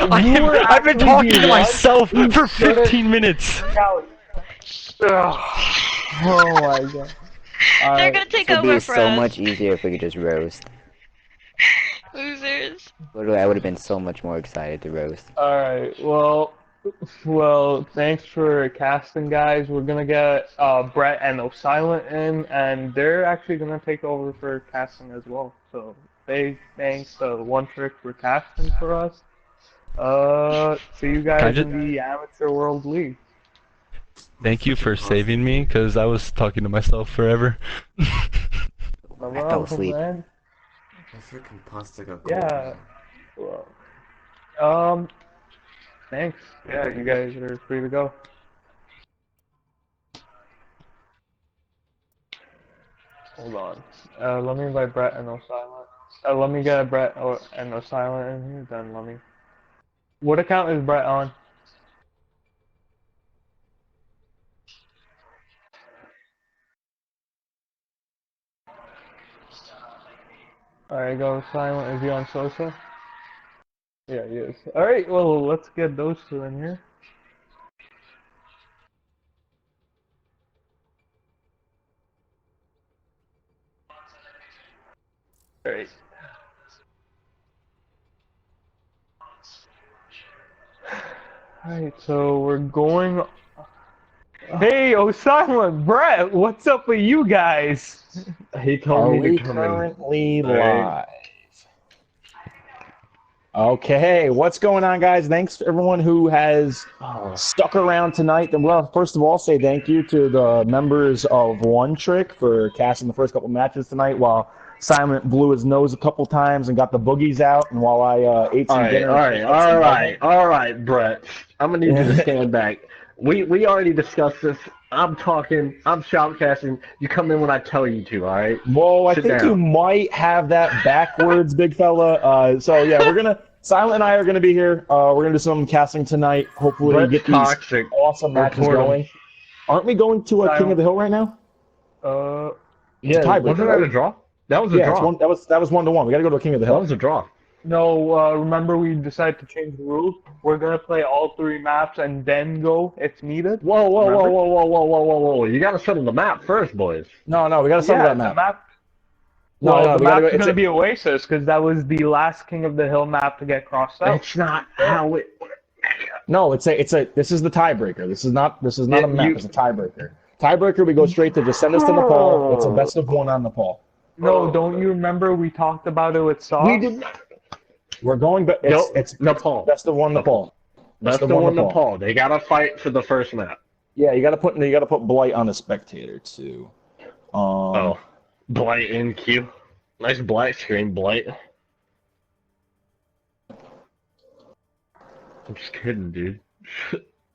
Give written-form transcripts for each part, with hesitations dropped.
I've been talking to myself for 15 minutes. Oh my god. They're gonna take This would over be for so us. much easier if we could just roast. Losers. Literally, I would have been so much more excited to roast. Alright, well, thanks for casting, guys. We're gonna get Brett and Silent in, and they're actually gonna take over for casting as well. So, big thanks to One Trick for casting for us. See you guys in the Amateur World League. Thank you for saving me, because I was talking to myself forever. I fell asleep. Man. I freaking pasta got cold. Yeah. Well, thanks. Yeah, you guys are free to go. Hold on. Let me invite Brett and Silent. Let me get Brett and Silent in here, then let me. What account is Brett on? Alright, go Silent. Is he on Sosa? Yeah, he is. Alright, well, let's get those two in here. Alright. Alright, so we're going. Hey, Silent, Brett, what's up with you guys? He told me we to come currently in. live? Okay, what's going on, guys? Thanks to everyone who has stuck around tonight. And well, first of all, say thank you to the members of One Trick for casting the first couple matches tonight while Silent blew his nose a couple times and got the boogies out, and while I ate some dinner. All right, Brett. I'm gonna need you to stand back. We already discussed this. I'm talking. I'm shoutcasting. You come in when I tell you to. All right. Whoa, I Sit think down. you might have that backwards, big fella. So yeah, we're gonna. Silent and I are gonna be here. We're gonna do some casting tonight. Hopefully, Brett's get these toxic. awesome matches Report 'em. going. Aren't we going to King of the Hill right now? Yeah. tiebreaker, Wasn't that right? a draw? That was a Yeah, draw. that was 1-1. We gotta go to King of the Hill. That was a draw. No, remember we decided to change the rules? We're gonna play all 3 maps and then go if needed. Whoa. You gotta settle the map first, boys. No, we gotta settle that map. The map. No, Well, the we gotta map's go. gonna be Oasis because that was the last King of the Hill map to get crossed out. That's not how it. No, it's a. This is the tiebreaker. This is not a map. It's a tiebreaker. Tiebreaker. We go straight to just send us to Nepal. It's a best of 1 on Nepal. No, don't you remember we talked about it with Sauce? We did not. We're going, but it's Nepal. Best of 1 Nepal. Best of 1 Nepal. They gotta fight for the first map. Yeah, you gotta put Blight on the spectator too. Blight in queue. Nice black screen, Blight. I'm just kidding, dude.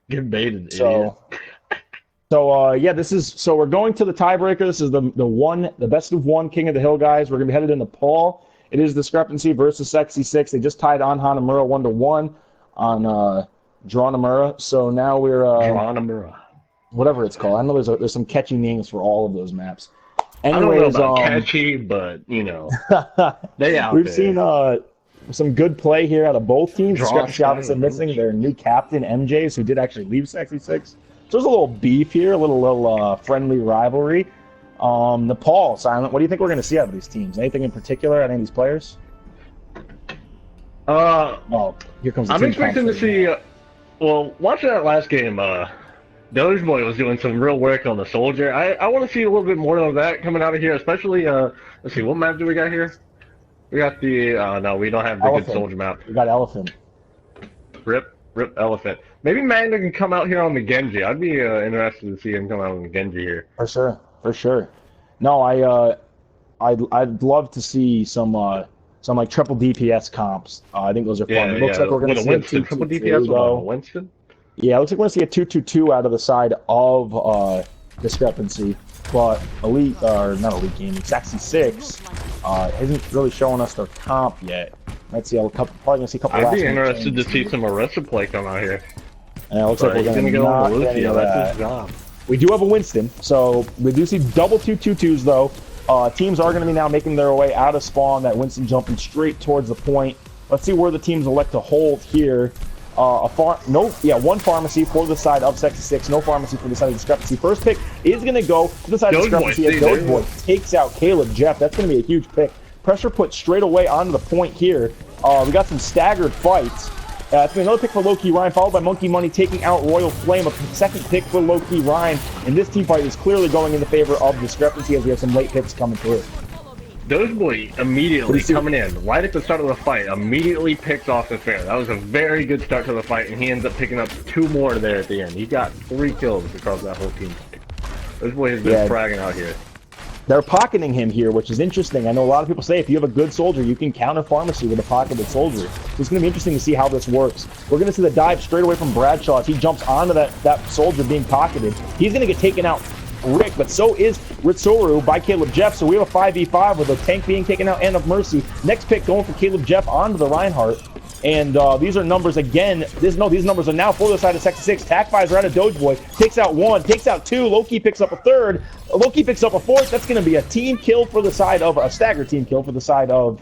Get baited, idiot. Yeah, so we're going to the tiebreaker. This is the best of 1 King of the Hill, guys. We're gonna be headed into Nepal. It is Discrepancy versus Sexy 6. They just tied on Hanamura 1-1 on Drawnemura. So now we're Drawnemura. Whatever it's called. I know there's some catchy names for all of those maps. Anyways, I don't know about catchy, but you know, they out we've there. seen some good play here out of both teams. Discrepancy obviously missing their new captain MJs, who did actually leave Sexy 6. So there's a little beef here, a little friendly rivalry. Nepal, Silent, what do you think we're going to see out of these teams? Anything in particular, any of these players? Here comes the I'm team expecting to see. Well, watching that last game, Doge Boy was doing some real work on the soldier. I want to see a little bit more of that coming out of here, especially. Let's see, what map do we got here? We got the. No, we don't have the Elephant. good soldier map. We got Elephant. Rip Elephant. Maybe Magna can come out here on the Genji. I'd be interested to see him come out on the Genji here. For sure. No, I'd love to see some like triple DPS comps. I think those are fun. It looks like we're going to see Winston, a 2-2-2 triple DPS though. Winston. Yeah, it looks like we're going to see a 2-2-2 out of the side of Discrepancy, but not Elite Gaming, Sexy 6 isn't really showing us their comp yet. Let's see, probably going to see a couple. I'd be interested to see some Arista play come out here. Yeah, it looks like we're going to go not on get any Lucio. of That's that. his job. We do have a Winston, so we do see double 2-2-2s though. Teams are going to be now making their way out of spawn. That Winston jumping straight towards the point. Let's see where the teams elect to hold here. One pharmacy for the side of Sexy 6, no pharmacy for the side of Discrepancy. First pick is going to go to the side of Discrepancy as Doge Boy takes out Caleb Jeff. That's going to be a huge pick. Pressure put straight away onto the point here. We got some staggered fights. It's going to be another pick for Low-Key Ryan, followed by Monkey Money taking out Royal Flame. A second pick for Low-Key Ryan. And this team fight is clearly going in the favor of Discrepancy as we have some late picks coming through. Doge Boy immediately coming in, right at the start of the fight, immediately picks off the fair. That was a very good start to the fight, and he ends up picking up 2 more there at the end. He got 3 kills across that whole team. Doge Boy has been fragging out here. They're pocketing him here, which is interesting. I know a lot of people say if you have a good soldier, you can counter pharmacy with a pocketed soldier. So it's going to be interesting to see how this works. We're going to see the dive straight away from Bradshaw as he jumps onto that soldier being pocketed. He's going to get taken out Rick, but so is Ritsoru by Caleb Jeff. So we have a 5v5 with a tank being taken out and of Mercy. Next pick going for Caleb Jeff onto the Reinhardt. And these are numbers again. These numbers are now for the side of Sexy 6. Tac visor out of Doge Boy. Takes out 1, takes out 2. Loki picks up a 3rd. Loki picks up a 4th. That's going to be a team kill for the side of a stagger team kill for the side of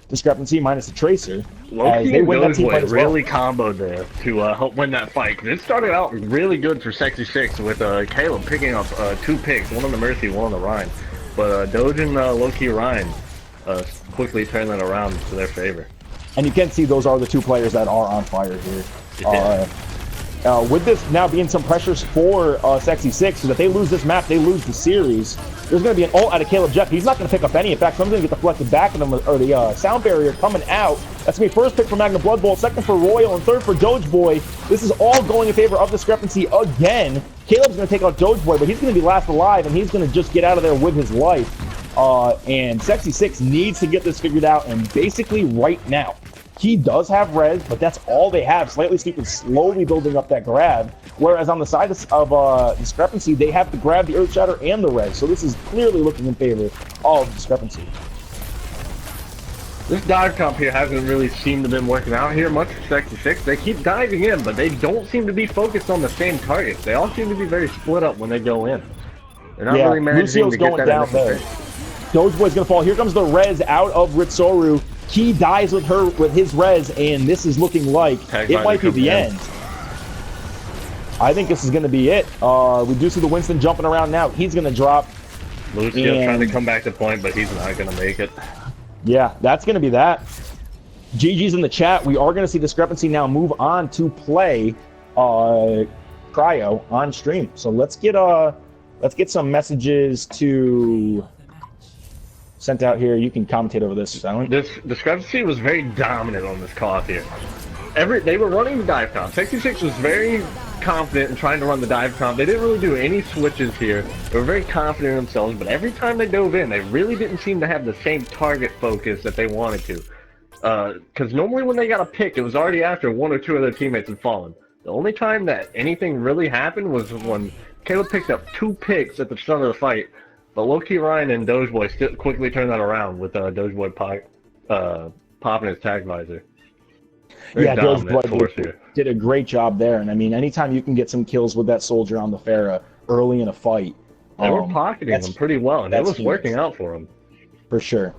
Discrepancy minus the Tracer. Loki and Doge Boy really comboed there to help win that fight. Cause it started out really good for Sexy 6 with Caleb picking up 2 picks, one on the Mercy, one on the Rhine. But Doge and Loki Ryan quickly turned that around to their favor. And you can see those are the 2 players that are on fire here. Yeah. With this now being some pressures for Sexy 6, so if they lose this map, they lose the series. There's going to be an ult out of Caleb Jeff. He's not going to pick up any. In fact, someone's going to get deflected back at him, or the sound barrier coming out. That's going to be first pick for Magna Blood Bolt, second for Royal, and third for Doge Boy. This is all going in favor of Discrepancy again. Caleb's going to take out Doge Boy, but he's going to be last alive, and he's going to just get out of there with his life. And Sexy 6 needs to get this figured out, and basically right now. He does have res, but that's all they have. Slightly Stupid slowly building up that grab, whereas on the side of Discrepancy, they have to grab the Earth Shatter and the res. So this is clearly looking in favor of Discrepancy. This dive comp here hasn't really seemed to been working out here much for Sexy 6. They keep diving in, but they don't seem to be focused on the same targets. They all seem to be very split up when they go in. They're not really managing Lucio's to get going that down there. Doge Boy's going to fall. Here comes the res out of Ritsoru. He dies with his res, and this is looking like it might be the end. I think this is going to be it. We do see the Winston jumping around now. He's going to drop. Lucio trying to come back to point, but he's not going to make it. Yeah, that's going to be that. GG's in the chat. We are going to see Discrepancy now move on to play Cryo on stream. So let's get some messages to sent out here. You can commentate over this, Silent. This Discrepancy was very dominant on this call here. They were running the dive comp. 66 was very confident in trying to run the dive comp. They didn't really do any switches here. They were very confident in themselves, but every time they dove in, they really didn't seem to have the same target focus that they wanted to. Because normally when they got a pick, it was already after 1 or 2 of their teammates had fallen. The only time that anything really happened was when Caleb picked up 2 picks at the start of the fight. But Loki Ryan and Doge Boy still quickly turned that around with Doge Boy popping his tag visor. Yeah, Doge Boy did a great job there. And I mean, anytime you can get some kills with that soldier on the Pharah early in a fight. They were pocketing him pretty well, and it was working out for him. For sure.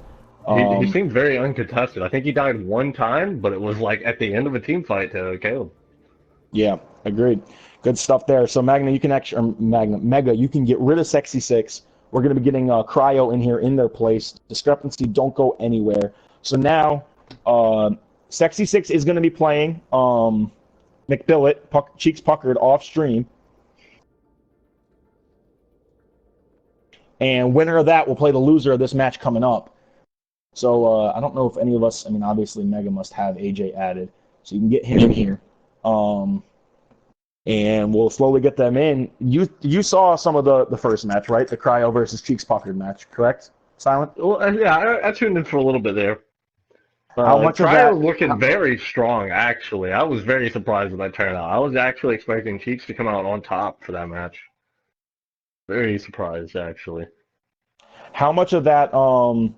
He seemed very uncontested. I think he died 1 time, but it was like at the end of a team fight to Caleb. Yeah, agreed. Good stuff there. So Mega, you can get rid of Sexy 6. We're going to be getting Cryo in here in their place. Discrepancy, don't go anywhere. So now, Sexy 6 is going to be playing McBillet, Cheeks Puckered off stream. And winner of that will play the loser of this match coming up. So I don't know if any of us, I mean, obviously Mega must have AJ added. So you can get him in here. And we'll slowly get them in. You saw some of the first match, right? The Cryo versus Cheeks Puckered match, correct? Silent? Well, yeah, I tuned in for a little bit there. How much of Cryo that? looking very strong, actually. I was very surprised with that turnout. I was actually expecting Cheeks to come out on top for that match. Very surprised, actually. How much of that? Who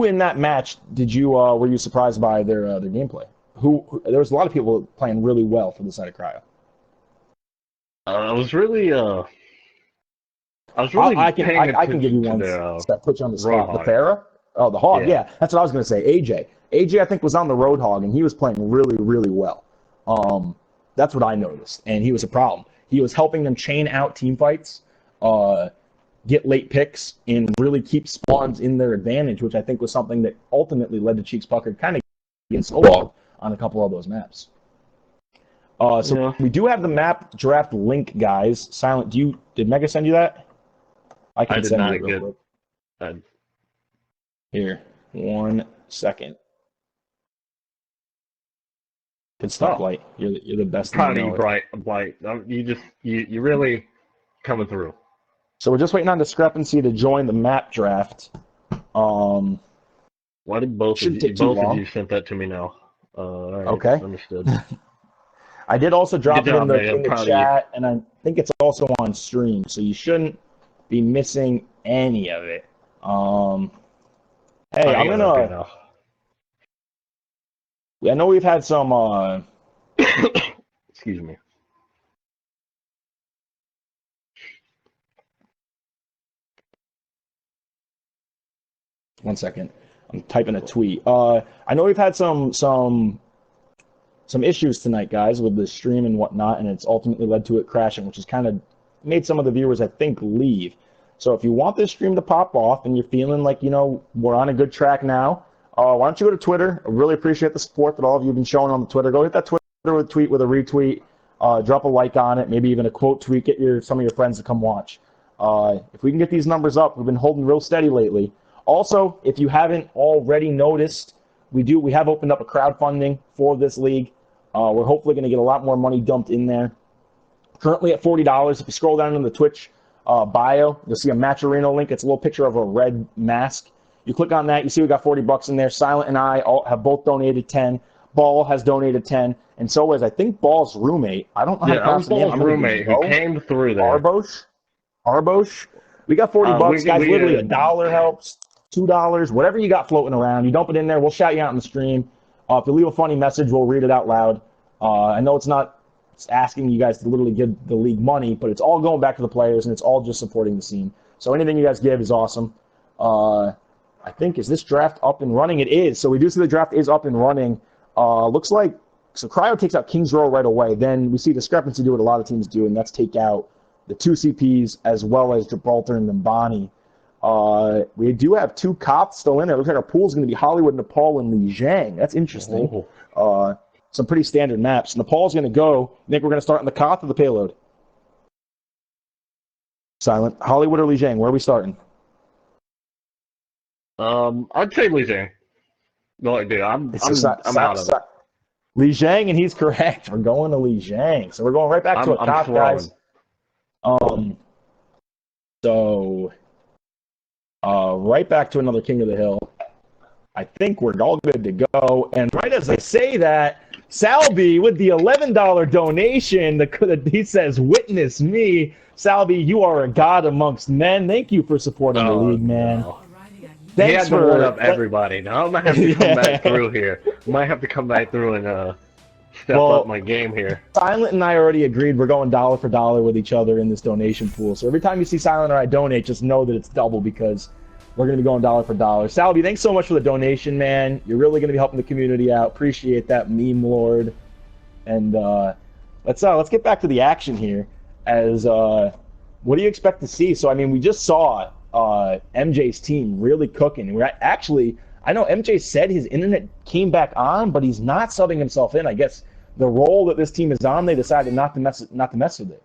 in that match did you were you surprised by their gameplay? There was a lot of people playing really well for the side of Cryo. I was really I can give you one. Put you on the spot. The Pharah. Oh, the Hog. Yeah, that's what I was going to say. AJ, I think, was on the Roadhog, and he was playing really, really well. That's what I noticed, and he was a problem. He was helping them chain out team fights, get late picks, and really keep spawns in their advantage, which I think was something that ultimately led to Cheeks Puckered kind of against Hog on a couple of those maps. So we do have the map draft link, guys. Silent, did Mega send you that? I can did send not you it real get. quick. Here, 1 second. Good stuff, Blight. You're the best. Proud of you, Blight. You really coming through. So we're just waiting on Discrepancy to join the map draft. Why did both of you sent that to me now? Right, okay. Understood. I did also drop it in the chat, and I think it's also on stream, so you shouldn't be missing any of it. Hey, I'm gonna. I know we've had some. Excuse me. One second. I'm typing a tweet. I know we've had some issues tonight, guys, with the stream and whatnot, and it's ultimately led to it crashing, which has kind of made some of the viewers, I think, leave. So if you want this stream to pop off and you're feeling like, we're on a good track now, why don't you go to Twitter? I really appreciate the support that all of you have been showing on the Twitter. Go hit that Twitter tweet with a retweet, drop a like on it, maybe even a quote tweet, get some of your friends to come watch. If we can get these numbers up, we've been holding real steady lately. Also, if you haven't already noticed, we have opened up a crowdfunding for this league. We're hopefully going to get a lot more money dumped in there. Currently at $40. If you scroll down in the Twitch bio, you'll see a Match Arena link. It's a little picture of a red mask. You click on that, you see we got $40 in there. Silent and I have both donated 10. Ball has donated 10, and so has, I think, Ball's roommate. I don't know how to pronounce his name. Ball's roommate who came through there. Arbosh. We got $40, guys. Literally $1 helps. $2, whatever you got floating around, you dump it in there. We'll shout you out in the stream. If you leave a funny message, we'll read it out loud. I know it's asking you guys to literally give the league money, but it's all going back to the players, and it's all just supporting the scene. So anything you guys give is awesome. I think, is this draft up and running? It is. So we do see the draft is up and running. Looks like, so Cryo takes out Kings Row right away. Then we see Discrepancy do what a lot of teams do, and that's take out the 2 CPs as well as Gibraltar and Nimbani. We do have 2 cops still in there. It looks like our pool is going to be Hollywood, Nepal, and Lijiang. That's interesting. Some pretty standard maps. Nepal's going to go. I think we're going to start in the Koth or the payload. Silent. Hollywood or Lijiang? Where are we starting? I'd say Lijiang. No, dude, I'm out of it. Lijiang, and he's correct. We're going to Lijiang. So we're going right back to a Koth, guys. Right back to another King of the Hill. I think we're all good to go. And right as I say that, Salby with the $11 donation, he says, "Witness me." Salby, you are a god amongst men. Thank you for supporting the league, man. No. Thanks he had to warn up everybody. Now I'm going to have to come back through here. I might have to come back through and step up my game here. Silent and I already agreed we're going dollar for dollar with each other in this donation pool. So every time you see Silent or I donate, just know that it's double because we're going to be going dollar for dollar. Salby, thanks so much for the donation, man. You're really going to be helping the community out. Appreciate that, meme lord. And let's get back to the action here. What do you expect to see? So, I mean, we just saw MJ's team really cooking. I know MJ said his internet came back on, but he's not subbing himself in. I guess the role that this team is on, they decided not to mess with it.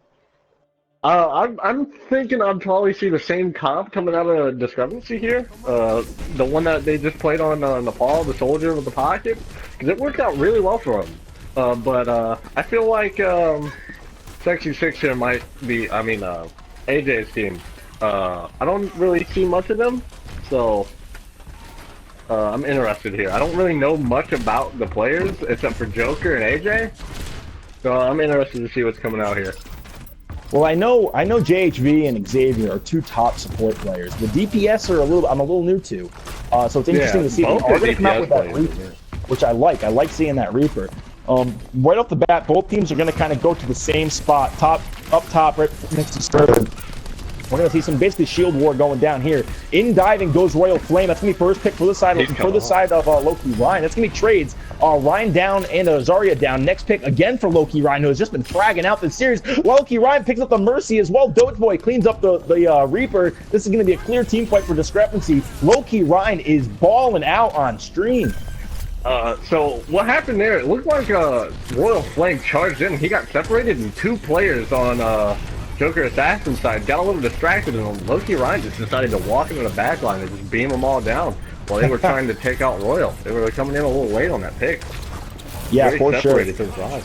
I'm thinking I'd probably see the same comp coming out of Discrepancy here. The one that they just played on Nepal, the soldier with the pocket, because it worked out really well for him. But I feel like Sexy Six here might be, AJ's team. I don't really see much of them, so I'm interested here. I don't really know much about the players except for Joker and AJ, so I'm interested to see what's coming out here. Well, I know JHV and Xavier are 2 top support players. The DPS I'm a little new to, so it's interesting to see. They're going to come out with that Reaper, which I like. I like seeing that Reaper. Right off the bat, both teams are going to kind of go to the same spot, up top, right next to Spurred. We're going to see some basically shield war going down here. In diving goes Royal Flame. That's going to be first pick for this side of Loki Ryan. That's going to be trades. Ryan down and Zarya down. Next pick again for Loki Ryan, who has just been fragging out this series. Loki Ryan picks up the Mercy as well. Dogeboy cleans up the Reaper. This is going to be a clear team fight for Discrepancy. Loki Ryan is balling out on stream. So what happened there? It looked like Royal Flame charged in. He got separated, and 2 players on Joker Assassin side got a little distracted, and Loki Ryan just decided to walk into the back line and just beam them all down while they were trying to take out Royal. They were coming in a little late on that pick. Yeah, Very for sure. to the side.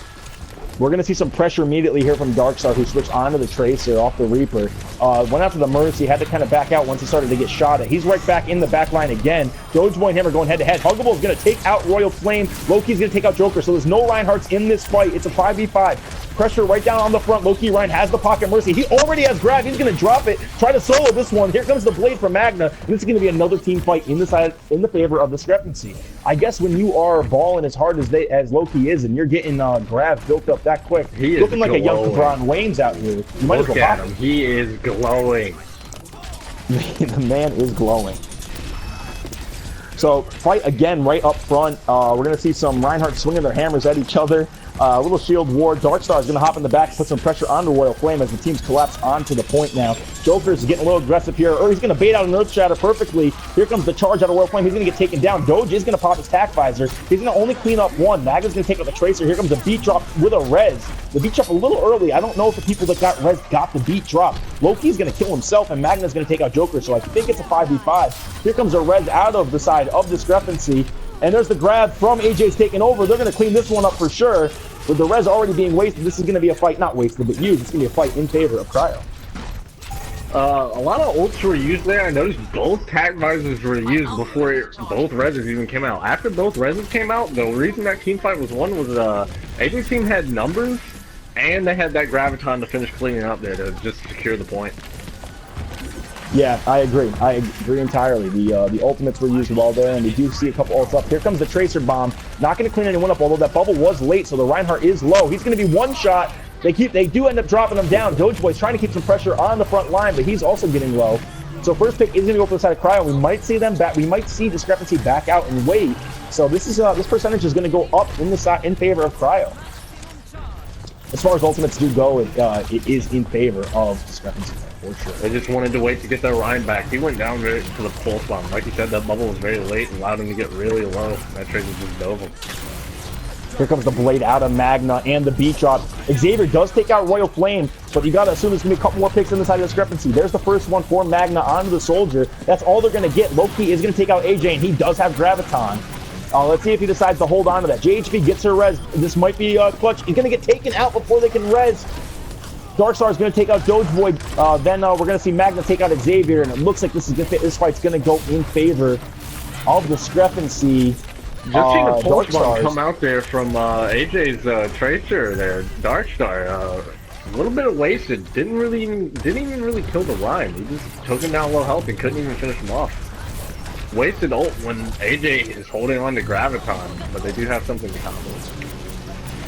We're going to see some pressure immediately here from Darkstar, who switched onto the Tracer off the Reaper. Went after the Mercy, had to kind of back out once he started to get shot at. He's right back in the back line again. Dogeboy and him are going head-to-head. Huggable is going to take out Royal Flame. Loki's going to take out Joker, so there's no Reinhardts in this fight. It's a 5v5. Pressure right down on the front. Loki Ryan has the pocket Mercy. He already has grab. He's going to drop it. Try to solo this one. Here comes the Blade from Magna. And this is going to be another team fight in the favor of Discrepancy. I guess when you are balling as hard as Loki is, and you're getting grabs built up that quick, he is looking like glowing. a young LeBron Wayne's out here. You might Look as well at pop him. He is glowing. The man is glowing. So, fight again right up front. We're going to see some Reinhardt swinging their hammers at each other. A little shield war. Darkstar is going to hop in the back, put some pressure onto Royal Flame as the teams collapse onto the point now. Joker is getting a little aggressive here, or he's going to bait out an Earth Shatter perfectly. Here comes the charge out of Royal Flame. He's going to get taken down. Doge is going to pop his tack visor. He's going to only clean up one. Magna's going to take out the Tracer. Here comes the beat drop with a res. The beat drop a little early. I don't know if the people that got res got the beat drop. Loki's going to kill himself, and Magna's going to take out Joker, so I think it's a 5v5. Here comes a res out of the side of Discrepancy, and there's the grab from AJ's taking over. They're going to clean this one up for sure. With the res already being wasted, this is going to be a fight, not wasted, but used. It's going to be a fight in favor of Cryo. A lot of ults were used there. I noticed both tack visors were used before both reses even came out. After both reses came out, the reason that team fight was won was AJ's team had numbers, and they had that Graviton to finish cleaning up there to just secure the point. Yeah, I agree. I agree entirely. The ultimates were used well there, and we do see a couple ults up. Here comes the Tracer Bomb. Not going to clean anyone up, although that bubble was late, so the Reinhardt is low. He's going to be one shot. They do end up dropping him down. Dogeboy's trying to keep some pressure on the front line, but he's also getting low. So first pick is going to go for the side of Cryo. We might see them back. We might see Discrepancy back out and wait. So this is this percentage is going to go up in the side in favor of Cryo. As far as ultimates do go, it is in favor of Discrepancy. For sure. They just wanted to wait to get their Ryan back. He went down right to the pulse bomb. Like you said, that bubble was very late and allowed him to get really low. That Tracer just dove him. Here comes the Blade out of Magna and the beat drop. Xavier does take out Royal Flame, but you gotta assume there's gonna be a couple more picks on the side of Discrepancy. There's the first one for Magna onto the Soldier. That's all they're gonna get. Loki is gonna take out AJ, and he does have Graviton. Let's see if he decides to hold on to that. JHV gets her res. This might be clutch. He's gonna get taken out before they can res. Darkstar is going to take out Dogeboy. Then we're going to see Magna take out Xavier, and it looks like this fight's going to go in favor of Discrepancy. Just seen a pulse bomb come out there from AJ's Tracer there, Darkstar. A little bit of wasted. Didn't even really kill the Ryan. He just took him down low health and couldn't even finish him off. Wasted ult when AJ is holding on to Graviton, but they do have something to combo.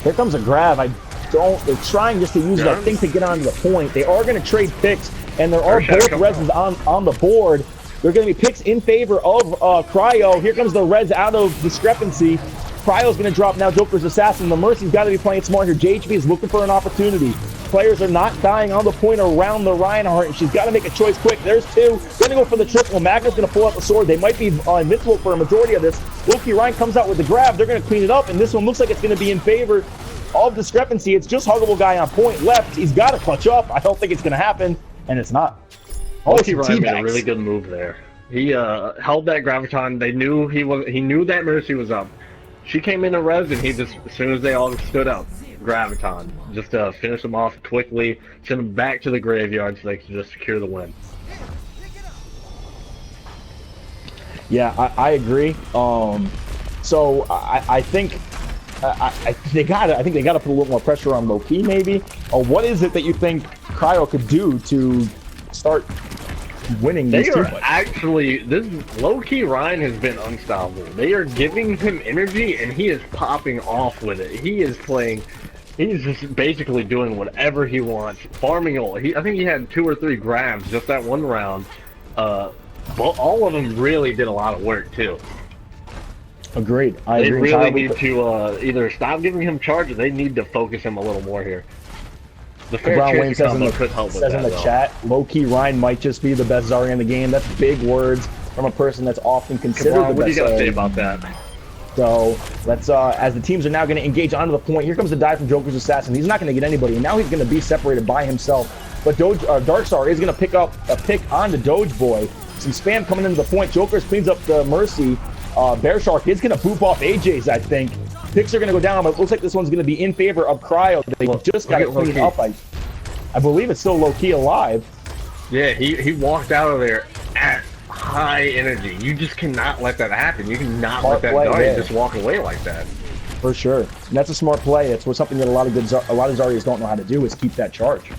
Here comes a grab. They're trying just to use that thing to get onto the point. They are going to trade picks, and there are both reses on the board. They're going to be picks in favor of Cryo. Here comes the res out of Discrepancy. Cryo's going to drop now Joker's Assassin. The Mercy's got to be playing smart here. JHB is looking for an opportunity. Players are not dying on the point around the Reinhardt, and she's got to make a choice quick. There's two. Going to go for the triple. Magna's going to pull out the sword. They might be invincible for a majority of this. Loki Ryan comes out with the grab. They're going to clean it up, and this one looks like it's going to be in favor of Discrepancy. It's just Huggable guy on point left. He's got to clutch up. I don't think it's going to happen, and it's not. Loki Ryan made a really good move there. He held that Graviton. They knew he knew that Mercy was up. She came in a res, and he just, as soon as they all stood up, Graviton, just to finish them off quickly, send them back to the graveyard so they could just secure the win. Yeah, I agree. So I think they gotta put a little more pressure on Loki, maybe. What is it that you think Cryo could do to start winning these two fights? Actually, this low-key Ryan has been unstoppable. They are giving him energy, and he is popping off with it. He is playing He's just basically doing whatever he wants, farming all. I think he had 2 or 3 grabs just that one round. But all of them really did a lot of work too. Agreed. I They agree really entirely. need to either stop giving him charge, or they need to focus him a little more here. The fair Brown chase Wayne says in combo the, could help with says in that, the though. chat, low-key Ryan might just be the best Zarya in the game. That's big words from a person that's often considered Cabral, the what do you best got to say Zarya. about that? So let's, as the teams are now going to engage onto the point, here comes the dive from Joker's Assassin. He's not going to get anybody, and now he's going to be separated by himself. But Darkstar is going to pick up a pick on the Doge Boy. Some spam coming into the point. Joker's cleans up the Mercy. Bear Shark is going to boop off AJ's, I think. Picks are going to go down, but it looks like this one's going to be in favor of Cryo. They just got it cleaned up. I believe it's still low-key alive. Yeah, he walked out of there at high energy. You just cannot let that happen. You cannot Smart let that play Zarya there. just walk away like that. For sure. And that's a smart play. It's something that a lot of Zaryas don't know how to do is keep that charge.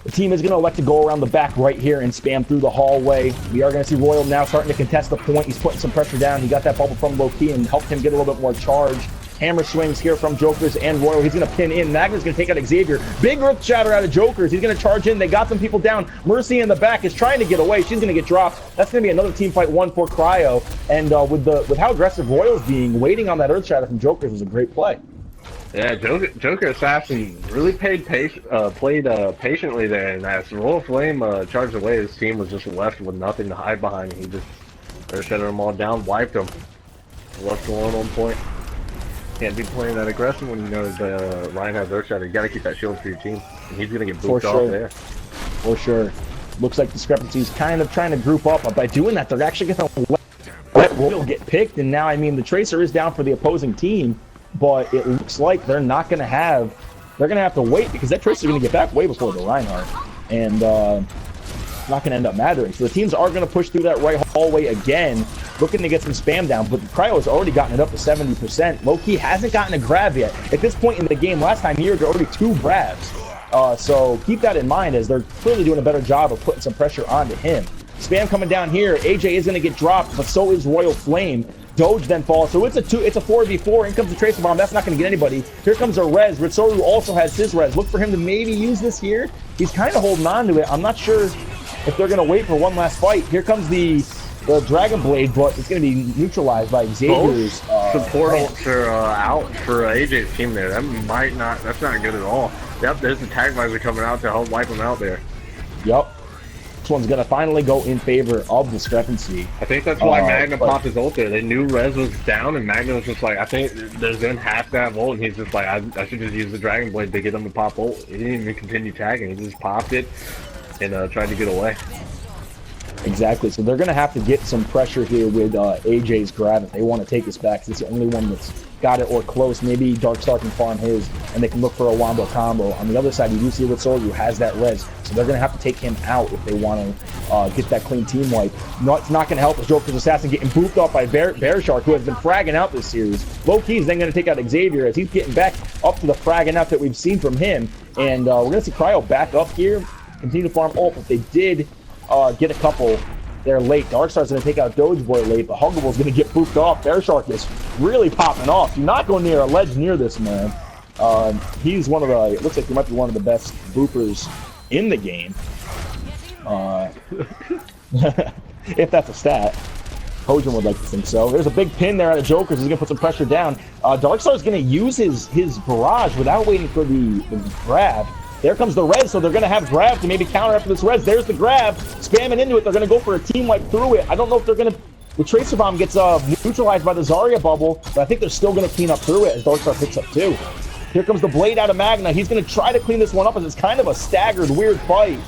The team is going to elect to go around the back right here and spam through the hallway. We are going to see Royal now starting to contest the point. He's putting some pressure down. He got that bubble from low-key and helped him get a little bit more charge. Hammer swings here from Jokers and Royal. He's going to pin in. Magna's going to take out Xavier. Big Earth Shatter out of Jokers. He's going to charge in. They got some people down. Mercy in the back is trying to get away. She's going to get dropped. That's going to be another team fight one for Cryo. And with how aggressive Royal's being, waiting on that Earth Shatter from Jokers was a great play. Yeah, Joker Assassin really played patiently there, and as Royal Flame charged away, his team was just left with nothing to hide behind. He just shut them all down, wiped them, left alone on point. Can't be playing that aggressive when you know the Ryan has Earthshatter. You got to keep that shield for your team, and he's gonna get booped off there. For sure. Looks like Discrepancy is kind of trying to group up, but by doing that, they're actually going to let Royal get picked. And now, I mean, the Tracer is down for the opposing team, but it looks like they're not going to have. They're going to have to wait because that Tracer is going to get back way before the Reinhardt, and it's not going to end up mattering. So the teams are going to push through that right hallway again, looking to get some spam down, but Cryo has already gotten it up to 70%. Low-key hasn't gotten a grab yet. At this point in the game, last time here, there were already 2 grabs. So keep that in mind as they're clearly doing a better job of putting some pressure onto him. Spam coming down here. AJ is going to get dropped, but so is Royal Flame. Doge then falls, so it's a 4v4. In comes the Tracer Bomb. That's not going to get anybody. Here comes a res. Ritsoru also has his res. Look for him to maybe use this here. He's kind of holding on to it. I'm not sure if they're going to wait for one last fight. Here comes the Dragon Blade, but it's going to be neutralized by Xavier's. Support ults are out for AJ's team there. That's not good at all. Yep, there's the tag visor coming out to help wipe him out there. Yup. This one's going to finally go in favor of Discrepancy. I think that's why Magna popped his ult there. They knew Rez was down, and Magna was just like, I think there's in half that ult, and he's just like, I should just use the Dragon Blade to get him to pop ult. He didn't even continue tagging. He just popped it and tried to get away. Exactly. So they're going to have to get some pressure here with AJ's grab if they want to take this back. It's the only one that's got it or close. Maybe Darkstar can farm his, and they can look for a Wombo combo. On the other side, you do see Ritsoru who has that res, so they're going to have to take him out if they want to get that clean team wipe. No, it's not going to help as Joker's Assassin getting booped off by Bear Shark, who has been fragging out this series. Low-key is then going to take out Xavier as he's getting back up to the fragging out that we've seen from him. And we're going to see Cryo back up here, continue to farm ult, but they did get a couple there late. Darkstar's going to take out Doge Boy late, but Huggable's going to get booped off. Bear Shark is really popping off. Do not go near a ledge near this man. He's one of the, it looks like he might be one of the best boopers in the game. If that's a stat. Hojan would like to think so. There's a big pin there out of Jokers. He's going to put some pressure down. Darkstar's going to use his barrage without waiting for the grab. There comes the res, so they're going to have grab to maybe counter after this res. There's the grab. Spamming into it. They're going to go for a team wipe through it. I don't know if they're going to... The Tracer Bomb gets neutralized by the Zarya bubble, but I think they're still going to clean up through it as Darkstar picks up too. Here comes the Blade out of Magna. He's going to try to clean this one up as it's kind of a staggered, weird fight.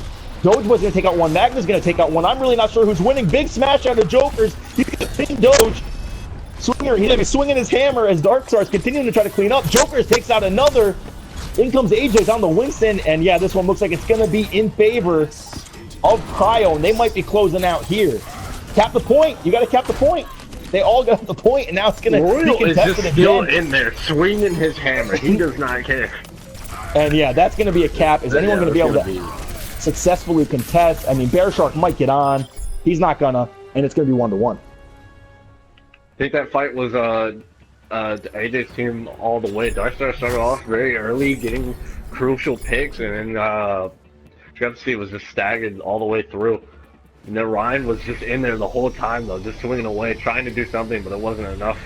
Doge was going to take out one. Magna's going to take out one. I'm really not sure who's winning. Big smash out of Jokers. He's going to pin Doge. Swinger. He's going to be swinging his hammer as Darkstar's continuing to try to clean up. Jokers takes out another. In comes AJ on the Winston, and yeah, this one looks like it's going to be in favor of Cryo, and they might be closing out here. Cap the point. You got to cap the point. They all got the point, and now it's going to be contested again. Still in there, swinging his hammer. He does not care. And yeah, that's going to be a cap. Is anyone going to be able to successfully contest? I mean, Bear Shark might get on. He's not going to, and it's going to be 1-1. I think that fight was AJ's team all the way. Darkstar started off very early, getting crucial picks, and then Discrepancy was just staggered all the way through. And then Ryan was just in there the whole time, though, just swinging away, trying to do something, but it wasn't enough.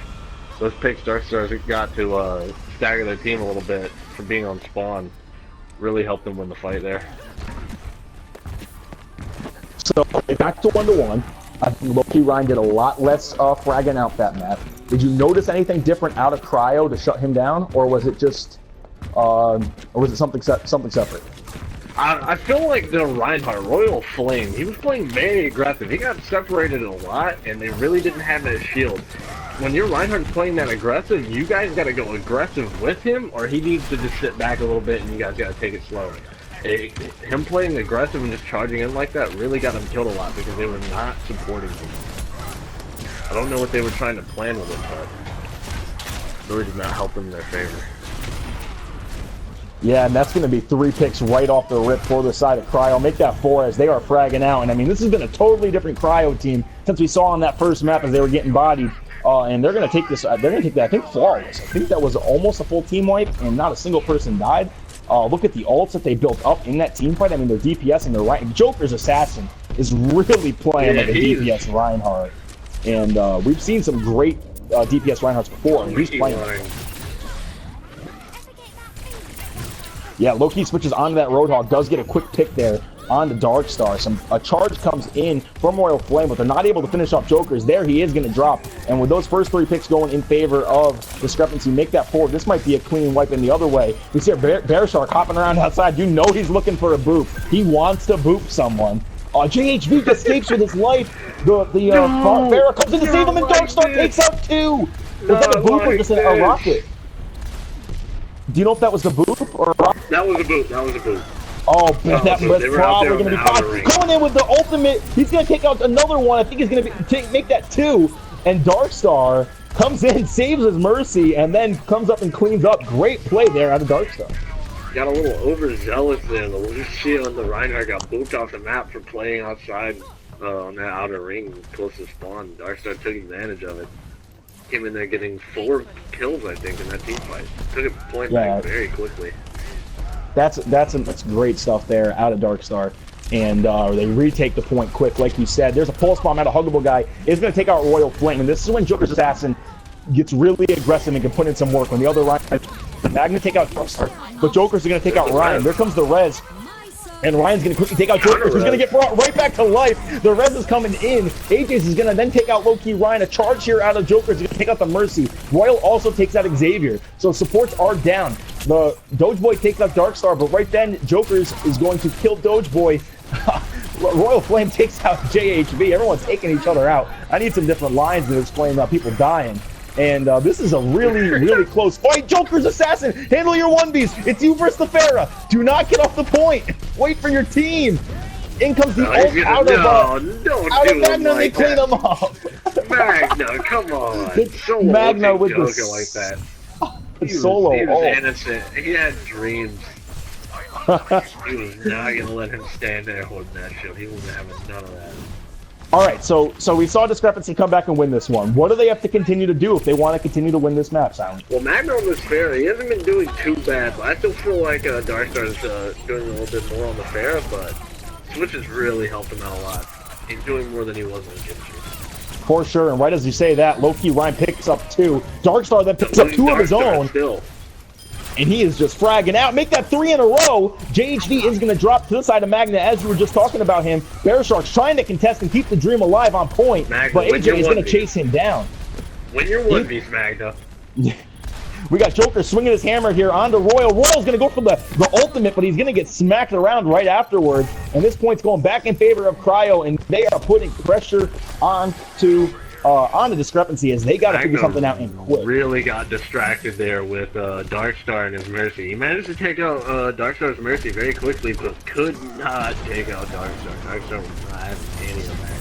Those picks Darkstar got to stagger their team a little bit for being on spawn. Really helped them win the fight there. So back to 1-1. I think Loki Ryan did a lot less fragging out that map. Did you notice anything different out of Cryo to shut him down, or was it just, or was it something separate? I feel like the Reinhardt Royal Flame, he was playing very aggressive. He got separated a lot, and they really didn't have that shield. When your Reinhardt's playing that aggressive, you guys got to go aggressive with him, or he needs to just sit back a little bit, and you guys got to take it slow. Him playing aggressive and just charging in like that really got him killed a lot because they were not supporting him. I don't know what they were trying to plan with it, but really did not help them in their favor. Yeah, and that's going to be 3 picks right off the rip for the side of Cryo. Make that 4 as they are fragging out. And I mean, this has been a totally different Cryo team since we saw on that first map as they were getting bodied. And they're going to take this, they're going to take that, I think, flawless. I think that was almost a full team wipe, and not a single person died. Look at the ults that they built up in that team fight. I mean, their DPS and their right. Joker's Assassin is really playing like a DPS Reinhardt. And we've seen some great DPS Reinhardts before, and he's playing. Yeah, Loki switches onto that Roadhog, does get a quick pick there onto Darkstar. A charge comes in from Royal Flame, but they're not able to finish off Jokers. There he is going to drop. And with those first 3 picks going in favor of Discrepancy, make that 4. This might be a clean wipe in the other way. We see a Bear Shark hopping around outside. You know he's looking for a boop. He wants to boop someone. JHV escapes with his life. Bear comes in to save him, and Darkstar takes out 2. Was that a boop or just a rocket? Do you know if that was the boop or a rocket? That was a boop. That was a boop. Oh, man, that was probably going to be fine. Going in with the ultimate. He's going to take out another one. I think he's going to make that 2. And Darkstar comes in, saves his Mercy, and then comes up and cleans up. Great play there out of Darkstar. Got a little overzealous there. The Lucio and the Reinhardt got booped off the map for playing outside on that outer ring close to spawn. Darkstar took advantage of it. Came in there getting 4 kills, I think, in that team fight. Took it point blank very quickly. That's great stuff there out of Darkstar. And they retake the point quick, like you said. There's a pulse bomb out of Huggable Guy. It's going to take out Royal Flame. And this is when Joker's Assassin gets really aggressive and can put in some work. When the other Ryan, Magna take out Darkstar, but Joker's are going to take out Ryan. There comes the res. And Ryan's going to quickly take out Joker, who's going to get brought right back to life. The res is coming in. AJ's is going to then take out low-key Ryan. A charge here out of Joker is going to take out the Mercy. Royal also takes out Xavier. So supports are down. The Dogeboy takes out Darkstar, but right then, Joker's is going to kill Dogeboy. Royal Flame takes out JHV. Everyone's taking each other out. I need some different lines to explain about people dying. And this is a really, really close fight. Joker's Assassin, handle your 1Bs. It's you versus the Pharah. Do not get off the point. Wait for your team. In comes the ult out of Magna. They clean them up. Magna, come on. Solo Magna with the like that. Solo. He was innocent. He had dreams. He was not gonna let him stand there holding that shield. He wasn't having none of that. All right, so we saw Discrepancy come back and win this one. What do they have to continue to do if they want to continue to win this map, Silent? Well, Magna was fair. He hasn't been doing too bad, but I still feel like Darkstar's doing a little bit more on the fair, but Switch has really helped him out a lot. He's doing more than he was in the Genshin. For sure, and right as you say that, low-key Ryan picks up 2. Darkstar then picks up 2 of his own. Still. And he is just fragging out. Make that 3 in a row. JHV is going to drop to the side of Magna as we were just talking about him. Bear Shark's trying to contest and keep the dream alive on point. Magna, but AJ is going to chase him down. Win your 1Vs, Magna. We got Joker swinging his hammer here onto Royal. Royal's going to go for the ultimate, but he's going to get smacked around right afterwards. And this point's going back in favor of Cryo, and they are putting pressure on the Discrepancy as they got to figure something out and quick. Really got distracted there with Darkstar and his Mercy. He managed to take out Darkstar's Mercy very quickly, but could not take out Darkstar. Darkstar was not having any of that.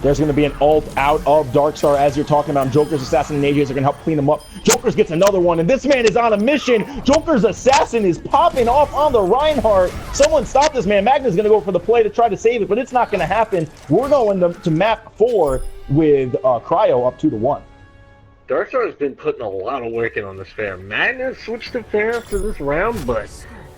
There's going to be an ult out of Darkstar as you're talking about. Joker's Assassin and AJs are going to help clean them up. Joker's gets another one, and this man is on a mission. Joker's Assassin is popping off on the Reinhardt. Someone stop this man. Magna's going to go for the play to try to save it, but it's not going to happen. We're going to map 4 with Cryo up 2-1. Darkstar has been putting a lot of work in on this fair. Magna switched to fair for this round, but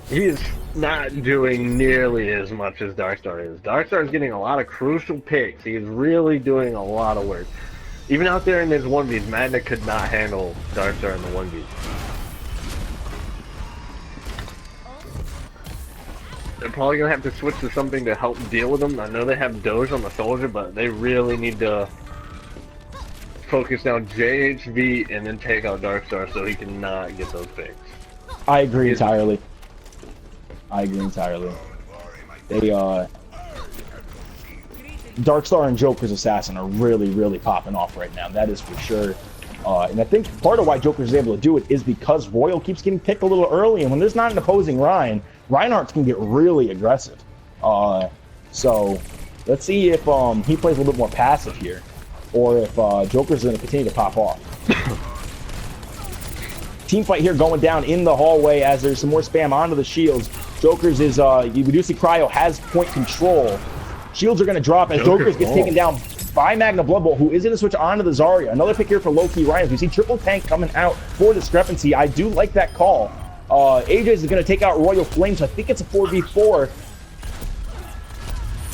he is not doing nearly as much as Darkstar is. Darkstar is getting a lot of crucial picks. He is really doing a lot of work. Even out there in his 1Vs, Magna could not handle Darkstar in the 1Vs. They're probably going to have to switch to something to help deal with him. I know they have Doge on the Soldier, but they really need to focus down JHV and then take out Darkstar so he cannot get those picks. I agree entirely. I agree entirely. They, Darkstar and Joker's Assassin are really, really popping off right now. That is for sure. And I think part of why Joker's able to do it is because Royal keeps getting picked a little early, and when there's not an opposing Ryan, Reinhardt's can get really aggressive. So let's see if he plays a little bit more passive here, or if Joker's going to continue to pop off. Team fight here going down in the hallway as there's some more spam onto the shields. Joker's is, you do see Cryo has point control. Shields are going to drop as Joker's gets taken down by Magna Bloodbolt, who is going to switch onto the Zarya. Another pick here for low-key Ryan. We see triple tank coming out for Discrepancy. I do like that call. AJ's is going to take out Royal Flame, so I think it's a 4v4.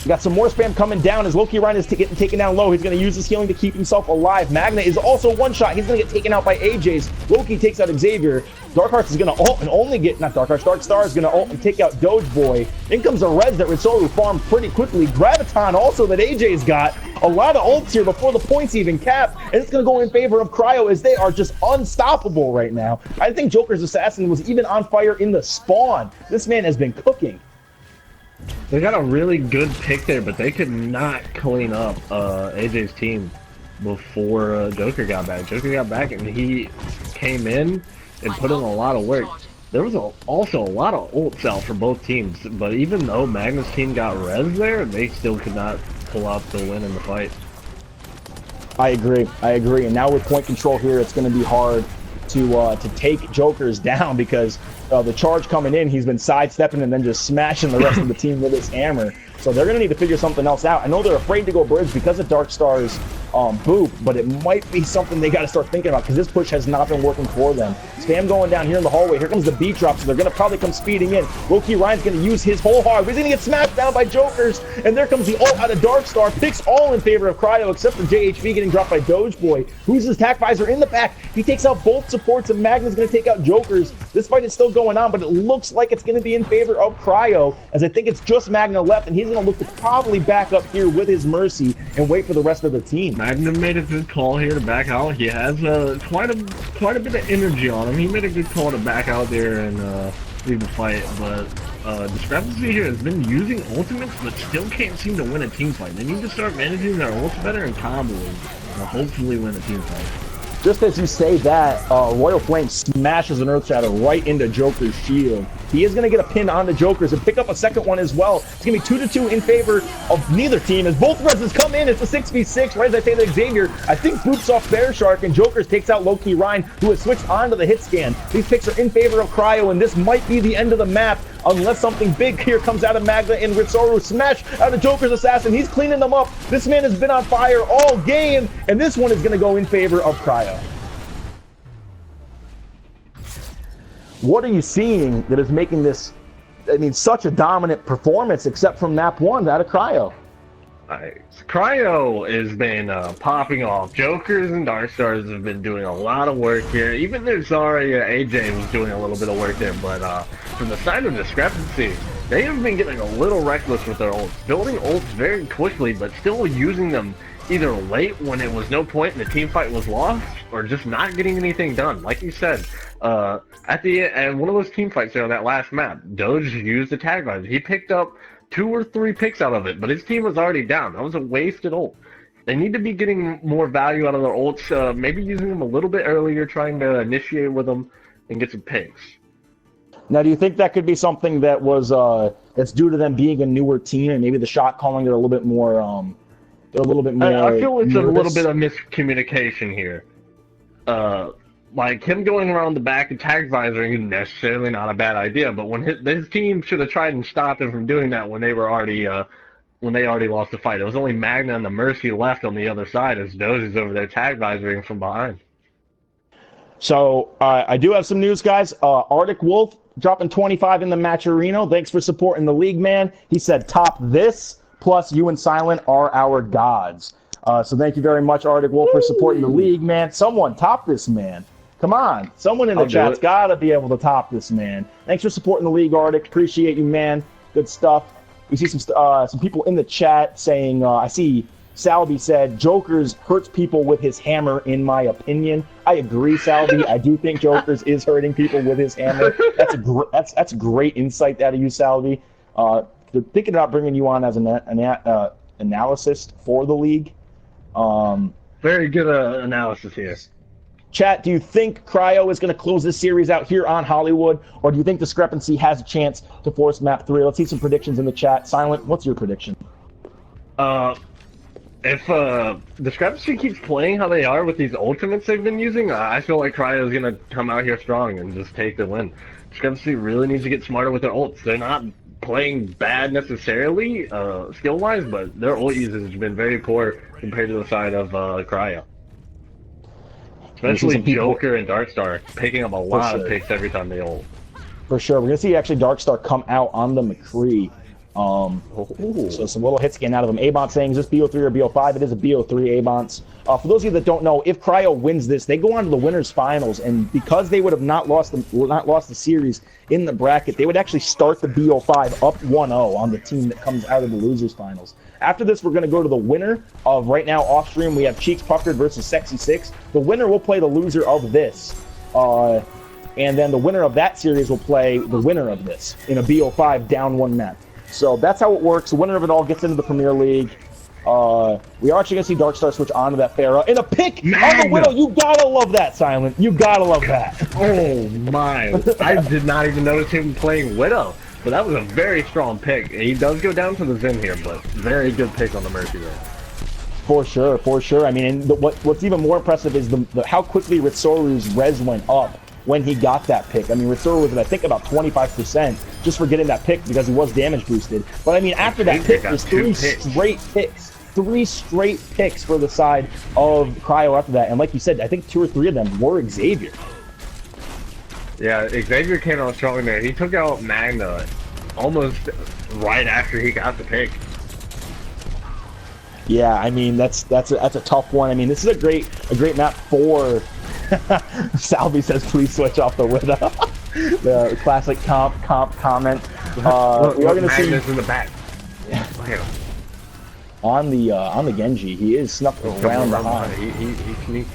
We got some more spam coming down as Loki Ryan is getting taken down low. He's going to use his healing to keep himself alive. Magna is also one shot. He's going to get taken out by AJ's. Loki takes out Xavier. Darkhearts is going to ult and only get, not Darkhearts, Darkstar is going to ult and take out Doge Boy. In comes a res that Ritsoru farmed pretty quickly. Graviton also that AJ's got. A lot of ults here before the points even cap. And it's going to go in favor of Cryo as they are just unstoppable right now. I think Joker's Assassin was even on fire in the spawn. This man has been cooking. They got a really good pick there, but they could not clean up AJ's team before Joker got back. Joker got back and he came in and put in a lot of work. There was also a lot of ults out for both teams, but even though Magna's team got res there, they still could not pull out the win in the fight. I agree. And now with point control here, it's going to be hard to take Joker's down because the charge coming in, he's been sidestepping and then just smashing the rest of the team with his hammer. So they're going to need to figure something else out. I know they're afraid to go bridge because of Darkstar's boop, but it might be something they got to start thinking about because this push has not been working for them. Spam going down here in the hallway. Here comes the beat drop, so they're going to probably come speeding in. Loki Ryan's going to use his whole hard. He's going to get smashed down by Jokers, and there comes the ult out of Darkstar. Picks all in favor of Cryo, except for JHV getting dropped by Doge Boy. Who's his attack visor in the back? He takes out both supports, and Magna's going to take out Jokers. This fight is still going on, but it looks like it's going to be in favor of Cryo, as I think it's just Magna left, and he's going to look to probably back up here with his Mercy and wait for the rest of the team. Magna made a good call here to back out. He has quite a bit of energy on him. He made a good call to back out there and leave the fight, but Discrepancy here has been using ultimates but still can't seem to win a team fight. They need to start managing their ults better and comboing and hopefully win a team fight. Just as you say that, Royal Flame smashes an Earth Shadow right into Joker's shield. He is going to get a pin on the Jokers and pick up a second one as well. It's going to be 2-2 in favor of neither team as both reses come in. It's a 6v6 right as I say to Xavier. I think boops off Bear Shark and Jokers takes out Loki Ryan, who has switched onto the hit scan. These picks are in favor of Cryo, and this might be the end of the map unless something big here comes out of Magna and Ritsoru. Smash out of Joker's Assassin. He's cleaning them up. This man has been on fire all game, and this one is going to go in favor of Cryo. What are you seeing that is making this, I mean, such a dominant performance except from map 1 out of Cryo? Cryo has been popping off. Jokers and Darkstars have been doing a lot of work here. Even though Zarya AJ was doing a little bit of work there, but from the side of Discrepancy, they have been getting a little reckless with their ults. Building ults very quickly, but still using them either late when it was no point and the team fight was lost, or just not getting anything done. Like you said, at the end, one of those team fights there on that last map, Doge used the tag visor. He picked up 2 or 3 picks out of it, but his team was already down. That was a wasted ult. They need to be getting more value out of their ults, maybe using them a little bit earlier, trying to initiate with them and get some picks. Now, do you think that could be something that was that's due to them being a newer team and maybe the shot calling it a little bit more? I feel it's nervous. A little bit of miscommunication here. Like him going around the back and tag visoring is necessarily not a bad idea, but when his team should have tried and stopped him from doing that when they were already when they already lost the fight. It was only Magna and the Mercy left on the other side as Doge is over there tag visoring from behind. So I do have some news, guys. Arctic Wolf dropping 25 in the Matcherino. Thanks for supporting the league, man. He said, top this, plus you and Silent are our gods. So thank you very much, Arctic Wolf, for supporting the league, man. Someone top this, man. Come on. Someone in the chat's got to be able to top this, man. Thanks for supporting the league, Arctic. Appreciate you, man. Good stuff. We see some people in the chat saying, I see Salby said, Jokers hurts people with his hammer, in my opinion. I agree, Salby. I do think Jokers is hurting people with his hammer. That's great insight out of you, Salby. They're thinking about bringing you on as an analyst for the league. Very good analysis here. Chat, do you think Cryo is going to close this series out here on Hollywood, or do you think Discrepancy has a chance to force map 3? Let's see some predictions in the chat. Silent, what's your prediction? If Discrepancy keeps playing how they are with these ultimates they've been using, I feel like Cryo is going to come out here strong and just take the win. Discrepancy really needs to get smarter with their ults. They're not playing bad necessarily, skill-wise, but their ult usage has been very poor compared to the side of Cryo. Especially Joker and Darkstar picking up a lot of picks every time they ult. For sure. We're going to see actually Darkstar come out on the McCree. So some little hits getting out of him. Abont saying, is this BO3 or BO5? It is a BO3, Abont. For those of you that don't know, if Cryo wins this, they go on to the winners finals, and because they would have not lost the series in the bracket, they would actually start the BO5 up 1-0 on the team that comes out of the losers finals. After this, we're going to go to the winner of, right now off stream, we have Cheeks Puckered versus Sexy 6. The winner will play the loser of this. And then the winner of that series will play the winner of this in a BO5 down one map. So that's how it works. The winner of it all gets into the Premier League. We are actually going to see Darkstar switch onto that Pharah. And a pick on the Widow. You got to love that, Silent. You got to love that. Oh, my. I did not even notice him playing Widow. But that was a very strong pick. He does go down to the Zen here, but very good pick on the Mercy there. For sure, for sure. I mean, and what's even more impressive is how quickly Ritsoru's res went up when he got that pick. I mean, Ritsoru was at, I think, about 25% just for getting that pick because he was damage boosted. But I mean, after that pick, there's three straight picks for the side of Cryo after that. And like you said, I think 2 or 3 of them were Xavier. Yeah, Xavier came out strong there. He took out Magna almost right after he got the pick. Yeah, I mean that's a tough one. I mean, this is a great map for. Salvi says, "Please switch off the Widow." The classic comp comment. We are going to see Magnus in the back. On the Genji, he is snuck around behind. He's sneaky.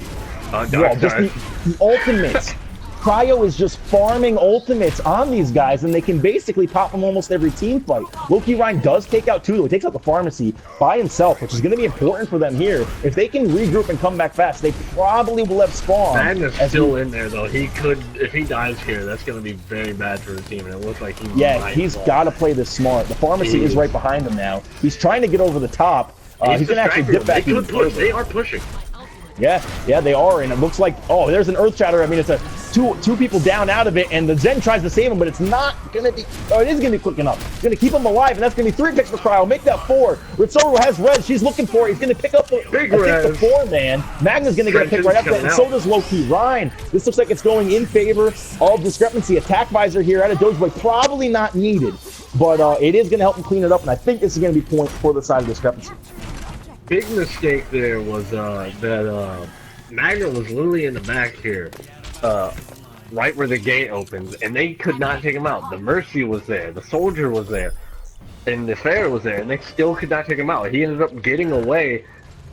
Just the ultimates. Cryo is just farming ultimates on these guys, and they can basically pop them almost every team fight. Loki Ryan does take out 2, though. He takes out the pharmacy by himself, which is going to be important for them here. If they can regroup and come back fast, they probably will have spawn. Magnus still in there, though. He could, if he dies here, that's going to be very bad for the team, and it looks like he's got to play this smart. The pharmacy is right behind him now. He's trying to get over the top. He's going to actually dip back. They could push. They are pushing. Yeah, they are, and it looks like, oh, there's an Earth Shatter. I mean, it's a two people down out of it, and the Zen tries to save him, but it's not gonna be. Oh, it is gonna be quick enough. It's gonna keep him alive, and that's gonna be 3 picks for Cryo. Make that 4. Ritsoru has res. She's looking for it. He's gonna pick up the 4-man. Magna's gonna get a pick right after that, and so does Loki Ryan. This looks like it's going in favor of Discrepancy. Attack visor here out of Dojeboy, probably not needed, but it is gonna help him clean it up, and I think this is gonna be point for the side of Discrepancy. Big mistake there was that Magna was literally in the back here, right where the gate opens, and they could not take him out. The Mercy was there, the Soldier was there, and the Pharah was there, and they still could not take him out. He ended up getting away,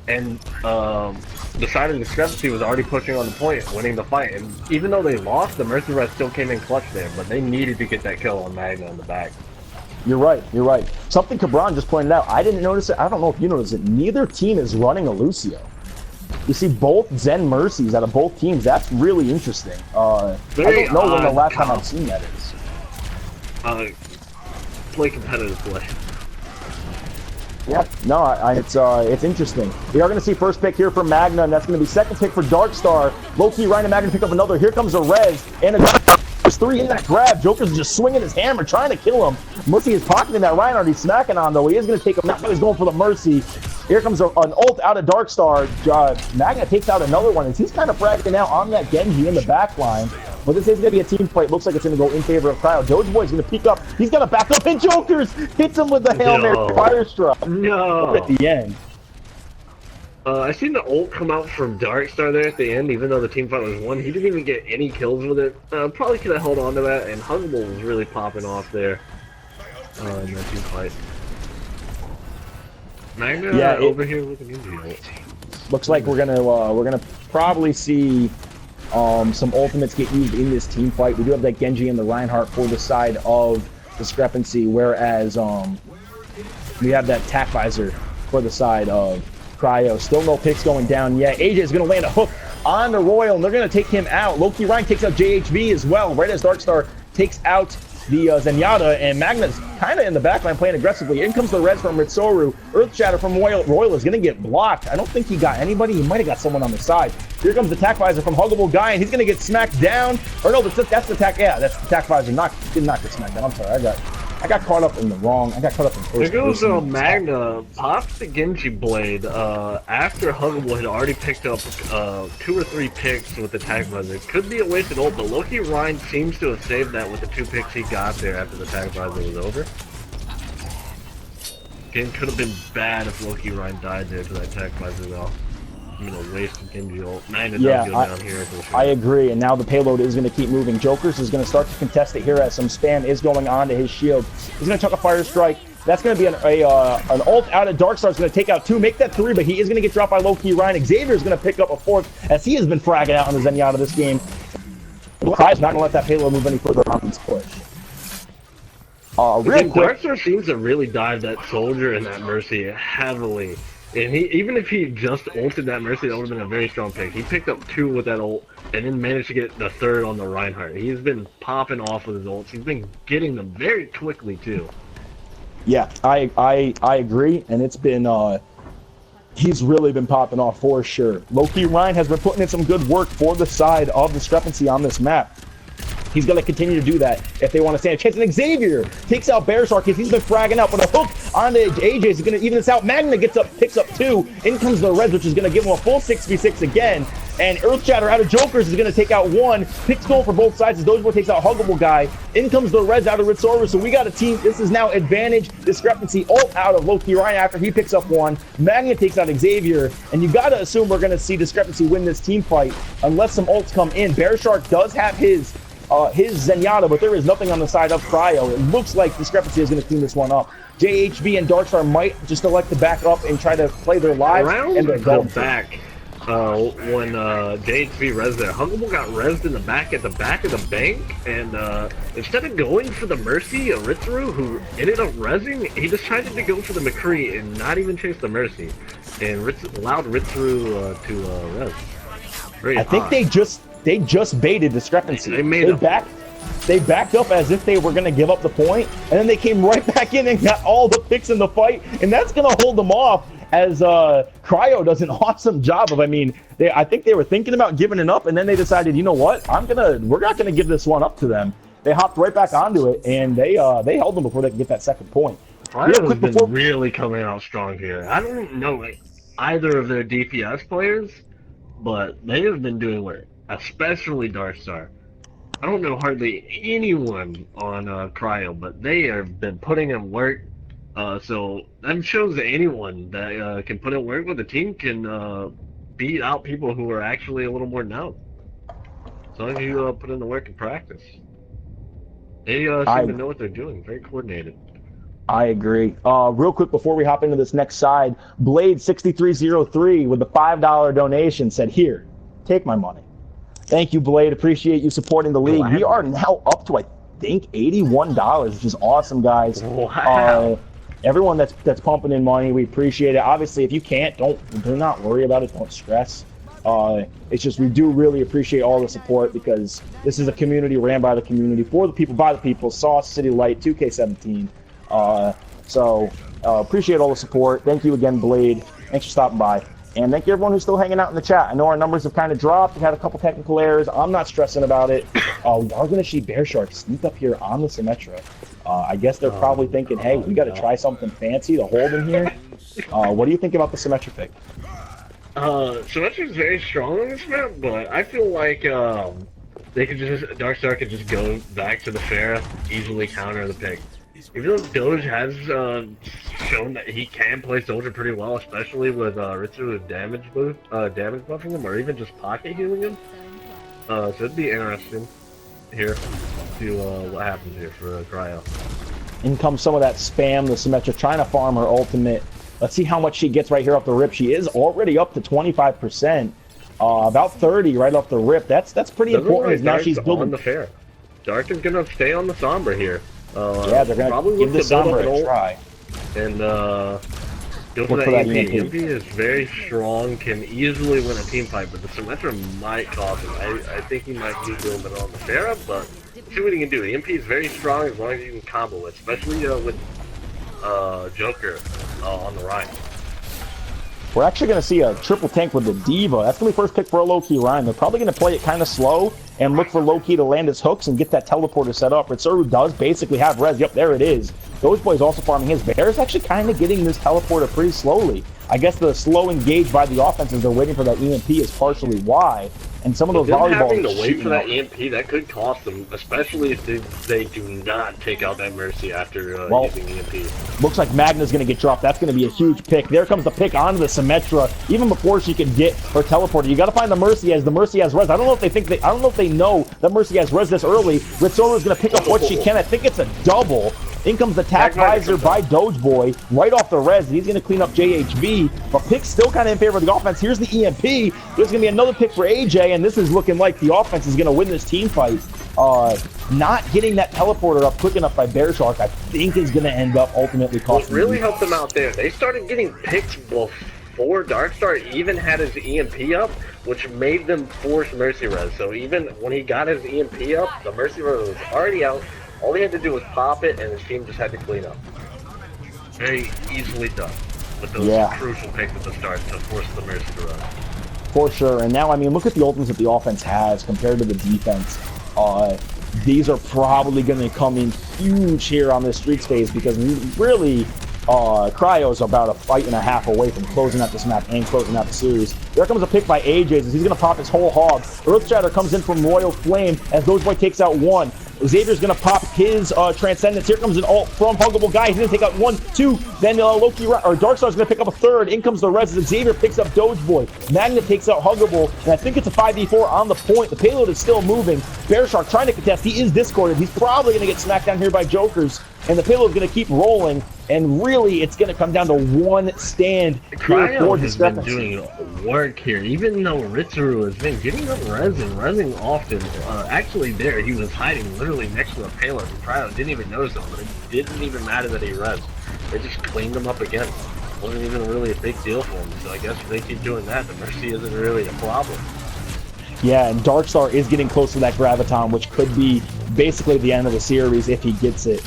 and the side of Discrepancy was already pushing on the point, winning the fight. And even though they lost, the Mercy Res still came in clutch there, but they needed to get that kill on Magna in the back. You're right. Something Cabron just pointed out. I didn't notice it. I don't know if you noticed it. Neither team is running a Lucio. You see both Zen Mercies out of both teams. That's really interesting. I don't know when the last time I've seen that is. Play competitive play. Yeah, no, it's interesting. We are going to see first pick here for Magna, and that's going to be second pick for Darkstar. Loki, Ryan, and Magna pick up another. Here comes a res, and a There's 3 in that grab. Joker's just swinging his hammer, trying to kill him. Mercy is pocketing that Reinhardt. He's smacking on, though. He is going to take him. Now he's going for the Mercy. Here comes an ult out of Darkstar. Magna takes out another one, as he's kind of fragging out on that Genji in the back line. But this is going to be a team fight. Looks like it's going to go in favor of Cryo. Doge Boy's going to peek up. He's going to back up, and Jokers hits him with the Hail Mary Fire Struck. No. At the end. I seen the ult come out from Darkstar there at the end, even though the team fight was won. He didn't even get any kills with it. Probably could have held on to that, and Huggable was really popping off there in that team fight. Magna over here with an injury ult. Looks like we're gonna probably see some ultimates get used in this team fight. We do have that Genji and the Reinhardt for the side of Discrepancy, whereas we have that Tac Visor for the side of Cryo. Still no picks going down yet. AJ is going to land a hook on the Royal, and they're going to take him out. Loki Ryan takes out JHV as well, right as Darkstar takes out the Zenyatta, and Magna's kind of in the backline playing aggressively. In comes the res from Ritsoru. Earth Shatter from Royal is going to get blocked. I don't think he got anybody. He might have got someone on the side. Here comes the Tac Visor from Huggable Guy, and he's going to get smacked down. Or no, that's the Tac. Yeah, that's the Tac Visor. Did not get smacked down. I'm sorry. I got caught up in the wrong. I got caught up in first. There goes Magna pops the Genji blade after Huggable had already picked up 2 or 3 picks with the Tac Visor. Could be a wasted ult, but Loki Ryan seems to have saved that with the 2 picks he got there after the Tac Visor was over. Game could have been bad if Loki Ryan died there to that Tac Visor though. Wasted Genji ult. Magna does go down here for sure. I agree, and now the payload is going to keep moving. Jokers is going to start to contest it here as some spam is going on to his shield. He's going to chuck a Fire Strike. That's going to be an ult out of Darkstar. Is going to take out 2, make that 3, but he is going to get dropped by Loki Ryan. Xavier is going to pick up a 4th, as he has been fragging out on the Zenyatta this game. Cryo's not going to let that payload move any further on this push. Real quick, Darkstar seems to really dive that Soldier and that Mercy heavily. And even if he just ulted that Mercy, that would have been a very strong pick. He picked up 2 with that ult, and then managed to get the 3rd on the Reinhardt. He's been popping off with his ults. He's been getting them very quickly, too. Yeah, I agree, and it's been, he's really been popping off for sure. Loki Ryan has been putting in some good work for the side of Discrepancy on this map. He's going to continue to do that if they want to stand a chance. And Xavier takes out Bear Shark because he's been fragging out, but a hook on the AJ is going to even this out. Magna picks up 2. In comes the Reds, which is going to give him a full 6v6 again. And Earth Shatter out of Jokers is going to take out 1. Picks going for both sides as Dojeboy takes out Huggable Guy. In comes the Reds out of Ritsoru. So we got a team. This is now advantage Discrepancy ult out of Loki Ryan after he picks up 1. Magna takes out Xavier. And you got to assume we're going to see Discrepancy win this team fight unless some ults come in. Bear Shark does have his Zenyatta, but there is nothing on the side of Cryo. It looks like Discrepancy is going to clean this one up. JHV and Darkstar might just elect to back up and try to play their lives. Around and they're the back, when JHV res there, Huggable got resed in the back at the back of the bank, and instead of going for the Mercy, Ritsaru, who ended up resing, he decided to go for the McCree and not even chase the Mercy, and allowed Ritsaru to res. Very I think they just baited Discrepancy. They backed up as if they were going to give up the point, and then they came right back in and got all the picks in the fight, and that's going to hold them off as Cryo does an awesome job of, I think they were thinking about giving it up, and then they decided, you know what, we're not going to give this one up to them. They hopped right back onto it, and they held them before they could get that second point. Cryo's been really coming out strong here. I don't know either of their DPS players, but they have been doing work, especially Darkstar. I don't know hardly anyone on Cryo, but they have been putting in work. So that shows that anyone that can put in work with a team can beat out people who are actually a little more known. As long as you put in the work and practice. They seem to know what they're doing. Very coordinated. I agree. Real quick before we hop into this next side, Blade6303 with the $5 donation said, "Here, take my money." Thank you, Blade. Appreciate you supporting the league. We are now up to, I think, $81, which is awesome, guys. Wow. Everyone that's pumping in money, we appreciate it. Obviously, if you can't, do not worry about it. Don't stress. It's just we do really appreciate all the support because this is a community ran by the community, for the people, by the people. Sauce, City Light, 2K17. So appreciate all the support. Thank you again, Blade. Thanks for stopping by. And thank you everyone who's still hanging out in the chat. I know our numbers have kind of dropped. We had a couple technical errors. I'm not stressing about it. We are going to see Bear Shark sneak up here on the Symmetra. I guess they're probably thinking, hey, we got to try something fancy to hold in here. What do you think about the Symmetra pick? Symmetra's very strong on this map, but I feel like they could just Darkstar could just go back to the Pharah, easily counter the pick. Even though Doge has shown that he can play Soldier pretty well, especially with Ritsu's damage buffing him, or even just pocket healing him. So it'd be interesting here to see what happens here for Cryo. In comes some of that spam, the Symmetra trying to farm her ultimate. Let's see how much she gets right here off the rip. She is already up to 25%. About 30 right off the rip. That's pretty important as now she's building. On the fair. Dark is gonna stay on the Sombra here. Yeah, they're gonna give the Sombra a try. And go for that EMP. EMP is very strong, can easily win a team fight, but the Symmetra might cost him. I think he might be doing it on the Pharah, but see what he can do. EMP is very strong as long as you can combo it, especially with Joker on the right. We're actually going to see a triple tank with the Diva. That's going to be first pick for a low-key Ryan. They're probably going to play it kind of slow and look for low-key to land his hooks and get that teleporter set up. Ritsoru does basically have res. Yep, there it is. Those boys also farming his. Bear's actually kind of getting this teleporter pretty slowly. I guess the slow engage by the offenses, they're waiting for that EMP is partially why. And some of those volleyballs having to wait for that EMP, that could cost them, especially if they do not take out that Mercy after using EMP. Looks like Magna's going to get dropped. That's going to be a huge pick. There comes the pick onto the Symmetra, even before she can get her teleporter. You got to find the Mercy as res. I don't know if they know that Mercy has res this early. Ritsoru is going to pick up what she can. I think it's a double. In comes the Tac Visor by Doge Boy right off the res. He's going to clean up JHV, but pick's still kind of in favor of the offense. Here's the EMP. There's going to be another pick for AJ, and this is looking like the offense is going to win this team fight. Not getting that teleporter up quick enough by Bear Shark, I think, is going to end up ultimately costing them. What really helped them out there, they started getting picks before Darkstar even had his EMP up, which made them force Mercy Res. So even when he got his EMP up, the Mercy Res was already out. All he had to do was pop it, and his team just had to clean up. Very easily done with those crucial picks at the start to force the Mercy to run. For sure. And now, I mean, look at the ultimates that the offense has compared to the defense. These are probably going to come in huge here on this streaks phase because really, Cryo's about a fight and a half away from closing out this map and closing out the series. There comes a pick by AJ as he's going to pop his whole hog. Earthshatter comes in from Royal Flame as Doge Boy takes out one. Xavier's going to pop his Transcendence. Here comes an ult from Huggable Guy. He's going to take out 1, 2. Then Darkstar's going to pick up a third. In comes the res. Xavier picks up Doge Boy. Magna takes out Huggable. And I think it's a 5v4 on the point. The payload is still moving. Bear Shark trying to contest. He is discorded. He's probably going to get smacked down here by Jokers. And the payload's going to keep rolling. And really, it's going to come down to one stand. Cryo has been doing work here. Even though Ritsoru has been getting up resing often. Actually there, he was hiding literally next to the payload. And Cryo didn't even notice him, but it didn't even matter that he res. They just cleaned him up again. It wasn't even really a big deal for him. So I guess if they keep doing that, the Mercy isn't really a problem. Yeah, and Darkstar is getting close to that Graviton, which could be basically the end of the series if he gets it.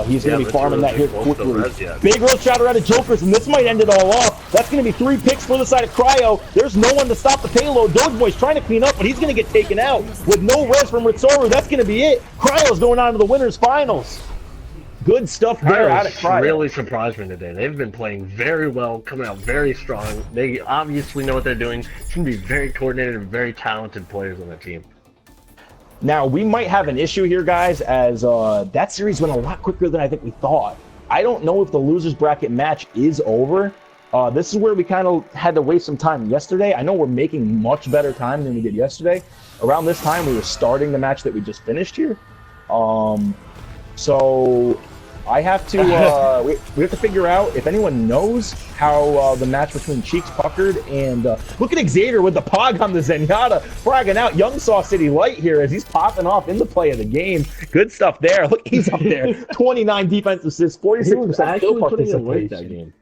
He's going to be farming that here quickly. Big Earth Shatter out of Jokers, and this might end it all off. That's going to be 3 picks for the side of Cryo. There's no one to stop the payload. Doge Boy's trying to clean up, but he's going to get taken out. With no res from Ritsoru, that's going to be it. Cryo's going on to the winners finals. Good stuff there out of Cryo. Really surprised me today. They've been playing very well, coming out very strong. They obviously know what they're doing. It's going to be very coordinated and very talented players on the team. Now, we might have an issue here, guys, as that series went a lot quicker than I think we thought. I don't know if the losers bracket match is over. This is where we kind of had to waste some time yesterday. I know we're making much better time than we did yesterday. Around this time, we were starting the match that we just finished here. So I have to, we have to figure out if anyone knows how the match between Cheeks Puckered and, look at Xavier with the pog on the Zenyatta, fragging out Young Saw City Light here as he's popping off in the play of the game. Good stuff there. Look, he's up there. 29 defense assists, 46% kill participation.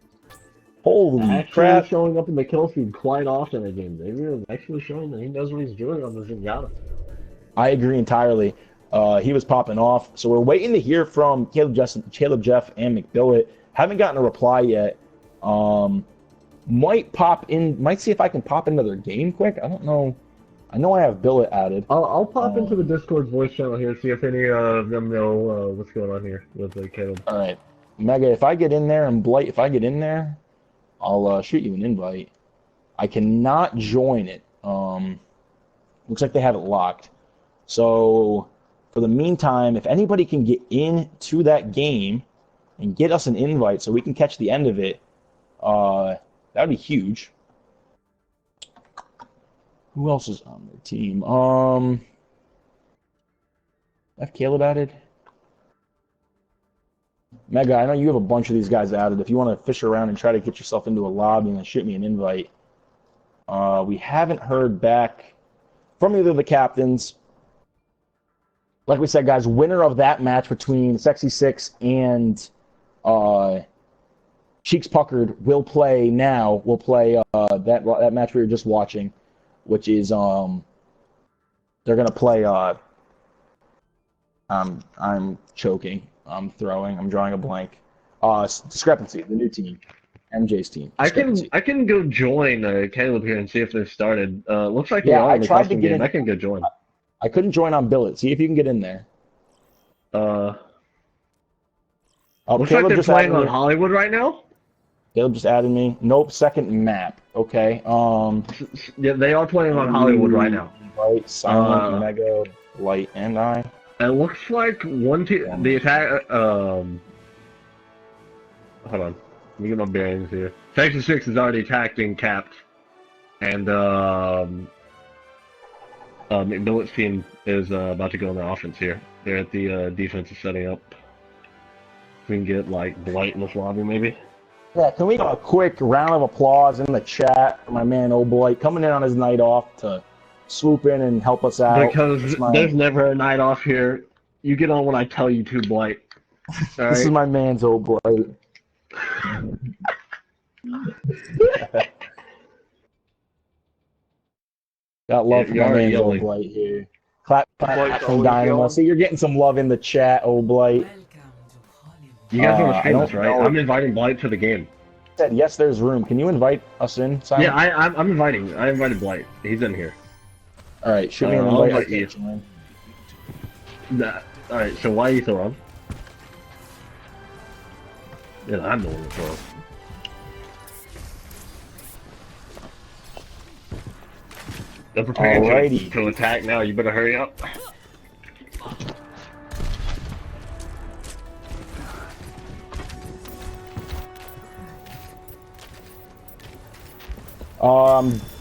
Holy crap. Showing up in the kill feed quite often in the game. Xavier is actually showing that he knows what he's doing on the Zenyatta. I agree entirely. He was popping off. So we're waiting to hear from Caleb Jeff and McBillet. Haven't gotten a reply yet. Might pop in. Might see if I can pop into their game quick. I don't know. I know I have Billet added. I'll pop into the Discord voice channel here and see if any of them know what's going on here with Caleb. All right, Mega. If I get in there and Blight, if I get in there, I'll shoot you an invite. I cannot join it. Looks like they have it locked. So for the meantime, if anybody can get into that game and get us an invite so we can catch the end of it, that would be huge. Who else is on their team? Have Caleb added? Mega, I know you have a bunch of these guys added. If you want to fish around and try to get yourself into a lobby and then shoot me an invite. We haven't heard back from either of the captains. Like we said, guys, winner of that match between Sexy Six and Cheeks Puckered will play now. We'll play that match we were just watching, which is they're gonna play. I'm choking. I'm throwing. I'm drawing a blank. Discrepancy, the new team, MJ's team. I can go join Caleb here and see if they've started. Looks like Yeah, they are I in the tried to custom get game. in. I can go join. I couldn't join on Billet. See if you can get in there. Looks Caleb like they're just playing added on me. Hollywood right now. Caleb just added me. Nope, second map. Okay. Yeah, they are playing on Hollywood right now. Light, Silent, Mega, Light, and I. It looks like one team. The attack. Hold on. Let me get my bearings here. Section 6 is already attacked and capped, and McMillan's team is about to go on the offense here. They're at the defensive setting up. We can get like Blight in this lobby, maybe. Yeah, can we get a quick round of applause in the chat for my man Oblight coming in on his night off to swoop in and help us out? Because there's never a night off here. You get on when I tell you to, Blight. All This is right? my man's Oblight. Got love for You my are man's yelling. Oblight here. Clap Blight's from always Dynamo. yelling. See, you're getting some love in the chat, Oblight. You guys want to I stream don't this, right? know. I'm inviting Blight to the game. Said yes, there's room. Can you invite us in, Simon? Yeah, I'm inviting. I invited Blight. He's in here. All right, shoot me an I'll invite. invite you. All right. So why are you so wrong? Yeah, I'm the one that's wrong. They're preparing Alrighty. to attack now. You better hurry up.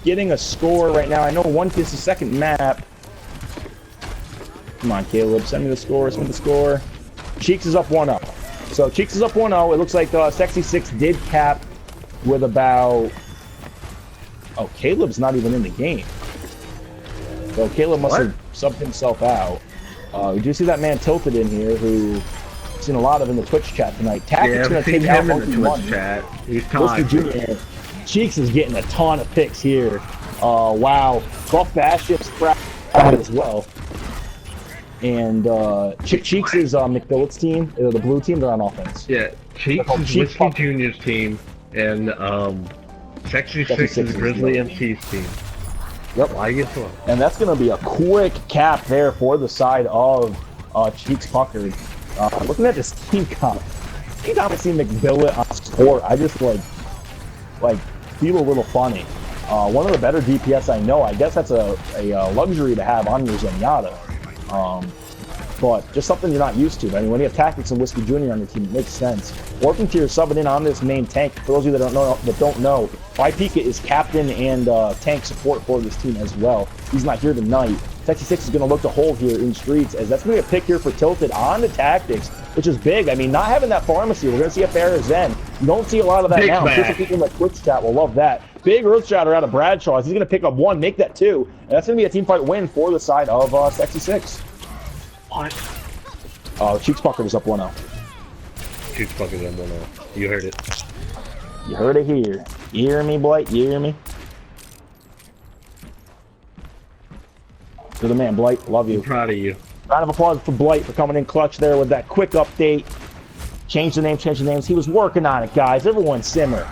Getting a score right now. I know this is the second map. Come on, Caleb. Send me the score. Send me the score. Cheeks is up 1-0. So Cheeks is up 1-0. It looks like Sexy 6 did cap with about... Oh, Caleb's not even in the game. So Caleb must have subbed himself out. We do see that man Tilted in here, who I've seen a lot of in the Twitch chat tonight. Tactic's Yeah, going I've to seen take out him in the Monkey Twitch Money. chat. He's Whiskey tied. Jr. Cheeks is getting a ton of picks here. Wow. Buff Baship's as well. And Cheeks is McBillet's team. The blue team, they're on offense. Yeah, Cheeks called is Cheeks Whiskey Puck. Jr.'s team, and Sexy Sexy 6 Six is is Grizzly the- MC's team. Yep. Why you so? And that's going to be a quick cap there for the side of Cheeks Puckered. Looking at this team comp. Anytime I see McBillet on score, I just like feel a little funny. One of the better DPS I know. I guess that's a luxury to have on your Zenyatta. But just something you're not used to. I mean, when you have Tactics and Whiskey Jr. on your team, it makes sense. Orphan Tier subbing in on this main tank. For those of you that don't know, Pika is captain and tank support for this team as well. He's not here tonight. Sexy 6 is going to look to hold here in streets, as that's going to be a pick here for Tilted on the Tactics, which is big. I mean, not having that pharmacy, we're going to see a fair Zen. You don't see a lot of that Big now. back. I'm sure some people in the Twitch chat will love that. Big Earth Shatter out of Bradshaw. He's going to pick up 1, make that 2, and that's going to be a team fight win for the side of Sexy 6. What? Cheeks Puckered is up 1-0. Cheeks fucking them 1-0. You heard it. You heard it here. You hear me, Blight? You hear me? To the man, Blight. Love you. I'm proud of you. Round of applause for Blight for coming in clutch there with that quick update. Change the names. He was working on it, guys. Everyone simmer.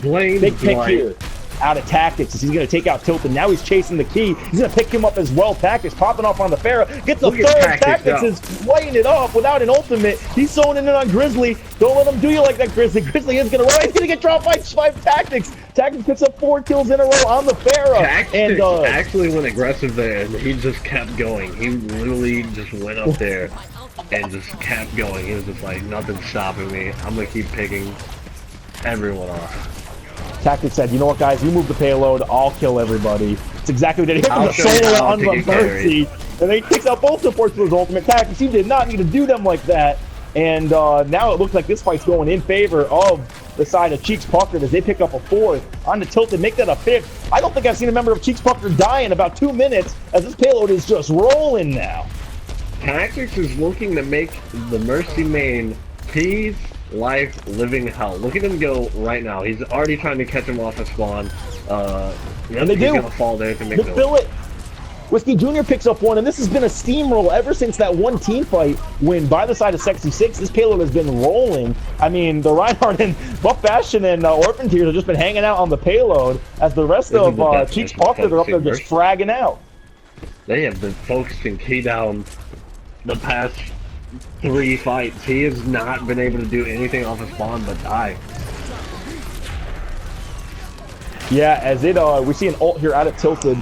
Blame Big pick Blight. here out of Tactics as he's going to take out Tilted. Now he's chasing the key. He's going to pick him up as well. Tactics popping off on the Pharah. Gets the Look at third. Tactics Tactics is lighting it up without an ultimate. He's zoning in on Grizzly. Don't let him do you like that, Grizzly. Grizzly is going to run. He's going to get dropped by 5 Tactics. Tactics picks up 4 kills in a row on the Pharah. Tactics And actually went aggressive there, and he just kept going. He literally just went up there and just kept going. He was just like, nothing's stopping me. I'm going to keep picking everyone off. Tactics said, you know what, guys? You move the payload. I'll kill everybody. It's exactly what he did. Here comes I'll a show you solo how on to the get carried. Mercy. And then he takes out both supports with his ultimate. Tactics, he did not need to do them like that. And now it looks like this fight's going in favor of the side of Cheeks Puckered as they pick up a 4th. On the Tilted, make that a 5th. I don't think I've seen a member of Cheeks Puckered die in about 2 minutes as this payload is just rolling now. Tactics is looking to make the Mercy main his life living hell. Look at him go right now. He's already trying to catch him off a spawn. And they he's do. gonna fall there to make the McBillet. Whiskey Jr. picks up 1, and this has been a steamroll ever since that one team fight win by the side of Sexy 6. This payload has been rolling. I mean, the Reinhardt and Buff Bastion and Orphan Tears have just been hanging out on the payload as the rest This is of the best Cheeks mission Puckered are up there just fragging out. They have been focusing Key down the past 3 fights. He has not been able to do anything off of spawn but die. Yeah, as we see an ult here out of Tilted.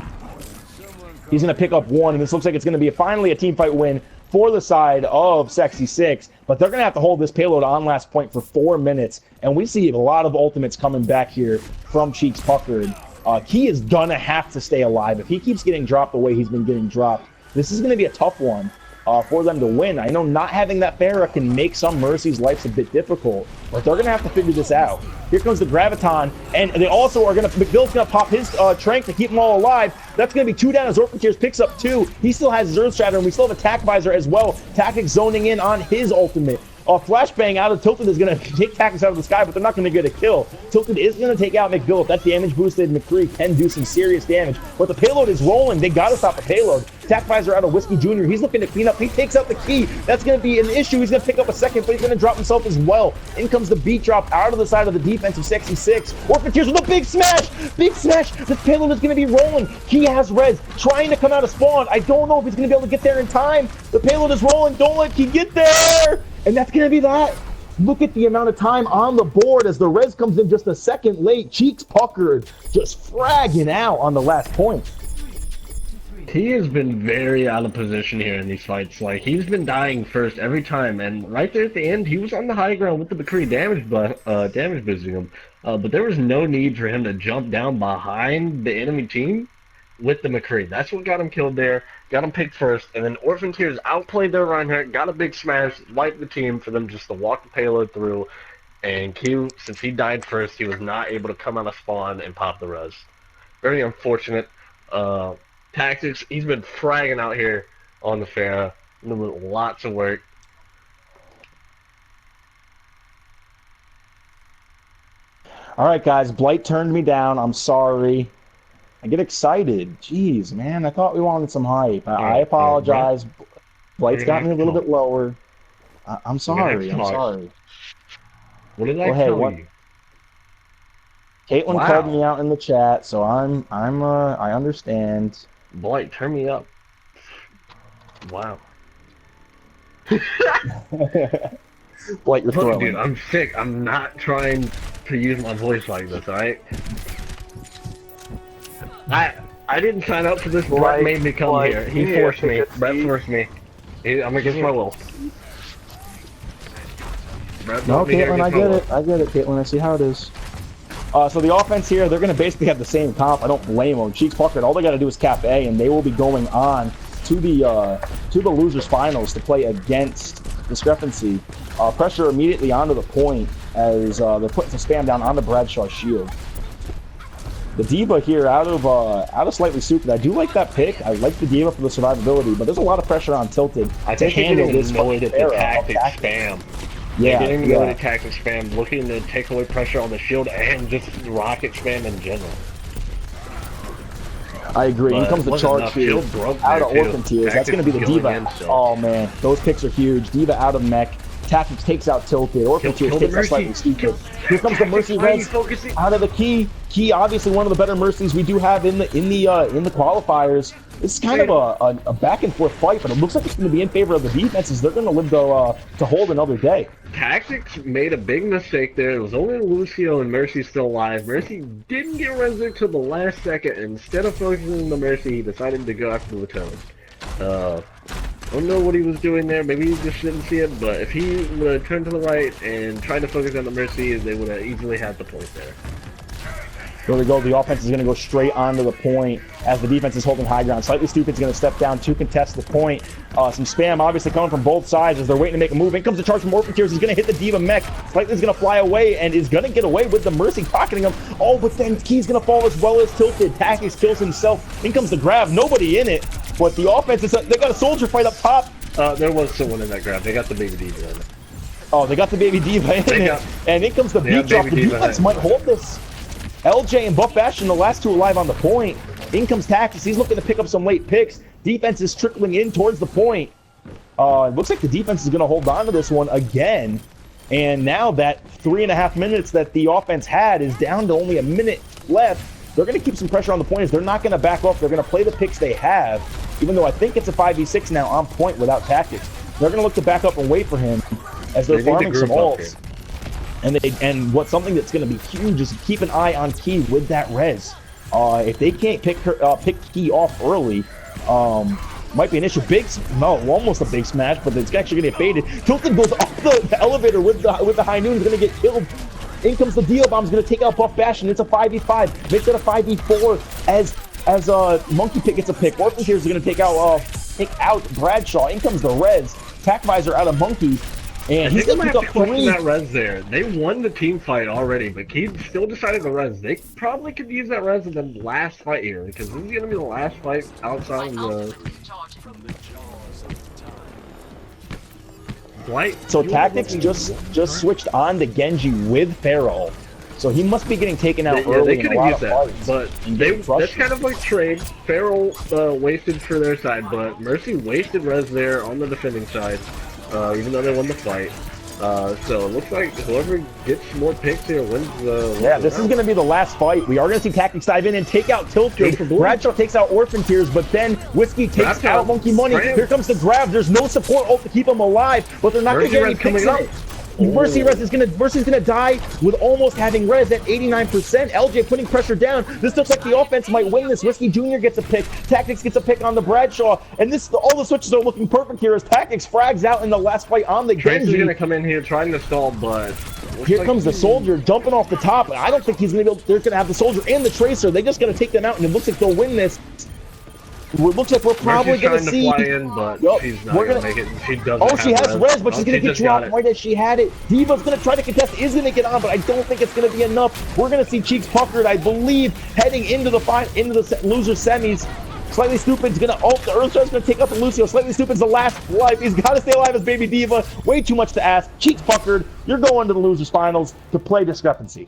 He's going to pick up 1, and this looks like it's going to be finally a team fight win for the side of Sexy 6. But they're going to have to hold this payload on last point for 4 minutes. And we see a lot of ultimates coming back here from Cheeks Puckered. He is going to have to stay alive. If he keeps getting dropped the way he's been getting dropped, this is going to be a tough one for them to win. I know not having that Pharah can make some Mercy's lives a bit difficult, but they're going to have to figure this out. Here comes the Graviton, and they also are going to, McBill's going to pop his Trank to keep them all alive. That's going to be 2 down as Orphan Tears picks up 2. He still has his Earth Shatter, and we still have Attack Visor as well. Tactics zoning in on his ultimate. Flashbang out of Tilted is going to take Tactics out of the sky, but they're not going to get a kill. Tilted is going to take out McBill. If that damage boosted, McCree can do some serious damage. But the payload is rolling. They got to stop the payload. Attack Visor out of Whiskey Jr. He's looking to clean up. He takes out the key. That's going to be an issue. He's going to pick up a 2nd, but he's going to drop himself as well. In comes the beat drop out of the side of the defensive Sexy 6. Orphan Tears with a big smash. Big smash. This payload is going to be rolling. He has res trying to come out of spawn. I don't know if he's going to be able to get there in time. The payload is rolling. Don't let Key get there. And that's going to be that. Look at the amount of time on the board as the res comes in just a 2nd late. Cheeks Puckered just fragging out on the last point. He has been very out of position here in these fights. Like, he's been dying first every time, and right there at the end, he was on the high ground with the McCree damage boosting him. But there was no need for him to jump down behind the enemy team with the McCree. That's what got him killed there, got him picked first, and then Orphan Tears outplayed their Reinhardt, got a big smash, wiped the team for them just to walk the payload through, and Q, since he died first, he was not able to come out of spawn and pop the res. Very unfortunate. Tactics, he's been fragging out here on the Pharah, doing lots of work. All right, guys, Blight turned me down. I'm sorry. I get excited. Jeez, man, I thought we wanted some hype. I apologize. Blight's got me a little bit lower. I'm sorry. I'm sorry. What did I tell you? Caitlin called me out in the chat, so I understand. Blight, turn me up. Wow. Blight, you're throwing. Dude, I'm sick. I'm not trying to use my voice like this, alright? I didn't sign up for this. Brett made me come here. He forced me. Brett forced me. I'm against my will. No, Caitlin, I get it. I get it, Caitlin. I see how it is. So the offense here, they're going to basically have the same comp. I don't blame them. Cheeks Puckered, all they got to do is cap A, and they will be going on to the losers finals to play against Discrepancy. Pressure immediately onto the point as they're putting some spam down on the Bradshaw shield. The D.Va here out of Slightly Stupid. I do like that pick. I like the D.Va for the survivability, but there's a lot of pressure on Tilted to handle this annoyed at the tactic spam. Yeah, they didn't go to tactic spam, looking to take away pressure on the shield and just rocket spam in general. I agree. Here comes the charge here out of Orphan Tears. That's going to be the D.Va. Oh man, those picks are huge. D.Va out of mech. Tactics takes out Tilted. Orphan Tears kill the takes out Slightly Mercy. Stupid. Here comes the Mercy Reds out of the Key. Key, obviously one of the better Mercies we do have in the qualifiers. This is kind of a back and forth fight, but it looks like it's going to be in favor of the defenses. They're going to live to hold another day. Tactics made a big mistake there. It was only Lucio and Mercy still alive. Mercy didn't get resurrected till the last second, and instead of focusing on the Mercy, he decided to go after the Toad. I don't know what he was doing there. Maybe he just didn't see it, but if he would have turned to the right and tried to focus on the Mercy, they would have easily had the point there. There we go. The offense is going to go straight onto the point as the defense is holding high ground. Slightly Stupid's going to step down to contest the point. Some spam obviously coming from both sides as they're waiting to make a move. In comes the charge from Orphan Tears. He's going to hit the Diva mech. Slightly's going to fly away and is going to get away with the Mercy pocketing him. Oh, but then Key's going to fall as well as Tilted. Tactics kills himself. In comes the grab. Nobody in it. But the offense is... They got a soldier fight up top. There was someone in that grab. They got the Baby Diva in it. Oh, they got the Baby Diva in it. And in comes the beat drop. The defense might hold this. LJ and Buff Bastion, the last two alive on the point. In comes Tactics. He's looking to pick up some late picks. Defense is trickling in towards the point. It looks like the defense is going to hold on to this one again. And now that 3.5 minutes that the offense had is down to only a minute left. They're going to keep some pressure on the pointers. They're not going to back off. They're going to play the picks they have, even though I think it's a 5v6 now on point without Tactics. They're going to look to back up and wait for him as they're farming some ults. And what's something that's going to be huge is keep an eye on Key with that res. If they can't pick Key off early, might be an issue. Almost a big smash, but it's actually going to get baited. Tilted goes up the elevator with the high noon. He's going to get killed. In comes the Deal Bomb's going to take out Buff Bastion. It's a 5v5. Makes it a 5v4 as Monkey Pit gets a pick. Orphan Tears is going to take out Bradshaw. In comes the res. Tac Visor out of Monkey. And he's going to pick up 3. That res there. They won the team fight already, but Keith still decided to res. They probably could use that res in the last fight here, because this is going to be the last fight outside of the... Dwight, so Tactics just switched on to Genji with Pharaoh. So he must be getting taken out early. They could have used that, but that's kind of like trade. Pharaoh wasted for their side, but Mercy wasted res there on the defending side. Even though they won the fight. So it looks like whoever gets more picks here wins the... Yeah, this is going to be the last fight. We are going to see Tactics dive in and take out Tilted. Bradshaw takes out Orphan Tears, but then Whiskey takes out Monkey Money. Here comes the grab. There's no support ult to keep him alive, but they're not going to get any picks in it. Mercy's gonna die with almost having res at 89%. LJ putting pressure down. This looks like the offense might win this. Whiskey Jr. gets a pick. Tactics gets a pick on the Bradshaw. And all the switches are looking perfect here as Tactics frags out in the last fight on the Genji. Trace is gonna come in here trying to stall, but here comes the soldier jumping off the top. I don't think he's gonna be able. They're gonna have the soldier and the tracer. They just gotta take them out, and it looks like they'll win this. It looks like we're probably going to see. Fly in, but she's not going to make it. She doesn't. Oh, she has res, but she's going to get dropped right as she had it. Diva's going to try to contest, is going to get on, but I don't think it's going to be enough. We're going to see Cheeks Puckered, I believe, heading into the loser semis. Slightly Stupid's going to. Oh, the Earthstar's going to take up the Lucio. Slightly Stupid's the last life. He's got to stay alive as Baby Diva. Way too much to ask. Cheeks Puckered, you're going to the losers finals to play Discrepancy.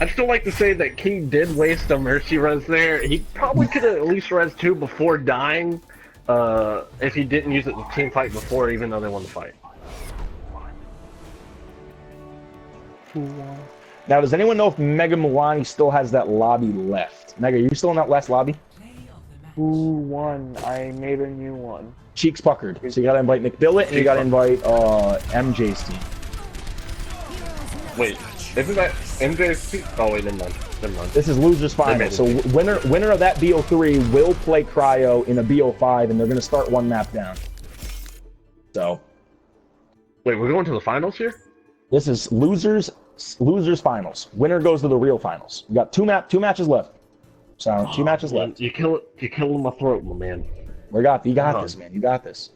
I'd still like to say that King did waste a Mercy res there. He probably could have at least res 2 before dying, if he didn't use it in the team fight before, even though they won the fight. Now, does anyone know if Mega Milani still has that lobby left? Mega, are you still in that last lobby? Who won? I made a new one. Cheeks Puckered. So you gotta invite McBillet and you gotta invite MJ's team. Wait. Isn't that MJ's? Oh wait, never mind. This is losers final. So winner of that BO3 will play Cryo in a BO5, and they're gonna start one map down. So. Wait, we're going to the finals here? This is losers finals. Winner goes to the real finals. We got two matches left. So 2 matches left. You killing my throat, my man. You got this, man. You got this.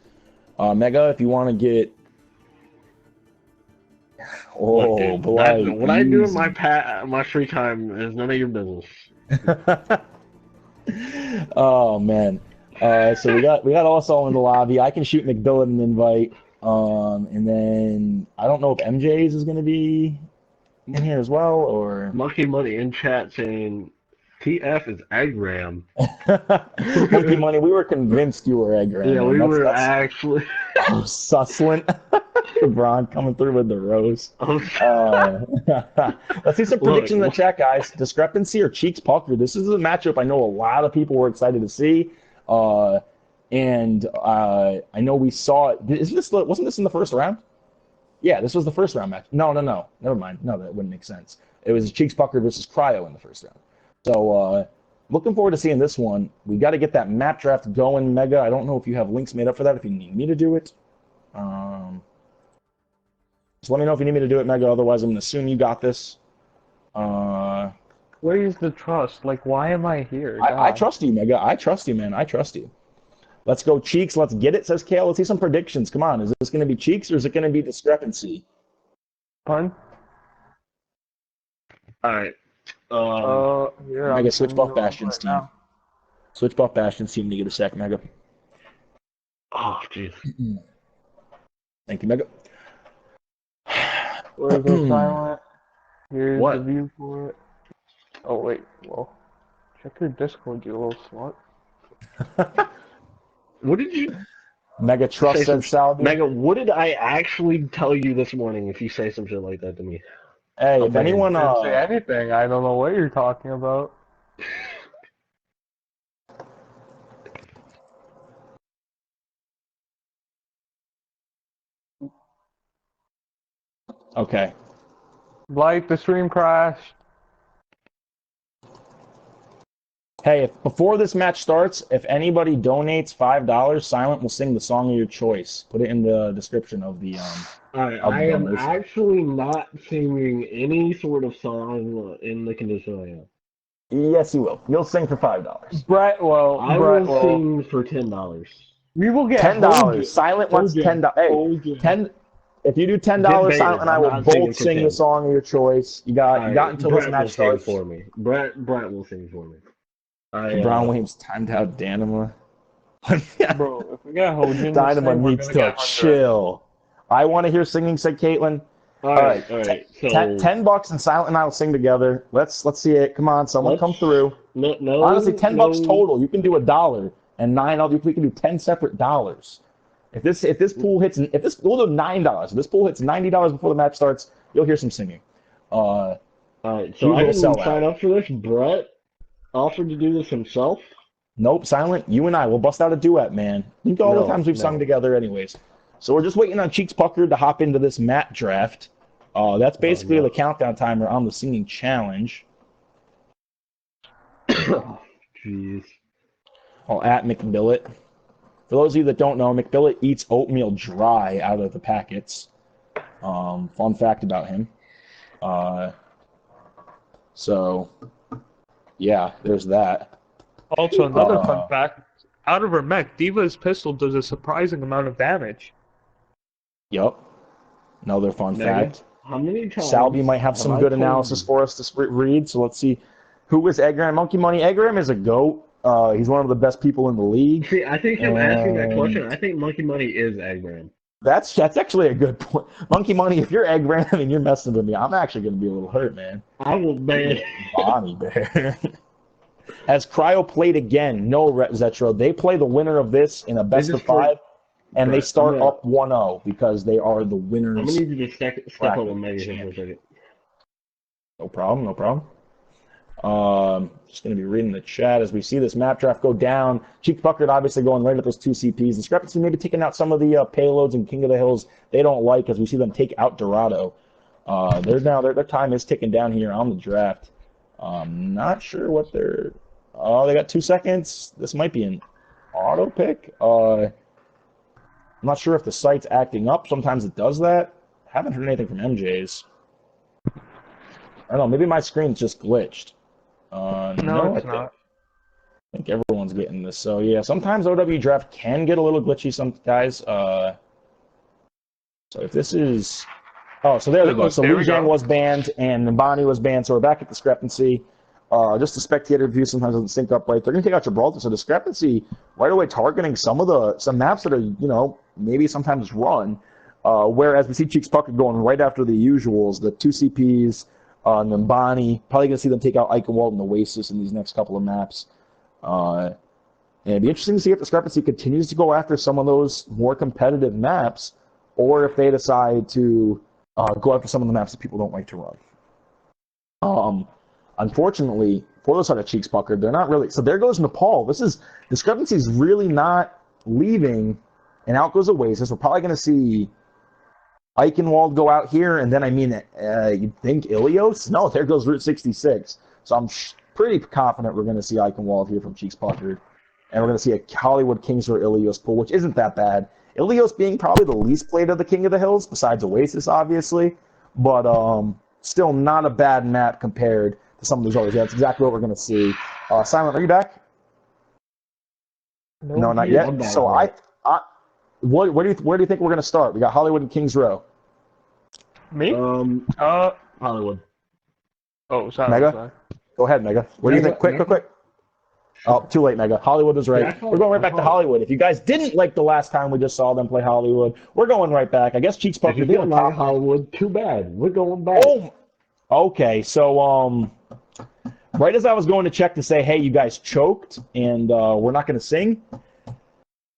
Mega, if you want to get. Oh, look, boy. What I do in my free time is none of your business. Oh man. So we got also in the lobby. I can shoot McBillet an invite. And then I don't know if MJ's is gonna be in here as well or Monkey Money in chat saying TF is Agram. Monkey Money, we were convinced you were Eggran. Yeah, man. we were That's actually. susslant. LeBron coming through with the roast. Let's see some predictions in the chat, guys. Discrepancy or Cheeks Puckered? This is a matchup I know a lot of people were excited to see. And I know we saw it. Wasn't this in the first round? Yeah, this was the first round match. No. Never mind. No, that wouldn't make sense. It was Cheeks Puckered versus Cryo in the first round. So looking forward to seeing this one. We got to get that map draft going, Mega. I don't know if you have links made up for that, if you need me to do it. Just let me know if you need me to do it, Mega. Otherwise, I'm going to assume you got this. Where is the trust? Like, why am I here? I trust you, Mega. I trust you, man. I trust you. Let's go Cheeks. Let's get it, says Kale. Let's see some predictions. Come on. Is this going to be Cheeks or is it going to be Discrepancy? Pun? All right. Mega, switch Buff Bastion's team. Now. Switch Buff Bastion's team to get a sec, Mega. Oh, jeez. Thank you, Mega. Where's the silent? Here's What? the view for it. Oh, wait. Well, check your Discord, you little slut. What did you Mega Trust say? said Salvi. Mega, what did I actually tell you this morning if you say some shit like that to me? Hey, if anyone... I didn't say anything. I don't know what you're talking about. Okay. Blight, the stream crashed. Hey, before this match starts, if anybody donates $5, Silent will sing the song of your choice. Put it in the description of the... Alright, of I the am donation. actually not singing any sort of song in the condition I am. Yes, you will. You'll sing for $5. Brett, well, I will sing for $10. we will get $10. Silent wants $10. Hey, 10. If you do $10, Silent and I will both sing the song of your choice. You got until this match starts. For me. Brett will sing for me. Brown Williams timed out Dynama. Bro, if we got Hojin, Dynama needs to chill. I want to hear singing, said Caitlin. All right. So $10 and Silent and I will sing together. Let's see it. Come on, someone come through. No. Honestly, $10 total. You can do $1 and we can do 10 separate dollars. If this pool hits, we'll do $9. If this pool hits $90 before the match starts, you'll hear some singing. All right. So I didn't sign up for this. Brett offered to do this himself. Nope, Silent. You and I will bust out a duet, man. Think all the times we've sung together, anyways. So we're just waiting on Cheeks Puckered to hop into this mat draft. That's basically the countdown timer on the singing challenge. Jeez. At McBillet. For those of you that don't know, McBillet eats oatmeal dry out of the packets. Fun fact about him. So, yeah, there's that. Also, another fun fact. Out of her mech, Diva's pistol does a surprising amount of damage. Yep. Another fun fact. How many times? Salvi might have some good analysis for us to read, so let's see. Who is Eggram? Monkey Money. Eggram is a GOAT. He's one of the best people in the league. See, I think him asking that question, I think Monkey Money is Eggram. That's actually a good point. Monkey Money, if you're Eggram and you're messing with me, I'm actually going to be a little hurt, man. I will ban Bonnie Bear. Has Cryo played again? No, Zetro. They play the winner of this in a best of 5, and they start up 1-0 because they are the winners. I'm going to need you to step up on Mega here for a second. No problem. Just going to be reading the chat as we see this map draft go down. Cheeks Puckered obviously going right at those 2 CPs. Discrepancy maybe taking out some of the payloads in King of the Hills they don't like as we see them take out Dorado. Their time is ticking down here on the draft. Not sure what they're... Oh, they got 2 seconds. This might be an auto pick. I'm not sure if the site's acting up. Sometimes it does that. Haven't heard anything from MJ's. I don't know. Maybe my screen's just glitched. No, it's not. I think everyone's getting this. So, yeah, sometimes OW draft can get a little glitchy, some guys. So if this is... Oh, so there we go. So Liu Zhang was banned and Nambani was banned, so we're back at Discrepancy. Just the spectator view sometimes doesn't sync up right. They're going to take out Gibraltar, so Discrepancy right away targeting some maps that are, maybe sometimes run. Whereas we see Cheeks Puckered going right after the usuals, the 2 CPs, Nimbani. Probably going to see them take out Eichenwald and Oasis in these next couple of maps. And it'd be interesting to see if Discrepancy continues to go after some of those more competitive maps, or if they decide to go after some of the maps that people don't like to run. Unfortunately, for the side of Cheeks Puckered, they're not really. So there goes Nepal. Discrepancy's really not leaving, and out goes Oasis. We're probably going to see Eichenwald go out here, and then you'd think Ilios? No, there goes Route 66. So I'm pretty confident we're going to see Eichenwald here from Cheeks Puckered, and we're going to see a Hollywood Kings or Ilios pool, which isn't that bad. Ilios being probably the least played of the King of the Hills, besides Oasis, obviously, but still not a bad map compared to some of these others. Yeah, that's exactly what we're going to see. Silent, are you back? No, not yet. So where do you think we're going to start? We got Hollywood and Kings Row. Me? Hollywood. Oh, sorry. Mega? Sorry. Go ahead, Mega. What do you think? Quick. Oh, too late, Mega. Hollywood is right. We're going right back to Hollywood. If you guys didn't like the last time we just saw them play Hollywood, we're going right back. I guess Cheeks Puckered. If you didn't like Hollywood, too bad. We're going back. Oh, okay. So, right as I was going to check to say, hey, you guys choked, and we're not going to sing.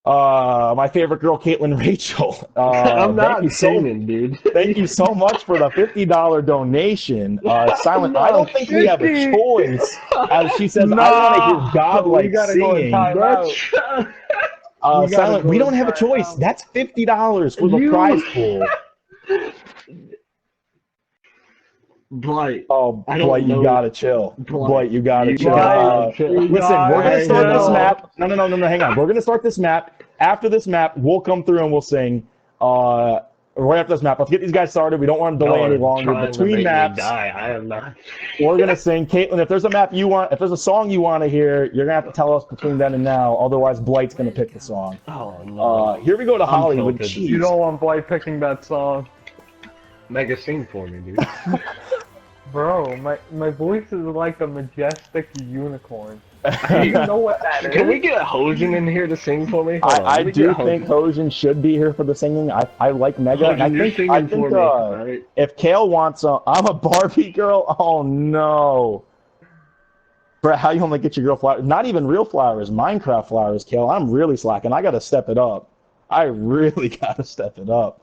My favorite girl, Caitlin Rachel. I'm not singing, dude. Thank you so much for the $50 donation. Silent, I don't think we have a choice. As she says, I want to hear God like singing. Silent, we don't have a choice. That's $50 for the prize pool. Blight. Oh, Blight, you gotta chill. Blight, you gotta chill. Listen, we're gonna start this map. No, hang on. We're gonna start this map. After this map, we'll come through and we'll sing. Right after this map, let's get these guys started. We don't want to delay any longer. Between maps, I am not. We're gonna sing. Caitlin, if there's a map you want, if there's a song you want to hear, you're gonna have to tell us between then and now. Otherwise, Blight's gonna pick the song. Oh no. Here we go to Hollywood. You don't want Blight picking that song. Mega sing for me, dude. Bro, my voice is like a majestic unicorn. You know what that is? Can we get Hosen in here to sing for me? I do think Hosen should be here for the singing. I like Mega. Hosen, I think right? If Kale wants I'm a Barbie girl. Oh no. Brett, how you only get your girl flowers? Not even real flowers, Minecraft flowers, Kale. I'm really slacking. I gotta step it up. I really gotta step it up.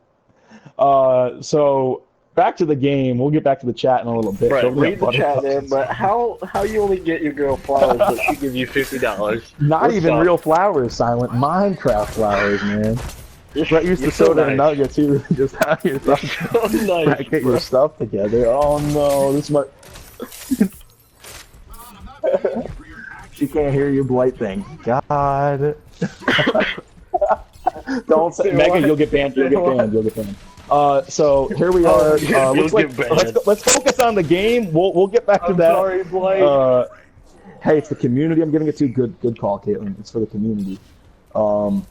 So back to the game. We'll get back to the chat in a little bit. Right, read the chat there, but how you only get your girl flowers but she give you $50? Not even real flowers, Silent. Minecraft flowers, man. Brett used to soda and nugget too. Just have your stuff. So nice, get your stuff together. Oh no, this might. She can't hear your Blight thing. God. Don't say Mega. You'll get banned. You'll get banned. So here we are. Looks like let's focus on the game. We'll get back to that. Sorry, Blight. Hey, it's the community. I'm giving it to. Good call, Caitlin. It's for the community. So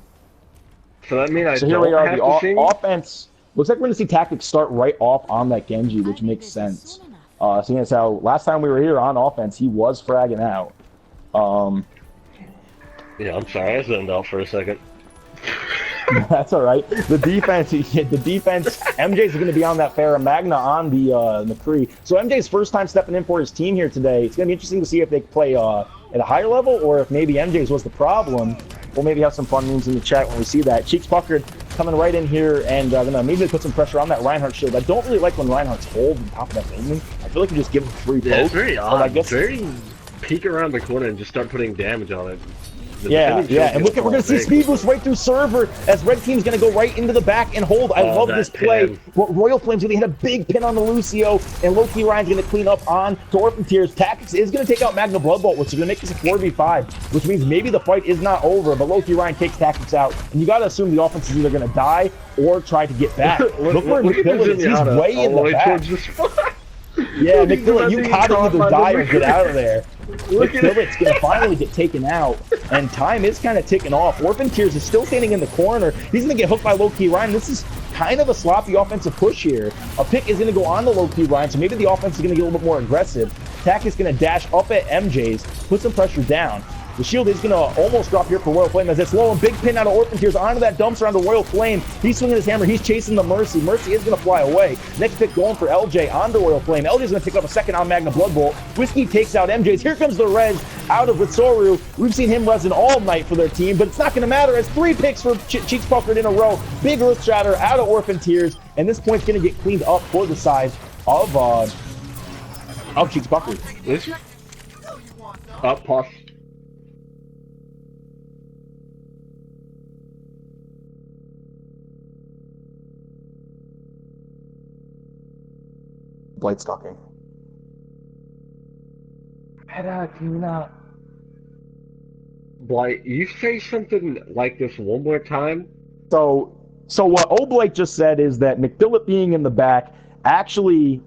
that means so here we are. The offense looks like we're going to see tactics start right off on that Genji, which makes sense. Seeing as how last time we were here on offense, he was fragging out. Yeah, I'm sorry. I zoned out for a second. That's all right. The defense, MJ's going to be on that Farah Magna on the McCree. So MJ's first time stepping in for his team here today. It's going to be interesting to see if they play at a higher level or if maybe MJ's was the problem. We'll maybe have some fun memes in the chat when we see that. Cheeks Puckered coming right in here and going to immediately put some pressure on that Reinhardt shield. I don't really like when Reinhardt's hold on top of that aiming. I feel like you just give him free poke. Yeah, it's very odd. I guess very peek around the corner and just start putting damage on it. Yeah, and look, we're going to see speed boost right through server as red team's going to go right into the back and hold. I love this play. Royal Flame's going to hit a big pin on the Lucio, and Loki Ryan's going to clean up on to Orphan Tears. Tactics is going to take out Magna Bloodbolt, which is going to make this a 4v5, which means maybe the fight is not over, but Loki Ryan takes Tactics out, and you got to assume the offense is either going to die or try to get back. Look where McMillan is. He's way in the back. Yeah, McMillan, you gotta either die or get out of there. McMillan's gonna finally get taken out, and time is kind of ticking off. Orphan Tears is still standing in the corner. He's gonna get hooked by Low-Key Ryan. This is kind of a sloppy offensive push here. A pick is gonna go on the Low-Key Ryan, so maybe the offense is gonna get a little bit more aggressive. Tack is gonna dash up at MJ's, put some pressure down. The shield is going to almost drop here for Royal Flame as it's low, and big pin out of Orphan Tears onto that dumpster onto Royal Flame. He's swinging his hammer. He's chasing the Mercy. Mercy is going to fly away. Next pick going for LJ onto Royal Flame. LJ's going to pick up a second on Magna Blood Bolt. Whiskey takes out MJ's. Here comes the res out of Witsoru. We've seen him resin all night for their team, but it's not going to matter as 3 picks for Cheeks Puckered in a row. Big Earth Shatter out of Orphan Tears, and this point's going to get cleaned up for the side of Cheeks Puckered. Up, pause. Blight stalking. Blight, you say something like this one more time? So what Oblake just said is that McBillett being in the back actually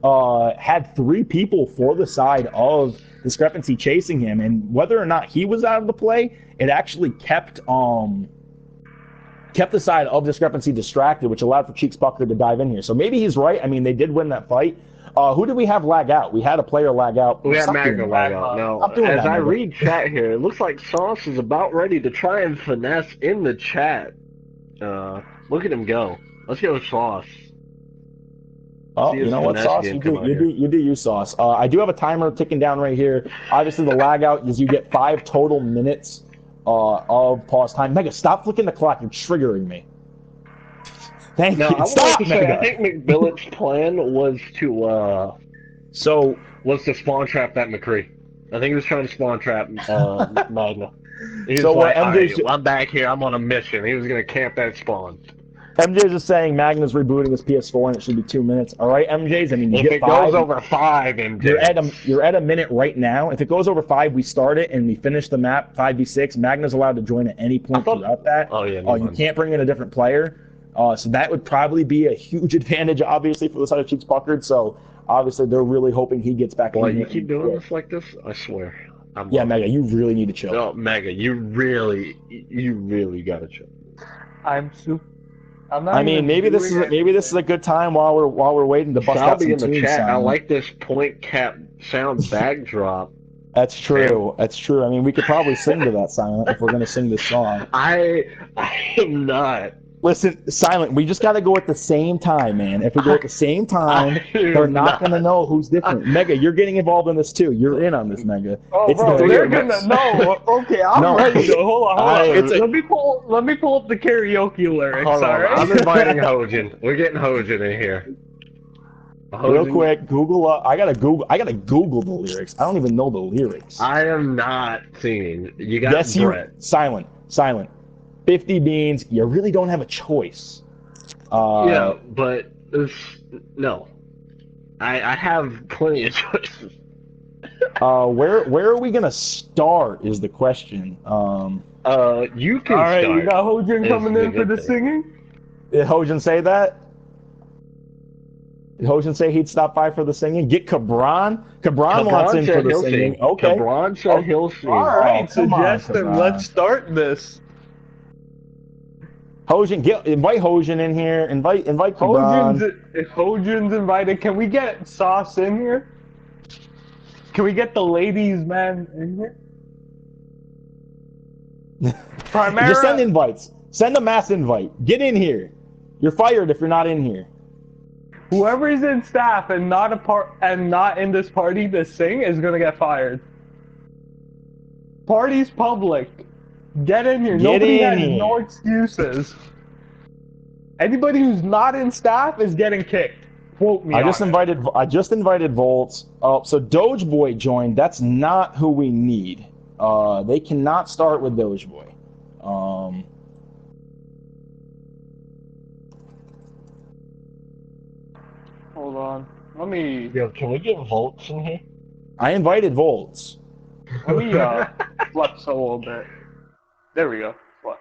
had 3 people for the side of Discrepancy chasing him, and whether or not he was out of the play, it actually kept the side of Discrepancy distracted, which allowed for Cheeks Puckered to dive in here. So maybe he's right. I mean, they did win that fight. Who did we have lag out? We had a player lag out. We had Magna lag out. Now, as I read chat here, it looks like Sauce is about ready to try and finesse in the chat. Look at him go. Let's go with Sauce. Oh, you know what, Sauce? You do you, Sauce. I do have a timer ticking down right here. Obviously, the lag out is you get 5 total minutes of pause time. Mega, stop flicking the clock. You're triggering me. Thank you. I would Stop, like to say, Mega. I think McBillet's plan was to spawn trap that McCree. I think he was trying to spawn trap Magna. He was like, I'm back here. I'm on a mission. He was going to camp that spawn. MJ's just saying Magna's rebooting his PS4 and it should be 2 minutes. All right, MJ's. I mean, you if get it 5. goes over 5, MJ. You're at a minute right now. If it goes over 5, we start it and we finish the map 5v6. Magna's allowed to join at any point throughout that. Oh yeah. You can't bring in a different player. So that would probably be a huge advantage, obviously, for the side of Cheeks Puckered. So obviously, they're really hoping he gets back. Well, you keep doing this like this, I swear. Mega, you really need to chill. No, Mega, you really gotta chill. Maybe this is a good time while we're waiting to bust out some in the tunes. Chat. I like this point cap sound bag drop. That's true. Damn. That's true. I mean, we could probably sing to that, Silent, if we're gonna sing this song. I am not. Listen, Silent, we just got to go at the same time, man. If we go at the same time, they're not going to know who's different. Mega, you're getting involved in this too. You're in on this, Mega. Oh, bro, they're going to know. Okay, I'm ready. Hold on. Let me pull up the karaoke lyrics, all right? I'm inviting Hojin. We're getting Hojin in here. Real quick, Google up. I gotta Google the lyrics. I don't even know the lyrics. I am not singing. You got Brett. Silent. 50 beans, you really don't have a choice. Yeah, but no. I have plenty of choices. Where are we gonna start is the question. You can All right, start. you got Hojin coming in for the singing? Did Hojin say that? Did Hojin say he'd stop by for the singing? Get Cabron? Cabron wants in for the singing. Sing. Okay. Cabron said he'll sing. All right, suggest him. Let's start this. Hojin, invite Hojin in here. Invite Cabron. If Hojin's invited, can we get Sauce in here? Can we get the ladies, man, in here? Primera. Just send invites. Send a mass invite. Get in here. You're fired if you're not in here. Whoever's in staff and not in this party to sing is gonna get fired. Party's public. Get in here. Nobody has no excuses. Anybody who's not in staff is getting kicked. Quote me. I just invited Volts. So Doge Boy joined. That's not who we need. They cannot start with Doge Boy. Hold on. Let me. Yo, can we get Volts in here? I invited Volts. Let me flex a little bit. There we go. Flex.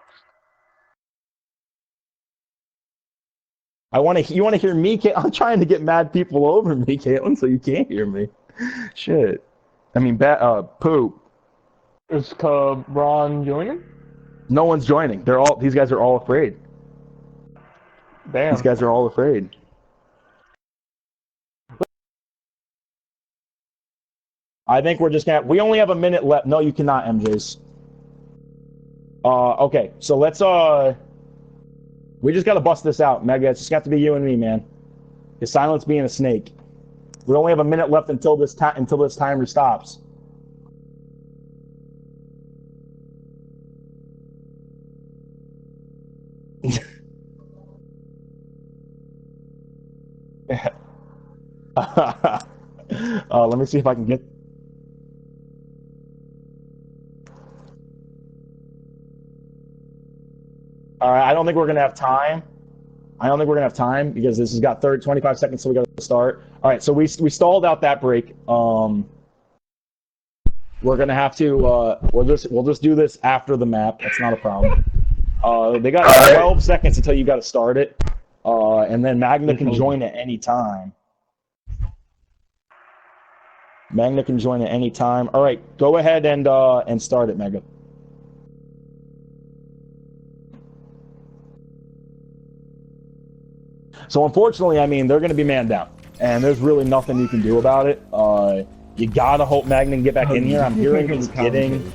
You want to hear me? I'm trying to get mad people over me, Caitlin, so you can't hear me. Shit. I mean, poop. Is Cabron joining? No one's joining. These guys are all afraid. Damn. These guys are all afraid. I think we're just gonna. We only have a minute left. No, you cannot, MJs. Okay, so let's we just gotta bust this out, Mega. It's just got to be you and me, man. Your silence being a snake. We only have a minute left until this timer stops. Let me see if I can get. All right, I don't think we're gonna have time. I don't think we're gonna have time because this has got 25 seconds, so we got to start. All right, so we stalled out that break. We're gonna have to. We'll just do this after the map. That's not a problem. They got 12 seconds until you got to start it, and then Magna can join at any time. Magna can join at any time. All right, go ahead and start it, Mega. So unfortunately, I mean, they're going to be man down, and there's really nothing you can do about it. You gotta hope Magna can get back in here. I'm hearing he's getting.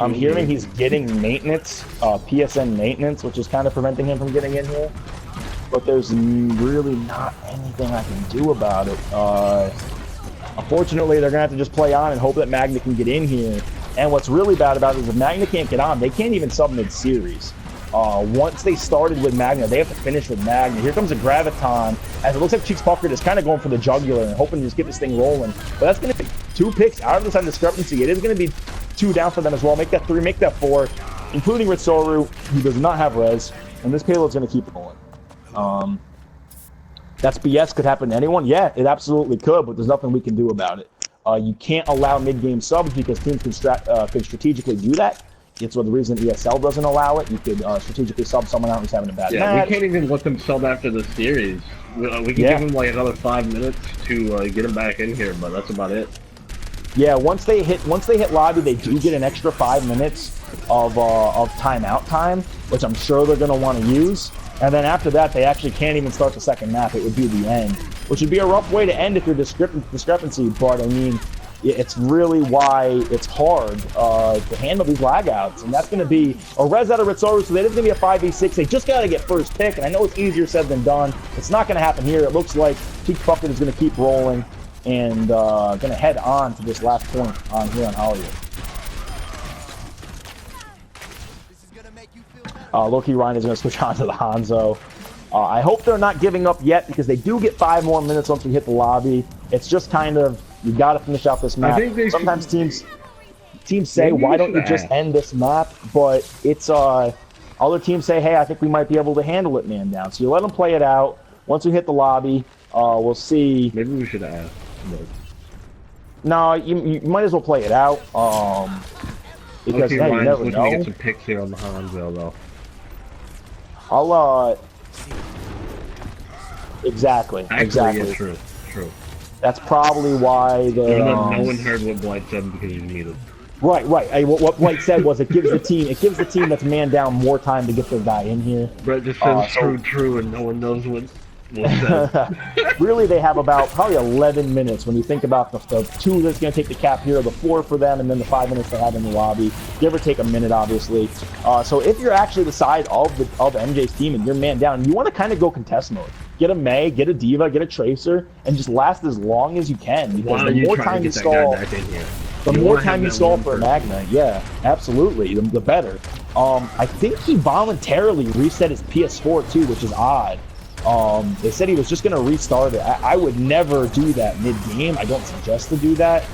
I'm hearing he's getting maintenance, PSN maintenance, which is kind of preventing him from getting in here. But there's really not anything I can do about it. Unfortunately, they're gonna have to just play on and hope that Magna can get in here. And what's really bad about it is if Magna can't get on, they can't even sub mid-series. Once they started with Magna, they have to finish with Magna. Here comes a Graviton, as it looks like Cheeks Puckered is kind of going for the jugular and hoping to just get this thing rolling. But that's going to be 2 picks out of this Discrepancy. It is going to be 2 down for them as well. Make that 3, make that 4, including Ritsoru, who does not have res. And this payload's going to keep rolling. That's BS, could happen to anyone. Yeah, it absolutely could, but there's nothing we can do about it. You can't allow mid-game subs because teams can strategically do that. It's the reason ESL doesn't allow it. You could strategically sub someone out who's having a bad match. We can't even let them sub after the series. We can give them like another 5 minutes to get them back in here, but that's about it. Yeah, once they hit lobby, they do get an extra 5 minutes of timeout time, which I'm sure they're going to want to use. And then after that, they actually can't even start the second map. It would be the end, which would be a rough way to end if you're Discrepancy. But I mean, it's really why it's hard to handle these lagouts, and that's going to be a res out of Ritsoru, so that is going to be a 5v6. They just got to get first pick, and I know it's easier said than done. It's not going to happen here. It looks like Cheeks Puckered is going to keep rolling and going to head on to this last point on here on Hollywood. Loki Ryan is going to switch on to the Hanzo. I hope they're not giving up yet because they do get 5 more minutes once we hit the lobby. It's just kind of, you got to finish out this map. Sometimes teams say, why don't you just end this map? But it's other teams say, hey, I think we might be able to handle it man down. So you let them play it out. Once we hit the lobby, we'll see. Maybe we should ask. No, you might as well play it out. Because hey, you never know. Get some picks here on the Hanzo though. Exactly. Yeah, true. That's probably why the. No one heard what Blight said because you need it. Right. What Blight said was it gives the team that's man down more time to get their guy in here. Brett just says true, and no one knows what said. Really, they have about probably 11 minutes when you think about the 2 that's going to take the cap here, the 4 for them, and then the 5 minutes they have in the lobby. Give or take a minute, obviously. So if you're actually the side of MJ's team and you're man down, you want to kind of go contest mode. Get a May, get a Diva, get a Tracer, and just last as long as you can. Because the more time you stall, the more time you stall for a Magna, yeah, absolutely, the better. I think he voluntarily reset his PS4 too, which is odd. They said he was just going to restart it. I would never do that mid-game. I don't suggest to do that.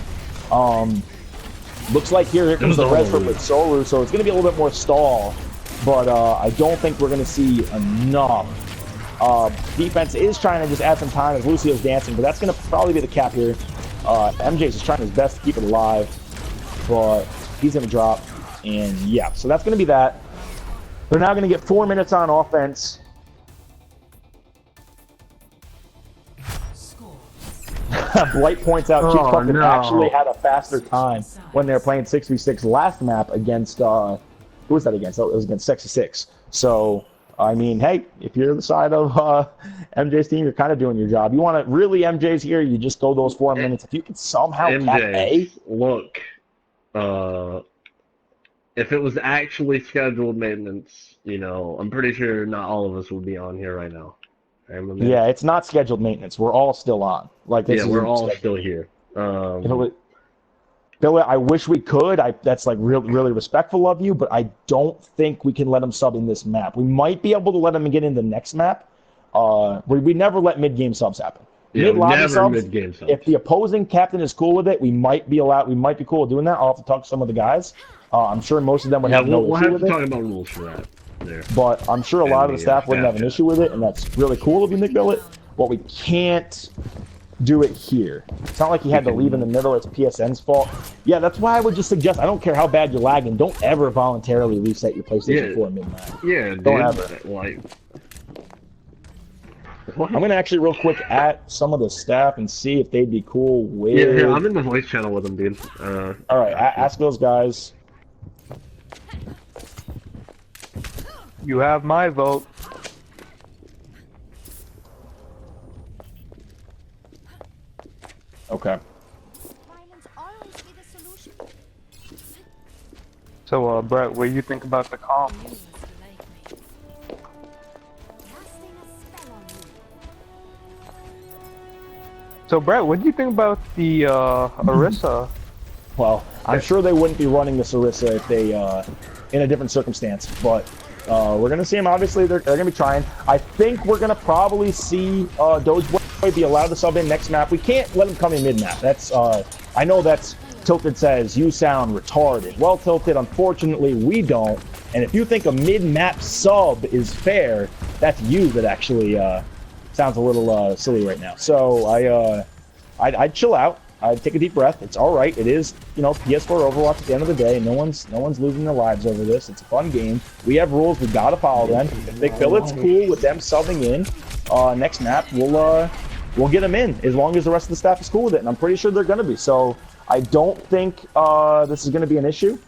Looks like here comes the res from Ritsoru, so it's going to be a little bit more stall. But I don't think we're going to see enough. Defense is trying to just add some time as Lucio's dancing, but that's going to probably be the cap here. MJ's just trying his best to keep it alive, but he's going to drop. And yeah, so that's going to be that. They're now going to get 4 minutes on offense. Blight points out Cheeks Puckered actually had a faster time when they were playing 6v6 last map against, who was that against? Oh, it was against 6v6. So, I mean, hey, if you're the side of MJ's team, you're kind of doing your job. You want to really MJ's here, you just go those 4 minutes. If you can somehow cap A. Look, if it was actually scheduled maintenance, you know, I'm pretty sure not all of us would be on here right now. Right, my man? Yeah, it's not scheduled maintenance. We're all still on. Like this Yeah, is we're all scheduled. still here. Bill, I wish we could. That's like really respectful of you, but I don't think we can let him sub in this map. We might be able to let him get in the next map. We never let mid-game subs happen. Yeah, Mid-lobby never subs, mid-game subs. if the opposing captain is cool with it, we might be cool with doing that. I'll have to talk to some of the guys. I'm sure most of them would have no we'll issue have with to it. talk about rules for that. There. But I'm sure a lot of the staff wouldn't have an issue with it, and that's really cool of you, Nick Billet. But we can't do it here. It's not like he had to leave in the middle. It's PSN's fault. Yeah, that's why I would just suggest, I don't care how bad you're lagging, don't ever voluntarily reset your PlayStation 4 mid-match. Yeah, dude. Don't ever. Like, I'm going to actually real quick at some of the staff and see if they'd be cool with... Yeah, I'm in the voice channel with them, dude. All right, ask those guys. You have my vote. Okay. So, Brett, what do you think about the comp? So, Brett, what do you think about the Orisa? Well, I'm sure they wouldn't be running this Orisa if they, in a different circumstance, but we're going to see them. Obviously, they're going to be trying. I think we're going to probably see Dogeboy be allowed to sub in next map. We can't let him come in mid-map. That's, I know that's, Tilted says, you sound retarded. Well, Tilted, unfortunately, we don't. And if you think a mid-map sub is fair, that's you that actually sounds a little silly right now. So I'd chill out. I'd take a deep breath. It's all right. It is, you know, PS4 Overwatch at the end of the day. No one's losing their lives over this. It's a fun game. We have rules. We gotta follow them. If Big Billet's cool with them subbing in next map, we'll get them in as long as the rest of the staff is cool with it. And I'm pretty sure they're gonna be. So I don't think this is gonna be an issue.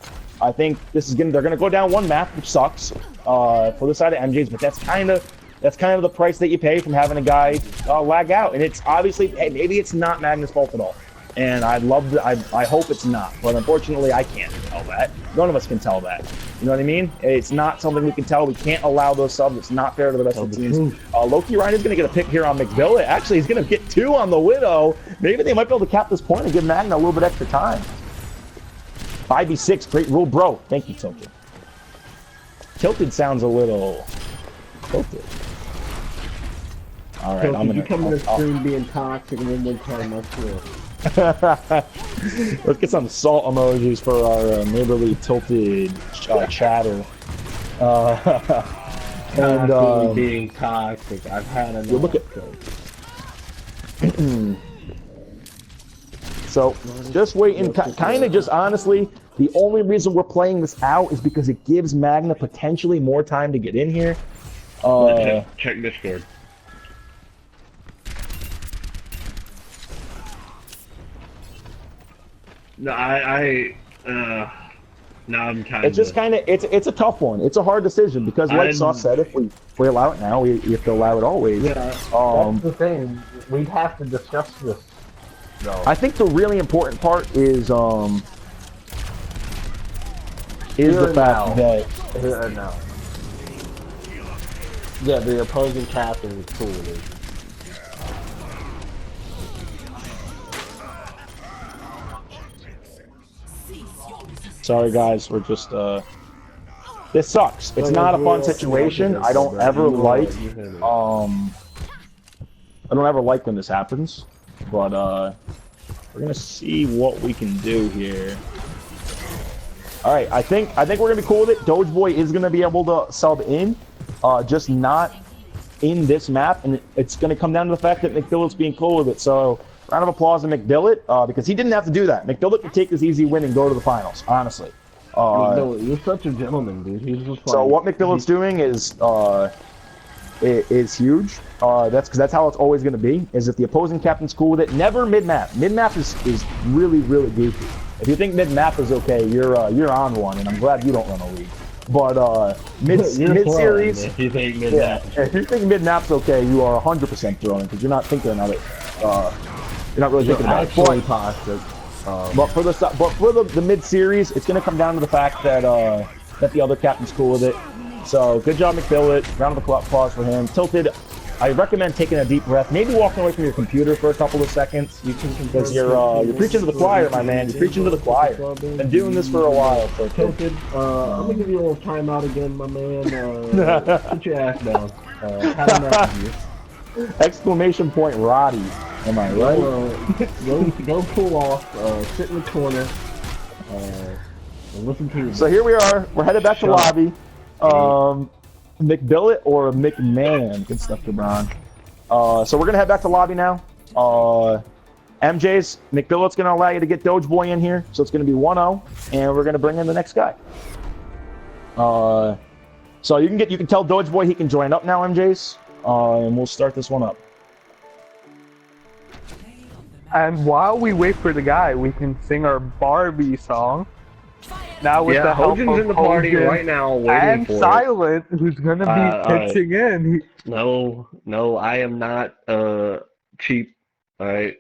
I think they're gonna go down one map, which sucks for the side of MJ's, but that's kind of the price that you pay from having a guy lag out. And it's obviously, hey, maybe it's not Magnus' fault at all. And I hope it's not, but unfortunately I can't tell that. None of us can tell that. You know what I mean? It's not something we can tell. We can't allow those subs. It's not fair to the rest of the teams. Loki Ryan is going to get a pick here on McBillet. Actually, he's going to get 2 on the Widow. Maybe they might be able to cap this point and give Magna a little bit extra time. 5v6, great rule, bro. Thank you, Tilted. Tilted sounds a little tilted. All right, You come to the stream being toxic and then one time up here. Let's get some salt emojis for our neighborly tilted chatter. And being toxic. I've had enough. you look at so just waiting, kind of just honestly, the only reason we're playing this out is because it gives Magna potentially more time to get in here. Check Discord. No, I'm kind of. It's just kind of it's a tough one. It's a hard decision because, like Sauce said, if we allow it now, we have to allow it always. Yeah, that's the thing. We'd have to discuss this. No. I think the really important part is the fact that no. Yeah, the opposing captain is cool with it. sorry guys, we're just this sucks. It's not a fun situation. I don't ever like when this happens, but we're gonna see what we can do here. All right, I think we're gonna be cool with it. Dogeboy is gonna be able to sub in, just not in this map, and it's gonna come down to the fact that McBillet's being cool with it. So round of applause to McBillet, because he didn't have to do that. McBillet could take this easy win and go to the finals, honestly. You're such a gentleman, dude. He's just like, so what McBillet's doing is huge. That's how it's always going to be. Is if the opposing captain's cool with it. Never mid map. Mid map is really goofy. If you think mid map is okay, you're on one, and I'm glad you don't run a league. But mid series, if you think mid map, if you think mid map's okay, you are 100% throwing because you're not thinking about it. You're not really thinking about it. Actually toxic. But for the mid series, it's gonna come down to the fact that that the other captain's cool with it. So good job, McBillet. Round of applause for him. Tilted. I recommend taking a deep breath, maybe walking away from your computer for a couple of seconds, because you're preaching to the choir, my man. You're preaching to the choir. Been doing this for a while. So Tilted, I'm gonna give you a little timeout again, my man. Put your ass down. Have a nice year. Exclamation point, Roddy. Am I right? Go pull off. Sit in the corner. And listen to. So here we are. We're headed back to lobby. McBillet or McMahon? Good stuff, LeBron. So we're gonna head back to lobby now. MJ's McBillet's gonna allow you to get Doge Boy in here, so it's gonna be 1-0, and we're gonna bring in the next guy. So you can tell Doge Boy he can join up now, MJ's, and we'll start this one up. And while we wait for the guy, we can sing our Barbie song. Now with the help Hojan's of in the party Hogan right now, waiting and for Silent, who's gonna be pitching in. No, I am not cheap. All right,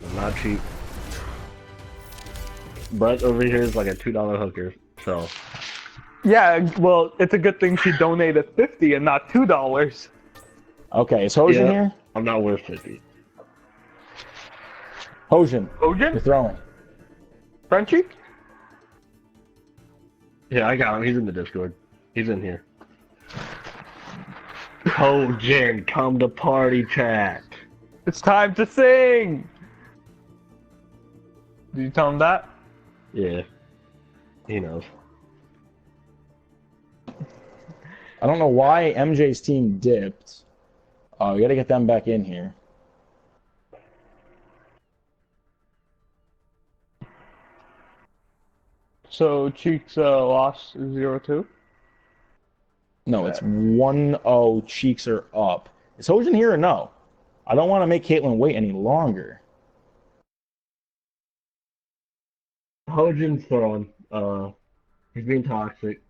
I'm not cheap. Brett over here is like a $2 hooker, so. Yeah, well, it's a good thing she donated $50 and not $2. Okay, is Hojan here? I'm not worth 50. Hojan, Hogan? you're throwing. Frenchie? Yeah, I got him. He's in the Discord. He's in here. Hojan, come to party chat. It's time to sing! Did you tell him that? Yeah, he knows. I don't know why MJ's team dipped. We gotta get them back in here. So Cheeks lost 0-2? No, it's 1-0. Cheeks are up. Is Hojan here or no? I don't want to make Caitlyn wait any longer. Hojan's throwing. He's being toxic.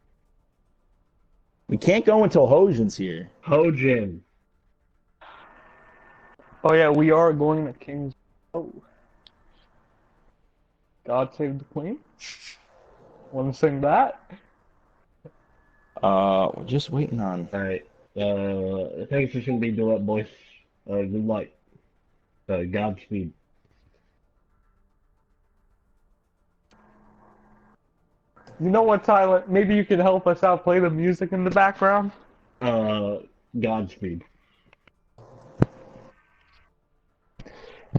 We can't go until Hojan's here. Hojan. Oh yeah, we are going to King's. Oh. God Save the Queen? Want to sing that? We're just waiting on. Alright. Thanks for shouldn't be doing that, boys. Good luck. Godspeed. You know what, Silent? Maybe you could help us out, play the music in the background? Godspeed.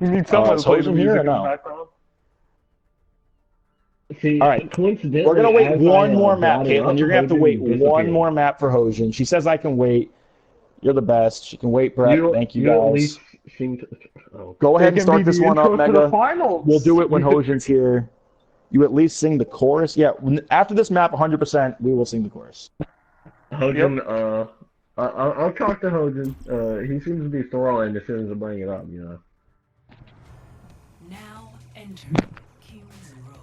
You need someone to play the Hojan music here or in the no? background? See, All right. coincidentally, We're gonna wait as one I, more map, brought it Caitlyn. up, You're gonna have to Hojan wait disappeared. one more map for Hojan. She says I can wait. You're the best. She can wait, Brett. Thank you at guys. least seem to, Go ahead and It can start be this the one up, intro to the Mega. finals. We'll do it when Hojan's here. You at least sing the chorus. Yeah, after this map, 100%, we will sing the chorus. Hojan, I'll talk to Hojan. He seems to be throwing as soon as I bring it up, you know. Now enter King's Row.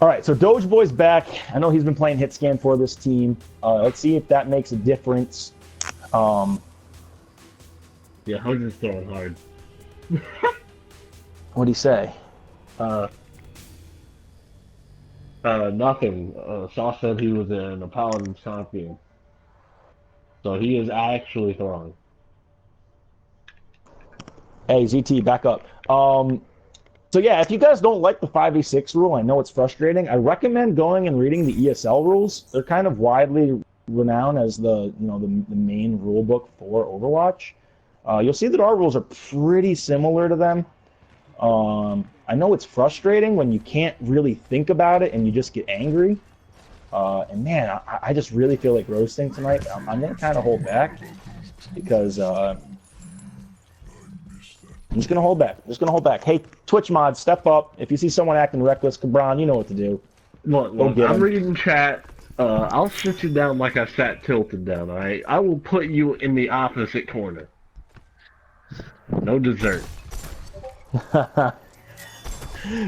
All right, so Doge Boy's back. I know he's been playing hit scan for this team. Let's see if that makes a difference. Yeah, Hojan's throwing hard. What'd he say? Nothing. Sauce said he was an Apollon champion. So he is actually throwing. Hey, ZT, back up. So yeah, if you guys don't like the 5v6 rule, I know it's frustrating. I recommend going and reading the ESL rules. They're kind of widely renowned as the main rule book for Overwatch. You'll see that our rules are pretty similar to them. I know it's frustrating when you can't really think about it and you just get angry. And man, I just really feel like roasting tonight. I'm gonna kind of hold back because I'm just gonna hold back. Hey, Twitch mods, step up. If you see someone acting reckless, Cabron, you know what to do. Look, get I'm him. reading chat. I'll sit you down like I sat tilted down, alright? I will put you in the opposite corner. No dessert.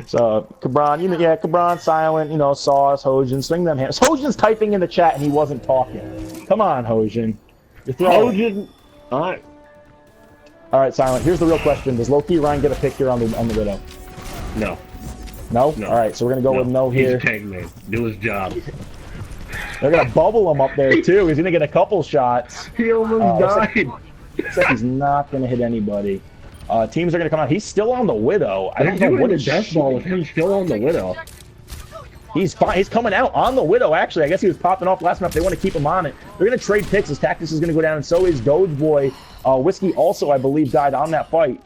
So, Cabron, Cabron, Silent, Sauce, Hojan, swing them hands. Hojan's typing in the chat and he wasn't talking. Come on, Hojan. You're throwing. Hojan! Alright. All right, Silent. Here's the real question: does Loki Ryan get a pick here on the Widow? No. No. No. All right, so we're gonna go with no He's here. a tank man. Do his job. They're gonna bubble him up there too. He's gonna get a couple shots. He almost died. Looks like he's not gonna hit anybody. Teams are gonna come out. He's still on the Widow. I don't know what his his death ball with him still on the Widow. He's fine. He's coming out on the Widow, actually. I guess he was popping off last map. They want to keep him on it. They're going to trade picks. His Tactics is going to go down, and so is Doge Boy. Whiskey also, I believe, died on that fight.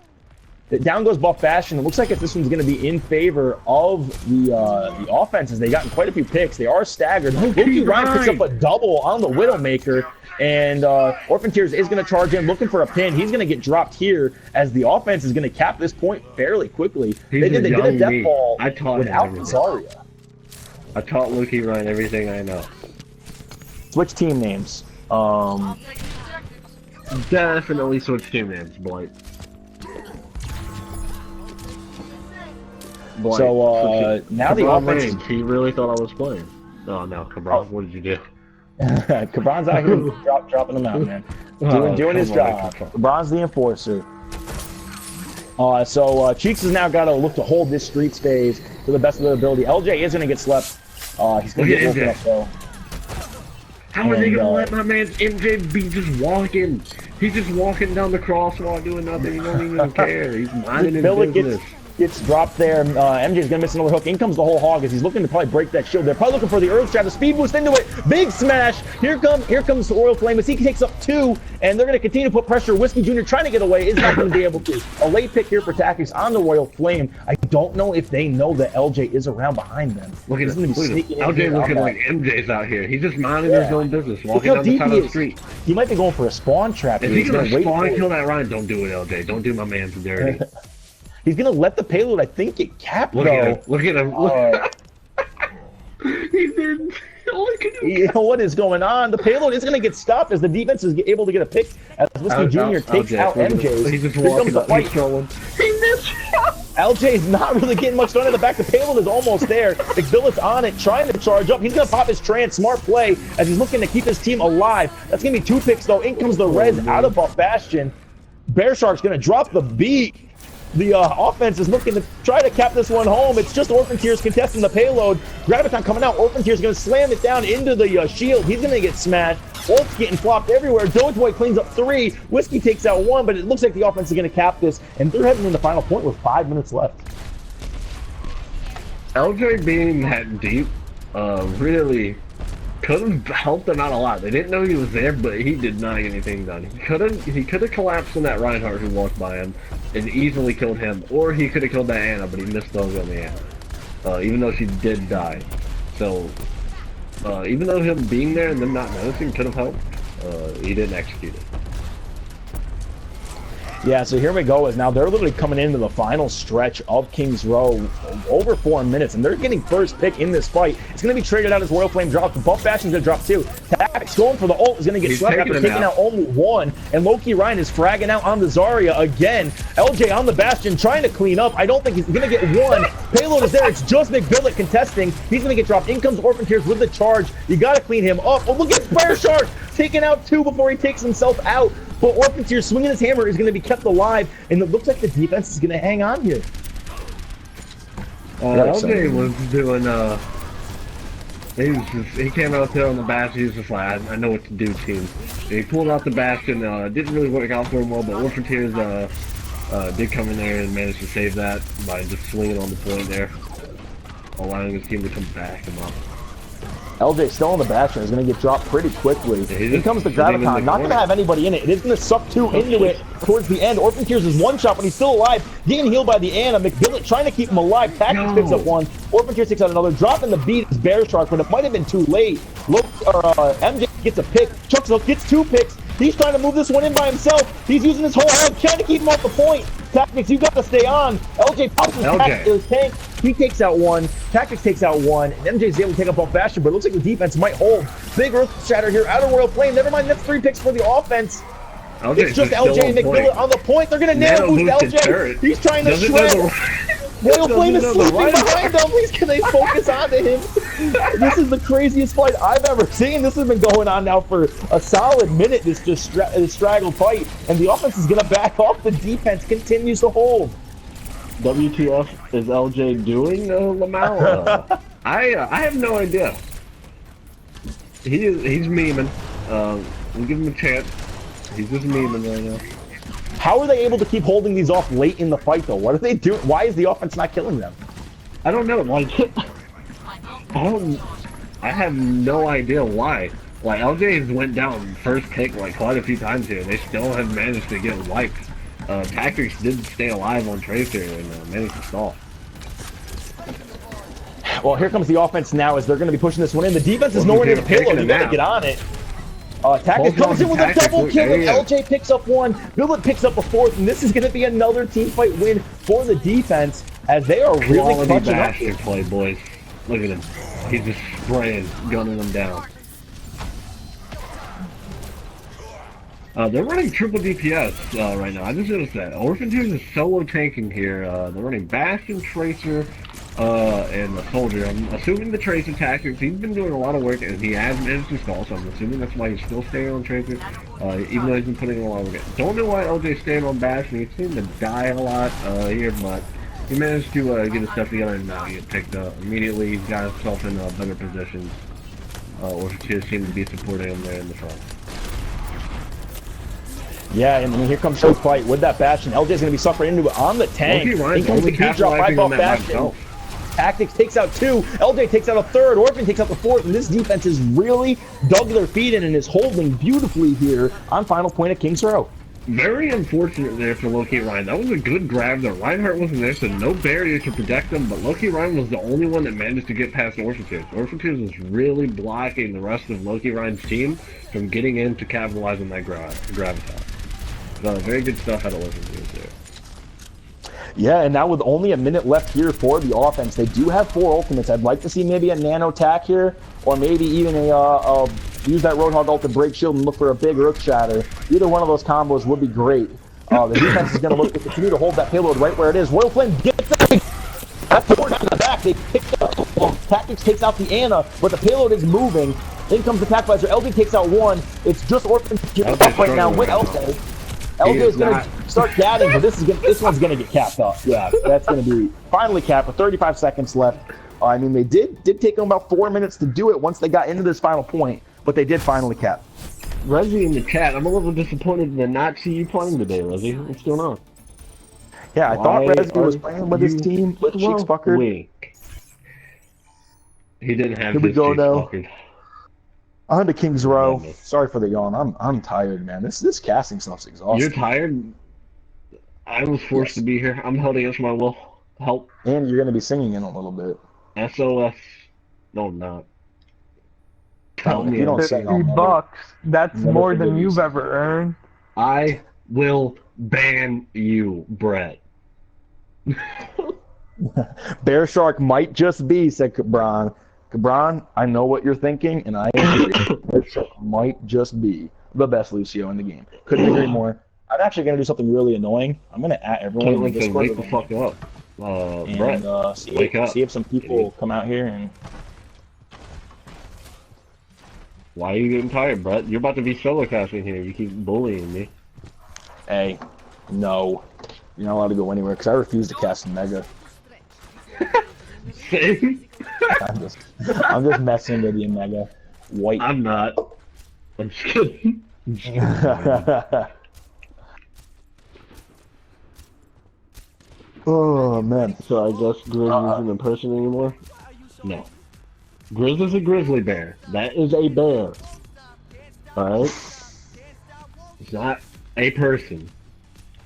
Down goes Buff Bastion. It looks like this one's going to be in favor of the offenses. They've gotten quite a few picks. They are staggered. Loki Ryan picks up a double on the Widowmaker, and Orphan Tears is going to charge in, looking for a pin. He's going to get dropped here as the offense is going to cap this point fairly quickly. They did a death ball without Zarya. I taught Loki Ryan everything I know. Switch team names. Definitely switch team names, Blight. So now the offense. He really thought I was playing. Oh no, Cabron, what did you do? Cabron's out here dropping them out, man. Doing his job. Cabron's the enforcer. So Cheeks has now got to look to hold this streets phase to the best of their ability. LJ is going to get slept. He's going to get woken up though. How are they going to let my man MJ be just walking? He's just walking down the crosswalk doing nothing. He don't even care. He's minding his business. Gets dropped there. MJ's gonna miss another hook. In comes the whole hog as he's looking to probably break that shield. They're probably looking for the Earth Trap. The speed boost into it. Big smash. Here comes the Royal Flame as he takes up 2, and they're gonna continue to put pressure. Whiskey Jr. trying to get away is not gonna be able to. A late pick here for Tactics on the Royal Flame. I don't know if they know that LJ is around behind them. Look at him. LJ looking like MJ's out here. He's just minding his own business, walking down the side of the street. He might be going for a spawn trap. If he's gonna spawn kill that Ryan, don't do it, LJ. Don't do my man's dirty. He's gonna let the payload, I think, get capped. Look at him! Look at him! He did. Look at him! You know what is going on? The payload is gonna get stopped as the defense is able to get a pick as Whiskey Jr. takes out MJ. He's just walking up. He's trolling. He missed. LJ's not really getting much done in the back. The payload is almost there. McBillet's on it, trying to charge up. He's gonna pop his trance. Smart play as he's looking to keep his team alive. That's gonna be 2 picks though. In comes the Rez out of Buff Bastion. Bear Shark's gonna drop the beat. The offense is looking to try to cap this one home. It's just Orphan Tears contesting the payload. Graviton coming out. Orphan Tears going to slam it down into the shield. He's going to get smashed. Ult's getting flopped everywhere. Doge Boy cleans up 3. Whiskey takes out 1, but it looks like the offense is going to cap this. And they're heading in the final point with 5 minutes left. LJ being that deep really could have helped them out a lot. They didn't know he was there, but he did not get anything done. He could have collapsed on that Reinhardt who walked by him and easily killed him, or he could have killed that Anna, but he missed those on the Anna, even though she did die. So even though him being there and them not noticing could have helped, he didn't execute it. Yeah, so here we go. As now they're literally coming into the final stretch of Kings Row, over 4 minutes, and they're getting first pick in this fight. It's going to be traded out as Royal Flame drops. The Buff Bastion's going to drop 2. Tactics going for the ult is going to get swept after taking out only 1, and Loki Ryan is fragging out on the Zarya again. LJ on the Bastion trying to clean up. I don't think he's going to get 1. Payload is there. It's just McBillet contesting. He's going to get dropped. In comes Orphan Tears with the charge. You got to clean him up. Oh, look at Bear Shark taking out 2 before he takes himself out. But Orphan Tears swinging his hammer is going to be kept alive, and it looks like the defense is going to hang on here. LJ was doing, he came out there on the Bastion. He was just like, I know what to do, team. And he pulled out the Bastion. Didn't really work out for him well, but Orphan Tears did come in there and managed to save that by just swinging on the point there, allowing his team to come back him up. LJ still on the Bastion is going to get dropped pretty quickly. Here comes the Graviton, not going to have anybody in it. It is going to suck 2 into it towards the end. Orphan Tears is 1 shot, but he's still alive. Getting healed by the Anna. McBillet trying to keep him alive. Tactics picks up 1. Orphan Tears takes out another. Dropping the beat is Bear Shark, but it might have been too late. MJ gets a pick. Chucks gets 2 picks. He's trying to move this one in by himself. He's using his whole head, trying to keep him off the point. Tactics, you got to stay on. LJ pops his tank. He takes out 1. Tactics takes out 1. And MJ's able to take up off Bastion, but it looks like the defense might hold. Big Earth Shatter here out of Royal Flame. Never mind, that's 3 picks for the offense. It's just LJ and McBillet on the point. They're going to nail boost LJ. He's trying to shred. Royal Flame is Doesn't know the sleeping right behind them. Please, can they focus onto him? This is the craziest fight I've ever seen. This has been going on now for a solid minute, this straggled fight. And the offense is going to back off. The defense continues to hold. WTF is LJ doing, Lamau? I have no idea. He's memeing. We'll give him a chance. He's just memeing right now. How are they able to keep holding these off late in the fight, though? What are they doing? Why is the offense not killing them? I don't know. Like, I have no idea why. Like, LJ has went down first pick like quite a few times here. They still have managed to get wiped. Tactics did stay alive on Tracer and managed to stall. Well, here comes the offense now as they're going to be pushing this one in. The defense is nowhere near the payload. You got to get on it. Tactics comes in with a double kill, and LJ picks up one. Billet picks up a fourth, and this is going to be another team fight win for the defense as they are really clutching up here. Play, boys. Look at him. He's just spraying, gunning them down. They're running triple DPS right now. I just noticed that. Orphan Tears is solo tanking here. They're running Bastion, Tracer, and the Soldier. I'm assuming the Tracer tactics. He's been doing a lot of work, and he has managed to stall, so I'm assuming that's why he's still staying on Tracer, even though he's been putting in a lot of work. Don't know why LJ's staying on Bastion. He seemed to die a lot here, but he managed to get his stuff together and now get picked up. Immediately, he's got himself in better positions. Orphan Tears seem to be supporting him there in the front. Yeah, and here comes the fight with that Bastion. LJ's going to be suffering into it on the tank. He comes the huge drop 5 off Bastion. Tactics takes out 2. LJ takes out a 3rd. Orphan takes out the 4th. And this defense has really dug their feet in and is holding beautifully here on final point at King's Row. Very unfortunate there for Loki Ryan. That was a good grab there. Reinhardt wasn't there, so no barrier to protect them, but Loki Ryan was the only one that managed to get past Orphan Tears. Orphan Tears was really blocking the rest of Loki Ryan's team from getting in to capitalize on that grab attack. So very good stuff out of Orphan Tears there. Yeah, and now with only a minute left here for the offense, they do have 4 ultimates. I'd like to see maybe a nano attack here, or maybe even a use that Roadhog ult to break shield and look for a big Earth Shatter. Either one of those combos would be great. The defense is going to look to continue to hold that payload right where it is. Royal Flame gets it. That's the in the back. They picked up. Tactics takes out the Ana, but the payload is moving. In comes the Pathfinder. LJ takes out 1. It's just Orphan Tears right now with LJ. LJ is going to start gadding, but this one's going to get capped off. Yeah, that's going to be finally capped with 35 seconds left. I mean, they did take them about 4 minutes to do it once they got into this final point, but they did finally cap. Resi in the chat, I'm a little disappointed to not see you playing today, Resi. What's going on? Yeah, I thought Resi was playing with his team, with Cheeks Puckered. He didn't have Here we his go Cheeks now. Puckered. On to King's Row. Sorry for the yawn. I'm tired, man. This casting stuff's exhausting. You're tired? I was forced to be here. I'm held against my will. Help. And you're going to be singing in a little bit. SOS. No, I'm not. Tell me. You don't sing all night. $50. That's Never more forgive than you. you've ever earned. I will ban you, Brett. Bear Shark might just be, said Cabron. Cabron, I know what you're thinking, and I agree. Bear Shark might just be the best Lucio in the game. Couldn't agree more. I'm actually going to do something really annoying. I'm going to at everyone in the Caitlin said, Discord wake the fuck up. and Brett, wake up. see if some people come out here and... Why are you getting tired, Brett? You're about to be solo casting here. You keep bullying me. Hey, no. You're not allowed to go anywhere, because I refuse to cast Mega. Same. I'm just messing with you, Mega. White. I'm not. I'm just kidding. Oh, man. So I guess Grizz isn't a person anymore? No. Grizz is a grizzly bear. That is a bear. Alright? It's not a person.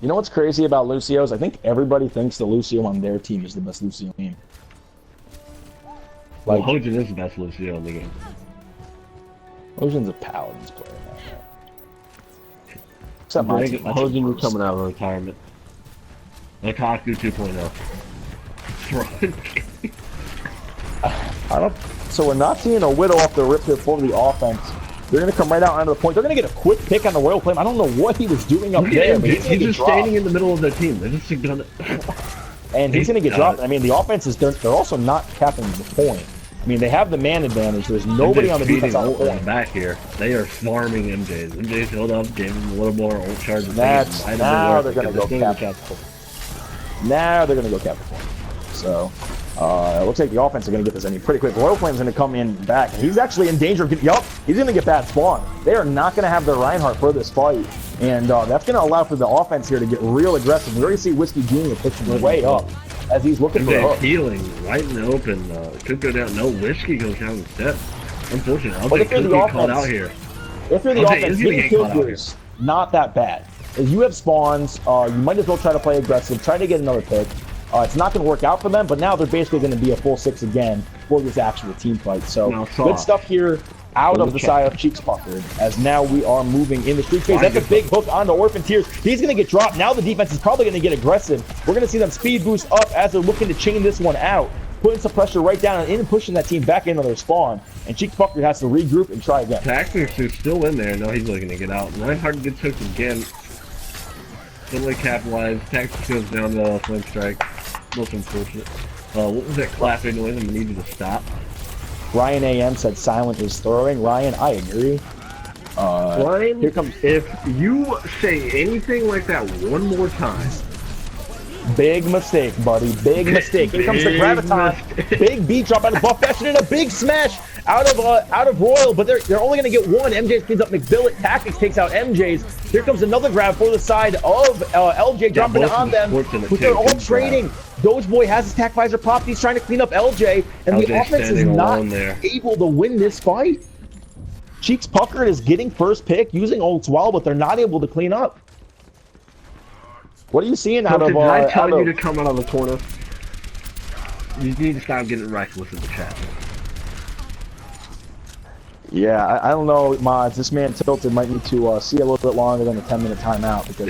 You know what's crazy about Lucio's? I think everybody thinks the Lucio on their team is the best Lucio team. Well, Hojin is the best Lucio in the game. Hojin's a Paladins player now. Except my team. Hojin was coming out of retirement. Otaku 2.0. I don't. So we're not seeing a Widow off the rip here for the offense. They're going to come right out onto the point. They're going to get a quick pick on the Royal Flame. I don't know what he was doing up there. But He's just standing in the middle of their team. They're just gonna. and he's going to get dropped. I mean, the offense is, they're also not capping the point. I mean, they have the man advantage. There's nobody on the defense on the point. Back here. They are farming MJs. MJ's held up, gave him a little more ult charge. Now they're going to go cap the point. Now they're going to go cap the point. So, it looks like the offense is going to get this ending pretty quick. Royal Flame's going to come in back. And he's actually in danger of getting, he's going to get bad spawn. They are not going to have their Reinhardt for this fight. And that's going to allow for the offense here to get real aggressive. We already see Whiskey Jr. pushing way up as he's looking for a hook. Healing right in the open. Could go down. No, Whiskey goes down instead. Unfortunately, but if you're the offense, out here. If you're the offense, getting killed here is not that bad. If you have spawns, you might as well try to play aggressive, try to get another pick. It's not going to work out for them, but now they're basically going to be a full 6 again for this actual team fight. So good stuff here out of the side of Cheeks Puckered, as now we are moving in the street phase. That's a big hook onto Orphan Tears. He's going to get dropped. Now the defense is probably going to get aggressive. We're going to see them speed boost up as they're looking to chain this one out, putting some pressure right down and in, pushing that team back into their spawn. And Cheeks Puckered has to regroup and try again. Tactics is still in there. No, he's looking to get out. Reinhardt gets hooked again. Suddenly capitalized. Tactics goes down to Flame Strike. Most unfortunate. What was that clapping noise? I'm gonna need you to stop. Ryan AM said silent is throwing. Ryan, I agree. Ryan, here comes. If you say anything like that one more time. Big mistake, buddy. Big mistake. Here comes the Graviton. Big beat drop out of Buff Fashion and a big smash out of Royal, but they're only going to get one. MJ cleans up McBillet. Tactics takes out MJ's. Here comes another grab for the side of LJ, dropping it on them. But they're all trading. Dogeboy has his tac visor popped. He's trying to clean up LJ, and the offense is not able to win this fight. Cheeks Puckered is getting first pick using ults well, but they're not able to clean up. What are you seeing out of? Did I tell you to come out of the corner? You need to stop getting reckless in the chat. Yeah, I don't know, mods. This man Tilted might need to see a little bit longer than a 10-minute timeout because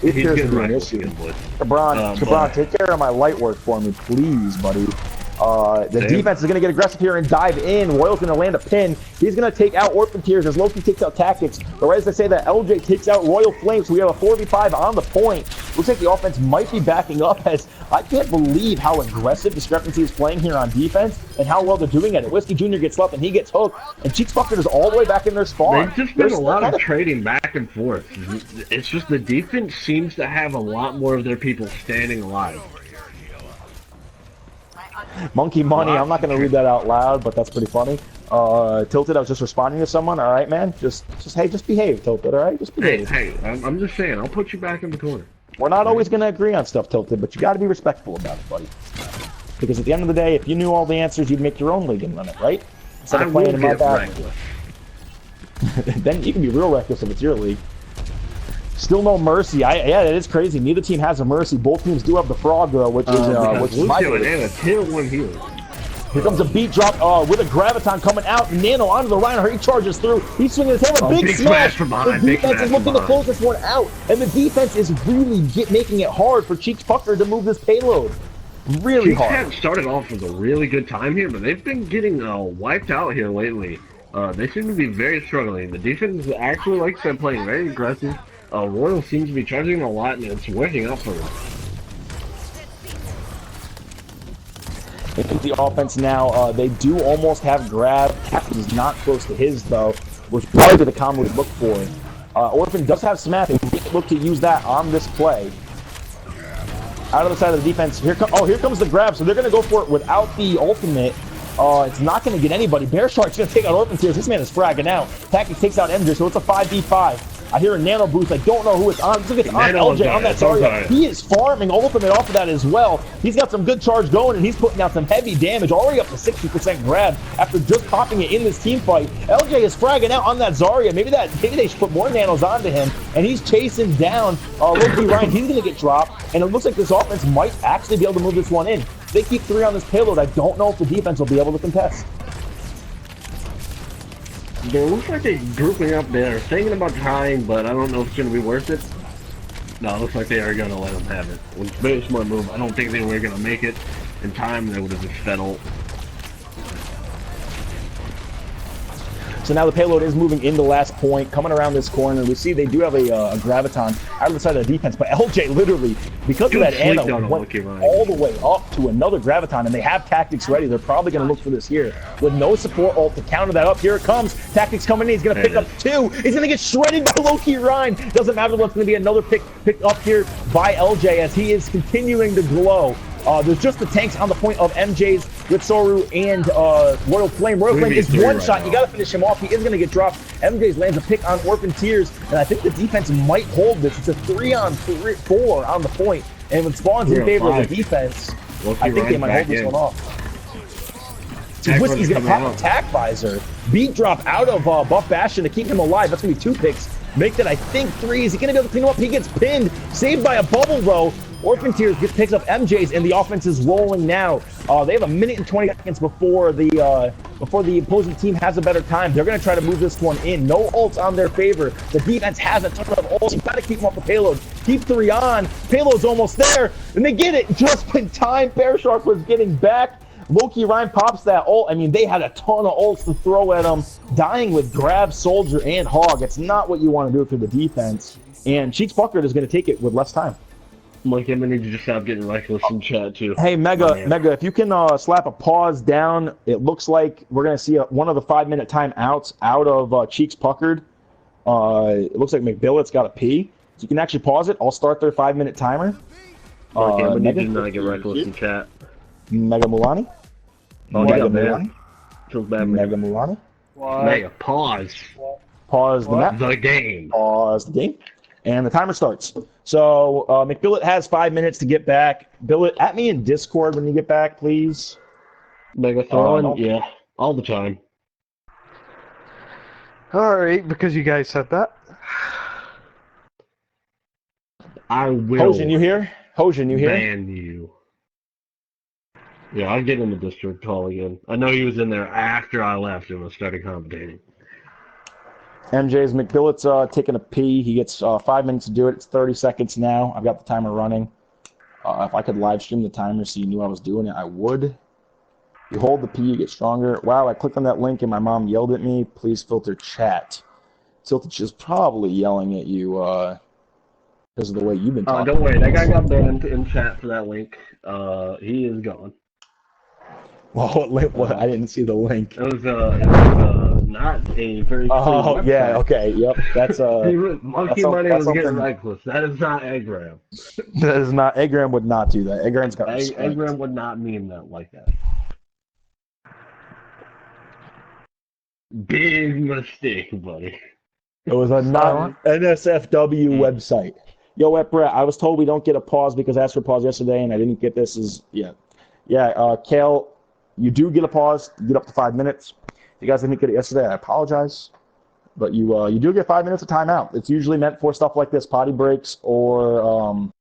he appears to be an issue. Cabron, take care of my light work for me, please, buddy. The defense is going to get aggressive here and dive in. Royal's going to land a pin. He's going to take out Orphan Tears as Loki takes out Tactics. But right as I say that, LJ takes out Royal Flames. So we have a 4v5 on the point. Looks like the offense might be backing up, as I can't believe how aggressive Discrepancy is playing here on defense and how well they're doing at it. Whiskey Jr. gets left and he gets hooked. And Cheeks Puckered is all the way back in their spawn. There's just been a lot of trading back and forth. It's just the defense seems to have a lot more of their people standing alive. Monkey Money, I'm not going to read that out loud, but that's pretty funny. Tilted, I was just responding to someone. All right, man. Just behave, Tilted, all right? Just behave. Hey, I'm just saying, I'll put you back in the corner. We're not always going to agree on stuff, Tilted, but you got to be respectful about it, buddy. Because at the end of the day, if you knew all the answers, you'd make your own league and run it, right? Instead of playing in my bag. Then you can be real reckless if it's your league. Still no mercy. Yeah, it is crazy. Neither team has a mercy. Both teams do have the frog though, which is my favorite. Here comes a beat drop with a Graviton coming out. Nano onto the Reinhardt. He charges through. He's swinging his hammer. Big smash. The defense is looking to close this one out, and the defense is really making it hard for Cheeks Puckered to move this payload. Really hard. Cheeks have started off with a really good time here, but they've been getting wiped out here lately. They seem to be very struggling. The defense is actually, like I said, playing very aggressive. Royal seems to be charging a lot, and it's working out for them. Into the offense now, they do almost have grab. Captain is not close to his, though, which probably the combo would look for. Orphan does have smash, and we look to use that on this play. Out of the side of the defense, here comes the grab, so they're going to go for it without the ultimate. It's not going to get anybody. Bear Shark's going to take out Orphan Tears. This man is fragging out. Tactics takes out MJ, so it's a 5v5. I hear a nano boost. I don't know who it's on. Look, it's on LJ on that Zarya. He is farming ultimate off of that as well. He's got some good charge going, and he's putting out some heavy damage, already up to 60% grab after just popping it in this team fight. LJ is fragging out on that Zarya. Maybe they should put more nanos onto him, and he's chasing down Loki Ryan. He's going to get dropped, and it looks like this offense might actually be able to move this one in. If they keep 3 on this payload, I don't know if the defense will be able to contest. It looks like they're grouping up there, thinking about trying, but I don't know if it's going to be worth it. No, it looks like they are going to let them have it. When it's a very smart move, I don't think they were going to make it in time. They would have just fed ult. So now the payload is moving into last point, coming around this corner. We see they do have a graviton out of the side of the defense, but LJ literally, because of that Ana, went all the way up to another graviton, and they have tactics ready. They're probably going to look for this here. With no support ult to counter that up, here it comes. Tactics coming in. He's going to pick up 2. He's going to get shredded by Loki Ryan. Doesn't matter what's going to be another pick up here by LJ as he is continuing to glow. There's just the tanks on the point of MJ's with Soru and Royal Flame. Royal Flame is one shot. You got to finish him off. He is going to get dropped. MJ's lands a pick on Orphan Tears, and I think the defense might hold this. It's a 3-on-4 on the point, and when Spawn's in favor of the defense, I think they might hold this one off. So Whiskey's going to pop Attack Visor. Beat drop out of Buff Bastion to keep him alive. That's going to be 2 picks. Make that, I think, 3. Is he going to be able to clean him up? He gets pinned. Saved by a bubble, though. Orphan Tears picks up MJ's, and the offense is rolling now. They have 1 minute and 20 seconds before the opposing team has a better time. They're going to try to move this one in. No ults on their favor. The defense has a ton of ults. You've got to keep them off the payload. Keep 3 on. Payload's almost there, and they get it just in time. Bear Shark was getting back. Loki Ryan pops that ult. I mean, they had a ton of ults to throw at him. Dying with Grab, Soldier, and Hog. It's not what you want to do for the defense. And Cheeks Puckered is going to take it with less time. Mike, I'm gonna need you to stop getting reckless in chat too. Hey, Mega, if you can slap a pause down, it looks like we're gonna see one of the 5-minute timeouts out of Cheeks Puckered. It looks like McBillet's got a pee, so you can actually pause it. I'll start their 5-minute timer. Mike, I'm gonna need you to not get reckless in chat. Mega Mulani. Mega Mulani. Feels bad. Mega Mulani. Mega pause. Pause the map. The game. Pause the game. And the timer starts. So McBillet has 5 minutes to get back. Billet, at me in Discord when you get back, please. Megathon, yeah, all the time. Alright, because you guys said that. I will. Hojin, you here? Hojin, you here? Ban you. Yeah, I'll get in the Discord call again. I know he was in there after I left and was started commentating. McBillet's taking a pee. He gets 5 minutes to do it. It's 30 seconds now. I've got the timer running. If I could live stream the timer so you knew I was doing it, I would. You hold the pee, you get stronger. Wow, I clicked on that link and my mom yelled at me. Please filter chat. Tilted is probably yelling at you because of the way you've been talking. Don't worry, that guy got banned in chat for that link. He is gone. Well, what? I didn't see the link. It was not a very. Oh yeah, okay, yep. That's Monkey Money was getting reckless. That is not Eggram. That is not. Eggram would not do that. Eggram's got respect. Eggram would not mean that like that. Big mistake, buddy. It was a non-NSFW website. Yo, Brett, I was told we don't get a pause because I asked for a pause yesterday and I didn't get this. Kale, you do get a pause. You get up to 5 minutes. If you guys didn't get it yesterday, I apologize. But you do get 5 minutes of timeout. It's usually meant for stuff like this, potty breaks, or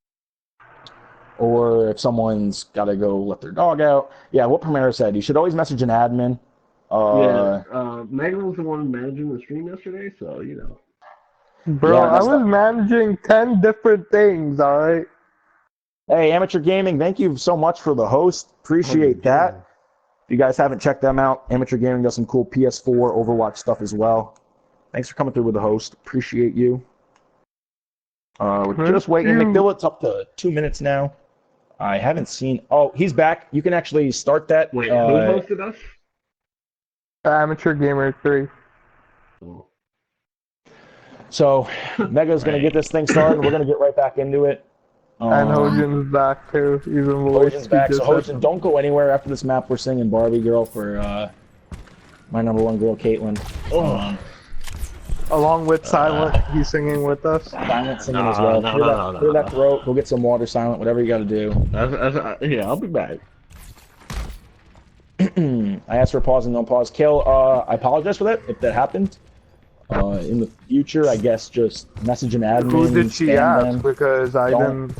if someone's got to go let their dog out. Yeah, what Primera said, you should always message an admin. Megan was the one managing the stream yesterday, so, you know. Bro, Yeah, I was managing 10 different things, alright? Hey, Amateur Gaming, thank you so much for the host. Appreciate that. If you guys haven't checked them out, Amateur Gaming does some cool PS4, Overwatch stuff as well. Thanks for coming through with the host. Appreciate you. We're just waiting. McBillet's up to 2 minutes now. I haven't seen... Oh, he's back. You can actually start that. Wait, who hosted us? Amateur Gamer 3. Oh. So, Mega's going to get this thing started. We're going to get right back into it. And Hojin's back too. He's in voice. Hojin's back. So Hojin, don't go anywhere after this map. We're singing Barbie Girl for my number one girl, Caitlin. Along with Silent, he's singing with us. Silent singing as well. Clear that throat. Go get some water, Silent. Whatever you got to do. Yeah, I'll be back. I asked for a pause and no pause. Kill. I apologize for that if that happened. In the future, I guess just message an admin. Who did she ask? Because I didn't.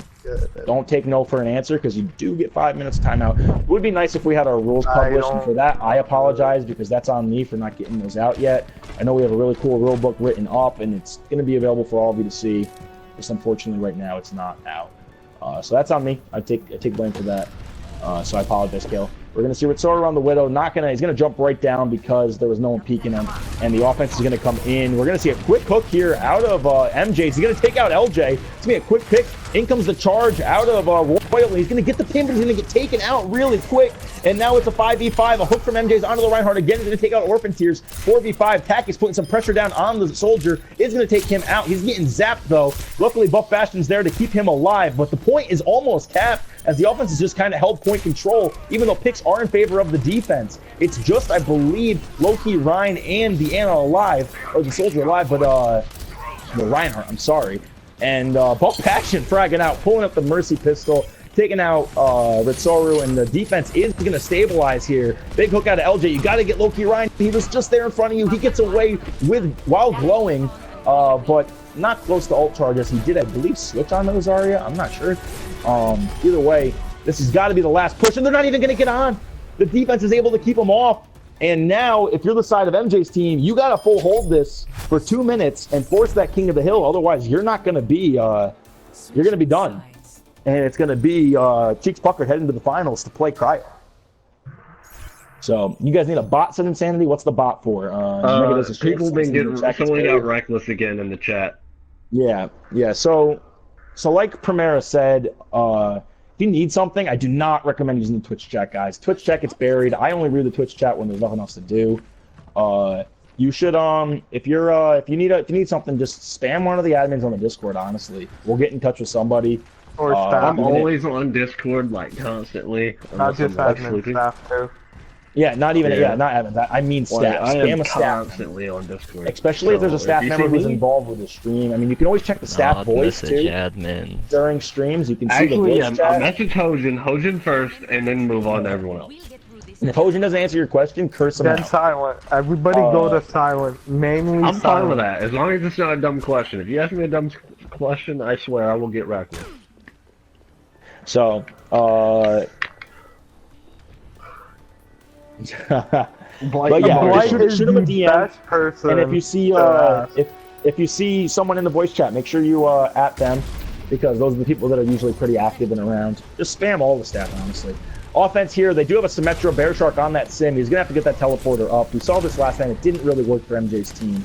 Don't take no for an answer because you do get 5 minutes timeout. It would be nice if we had our rules published, and for that, I apologize because that's on me for not getting those out yet. I know we have a really cool rule book written up, and it's going to be available for all of you to see. Just unfortunately, right now, it's not out. So that's on me. I take blame for that. So I apologize, Kale. We're going to see Ritsoru on the Widow. He's going to jump right down because there was no one peeking him. And the offense is going to come in. We're going to see a quick hook here out of MJ. He's going to take out LJ. It's going to be a quick pick. In comes the charge out of Royal. He's going to get the pin, but he's going to get taken out really quick. And now it's a 5v5. A hook from MJ's onto the Reinhardt. Again, he's going to take out Orphan Tears. 4v5. Tactic's putting some pressure down on the soldier. Is going to take him out. He's getting zapped, though. Luckily, Buff Bastion's there to keep him alive. But the point is almost capped, as the offense has just kind of held point control, even though picks are in favor of the defense. It's just, I believe, Loki, Ryan, and the Ana alive, or the soldier alive, but the Reinhardt, I'm sorry. And Buff Passion fragging out, pulling up the Mercy pistol, taking out Ritsoru, and the defense is going to stabilize here. Big hook out of LJ. You got to get Loki Ryan. He was just there in front of you. He gets away while glowing, but not close to ult charges. He did, I believe, switch on those Zarya. I'm not sure. Either way, this has got to be the last push, and they're not even going to get on. The defense is able to keep them off. And now, if you're the side of MJ's team, you got to full hold this for 2 minutes and force that King of the Hill. Otherwise, you're not going to be, you're going to be done. And it's going to be Cheeks Puckered heading to the finals to play Cryo. So, you guys need a bot set Insanity? What's the bot for? People have been getting someone got reckless again in the chat. Yeah. So like Primera said, if you need something, I do not recommend using the Twitch chat, guys. Twitch chat gets buried. I only read the Twitch chat when there's nothing else to do. You should, if you need something, just spam one of the admins on the Discord. Honestly, we'll get in touch with somebody. Or staff. I'm always on Discord, like constantly. Not just admin, staff too. Yeah, not even not admin. I mean staff. I Spam am a staff. constantly on Discord. Especially if there's a staff member who's involved with the stream. I mean, you can always check the staff voice too. Admin. During streams, you can see Actually, the voice chat. I'll message Hojan first, and then move on to everyone else. And if Hojan doesn't answer your question, curse him Then out. silent. Everybody go to silent. Mainly I'm silent. fine with that, as long as it's not a dumb question. If you ask me a dumb question, I swear I will get reckless. So, but yeah, Blight shoot is him a the DM. best person. And if you see if you see someone in the voice chat, make sure you at them, because those are the people that are usually pretty active and around. Just spam all the staff, honestly. Offense here, they do have a Symmetra Bear Shark on that sim. He's gonna have to get that teleporter up. We saw this last time; it didn't really work for MJ's team,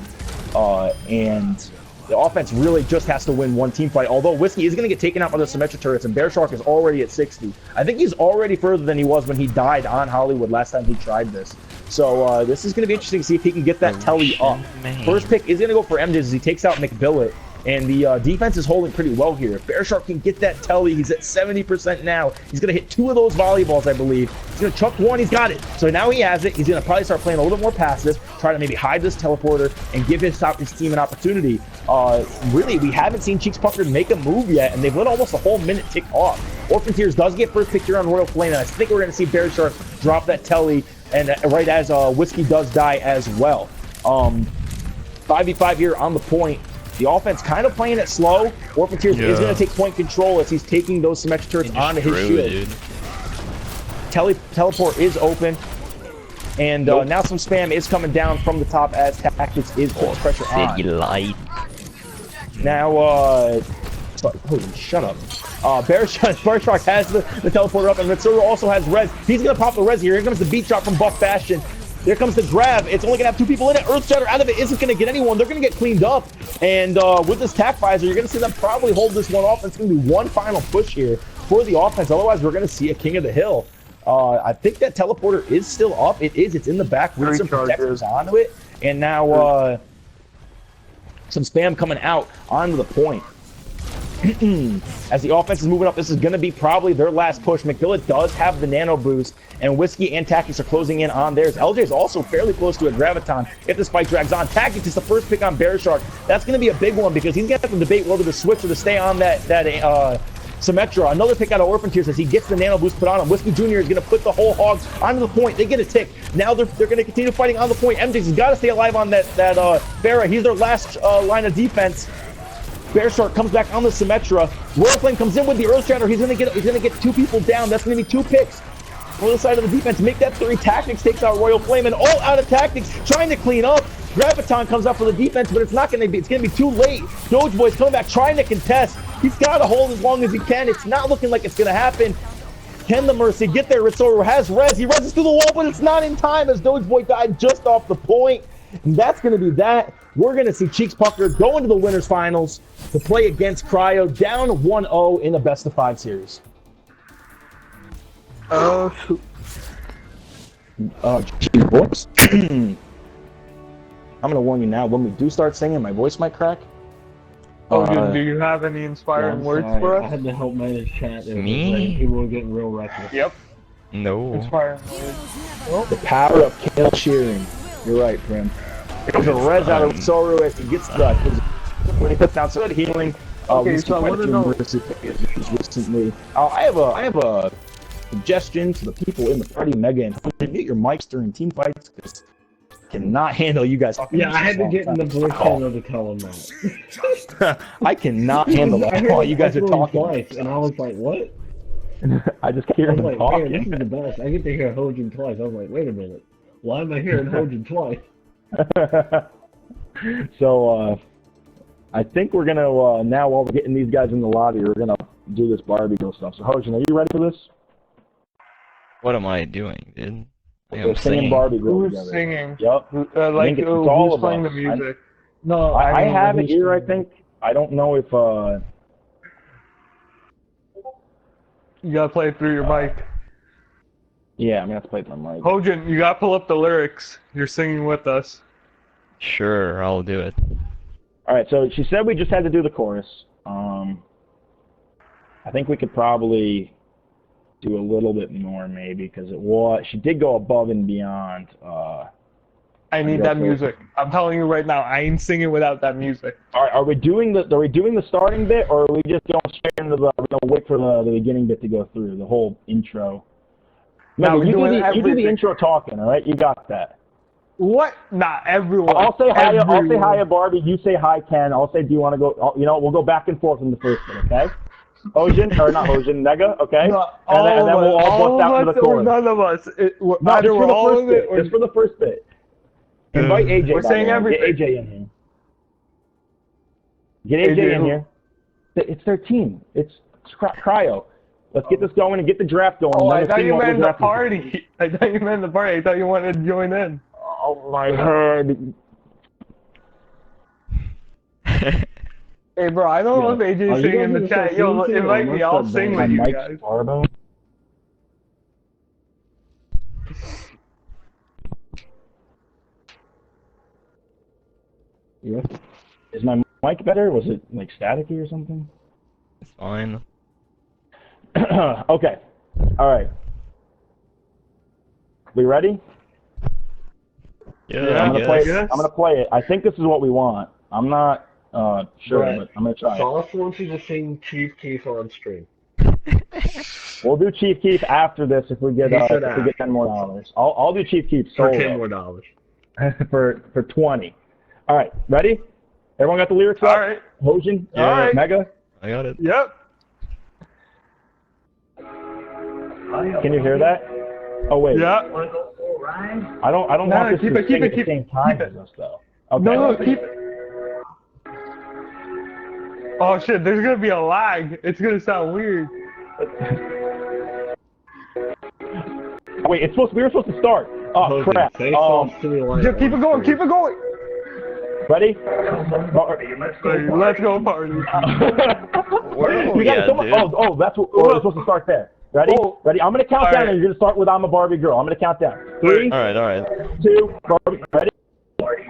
and the offense really just has to win one team fight. Although Whiskey is gonna get taken out by the Symmetra turrets, and Bear Shark is already at 60. I think he's already further than he was when he died on Hollywood last time he tried this. So this is gonna be interesting to see if he can get that telly up. First pick is gonna go for MJ as he takes out McBillet. And the defense is holding pretty well here. If Bear Shark can get that telly, he's at 70% now. He's going to hit 2 of those volleyballs, I believe. He's going to chuck 1, he's got it. So now he has it. He's going to probably start playing a little bit more passive, try to maybe hide this teleporter, and give his team an opportunity. Really, we haven't seen Cheeks Puckered make a move yet, and they've let almost a whole minute tick off. Orphan Tears does get first pick here on Royal Flame, and I think we're going to see Bear Shark drop that telly, and right as Whiskey does die as well. 5v5 here on the point. The offense kind of playing it slow. Orphan Tears is going to take point control as he's taking those Symmetra turrets onto his shield. Teleport is open. And now some spam is coming down from the top as Tactics is putting pressure on. Now, holy, shut up. Bear Shark has the teleporter up, and Mitsuru also has res. He's going to pop the res here. Here comes the beat drop from Buff Bastion. There comes the grab. It's only going to have 2 people in it. Earthshatter out of it isn't going to get anyone. They're going to get cleaned up. And with this tac visor, you're going to see them probably hold this one off. It's going to be one final push here for the offense. Otherwise, we're going to see a King of the Hill. I think that teleporter is still up. It is. It's in the back with some protectors onto it. And now some spam coming out onto the point. As the offense is moving up, this is going to be probably their last push. McBillet does have the nano boost, and Whiskey and Tactics are closing in on theirs. LJ is also fairly close to a Graviton if this fight drags on. Tactics is the first pick on Bear Shark. That's going to be a big one because he's going to have to debate whether to switch or to stay on that Symmetra. Another pick out of Orphan Tears as he gets the nano boost put on him. Whiskey Jr. is going to put the whole hog onto the point. They get a tick. Now they're going to continue fighting on the point. MJ's has got to stay alive on that Farah. He's their last line of defense. Bear Shark comes back on the Symmetra. Royal Flame comes in with the Earthshatter. He's gonna get 2 people down. That's gonna be 2 picks on the side of the defense. Make that 3. Tactics takes out Royal Flame, and all out of Tactics trying to clean up. Graviton comes up for the defense, but it's gonna be too late. Doge Boy's coming back trying to contest. He's got to hold as long as he can. It's not looking like it's gonna happen. Can the Mercy get there? Ritsoru has res. He reses through the wall, but it's not in time as Doge Boy died just off the point. And that's going to be that. We're going to see Cheeks Puckered go into the winners finals to play against Cryo, down 1-0 in a best-of-5 series. Oh, shoot. Gee, boys. I'm going to warn you now, when we do start singing, my voice might crack. Hogan, do you have any inspiring words for I us? had to help manage chat. Me? People were getting real reckless. Yep. No. Inspiring words. The power of Kale Shearing. You're right, Prim. There's a res out of Ritsoru as he gets the when he puts down so healing. Okay, we so I quite a wanna few know- mercy players recently. I have a suggestion to the people in the party, Mega and Hunter, get your mics during team fights because cannot handle you guys talking. Yeah, I had to get in the voice call. channel to tell him that. I cannot handle I that heard while you guys are him talking. twice, and I was like, what? I just hear I was them like, man, this talking. is the best. I get to hear Hojin twice. I was like, wait a minute. Why am I hearing Hojin twice? So, I think we're gonna now while we're getting these guys in the lobby, we're gonna do this Barbie girl stuff. So, Hojin, are you ready for this? What am I doing, dude? We're I'm singing singing. Barbie girl Who's together. singing? Yep. Like, it's all who's of playing the us. music? No, I mean, have it who's- here, I think. I don't know if You gotta play it through your mic. yeah, I'm gonna have to play it on my mic. Hogan, you gotta pull up the lyrics. You're singing with us. Sure, I'll do it. Alright, so she said we just had to do the chorus. I think we could probably do a little bit more maybe because she did go above and beyond. I need that music. I'm telling you right now, I ain't singing without that music. Are we doing the starting bit, or are we just going straight into the? We're gonna wait for the beginning bit to go through the whole intro. No, Remember, we're you doing do the everything. intro talking. All right, you got that. What? Not everyone. I'll say hi. I'll say Everyone. hi, Barbie. You say hi, Ken. I'll say, do you want to go? We'll go back and forth in the first bit. Okay. Hojin, or not Hojin, Mega. Okay. No, and then we'll all bust out to the or chorus. none of us. No, Either just for we're the all first in it, bit. or Just for the first bit. Invite AJ. We're saying by the way. everything. Get AJ in here. Get AJ AJ in who? here. It's their team. It's Cryo. Let's get this going and get the draft going. Oh, Then I we'll thought see you what meant we're the drafting. party. I thought you meant the party. I thought you wanted to join in. Oh my head. Hey, bro, I don't know if Are AJ's you singing in guys the gonna chat. start Yo, singing, or invite am I me. I'll start sing dancing? with you Mike guys. Barbo. Yeah. Is my mic better? Was it like staticky or something? It's fine. Okay. All right. We ready? Yeah, I'm I gonna play guess. it. I'm gonna play it. I think this is what we want. I'm not sure, Right. but I'm gonna try it. Sauce wants you to sing Chief Keef on stream. We'll do Chief Keef after this if we get He said if we get $10 more. I'll do Chief Keef For solo $10 more. for 20. All right, ready? Everyone got the lyrics up? All right. Hojin, Yeah. All right. Mega. I got it. Yep. Can you hear that? Oh wait. Yeah. I don't No, want this keep to it, sing keep at it, the keep same it, time keep it. as us though. Okay. No, keep it. Oh shit, there's gonna be a lag. It's gonna sound weird. Wait, we were supposed to start. Oh Hojin, crap. say Sauce to me like Just keep it going, keep it going. Ready? Let's go party. Where are We we got at, someone. dude? Oh, that's what we're supposed to start there. Ready? Oh. Ready? I'm gonna count All down, right. and you're gonna start with "I'm a Barbie girl." I'm gonna count down. 3, All right. 2, Barbie. Ready?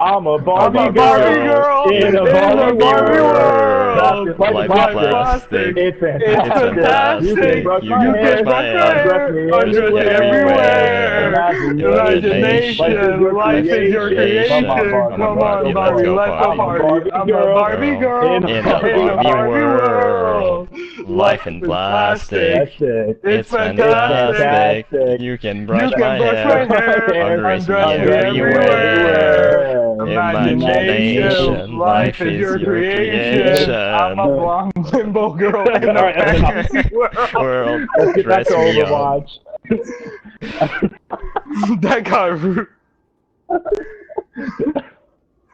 I'm a Barbie, I'm a Barbie girl in a Barbie world. Life is plastic. It's It's fantastic. fantastic. You can brush You my can hair. brush my hair. Undress me Undress me everywhere. Imagination. Life is your creation. Come on, Barbie, let's go party. I'm a Barbie girl In a Barbie world. Life in plastic. That's it. It's fantastic. fantastic. You can brush my hair. Undress me everywhere. Imagination. Life is your creation. I'm a blonde limbo girl in All right, a let's fantasy world. Let's get back Dress to me up. Overwatch. That got rude.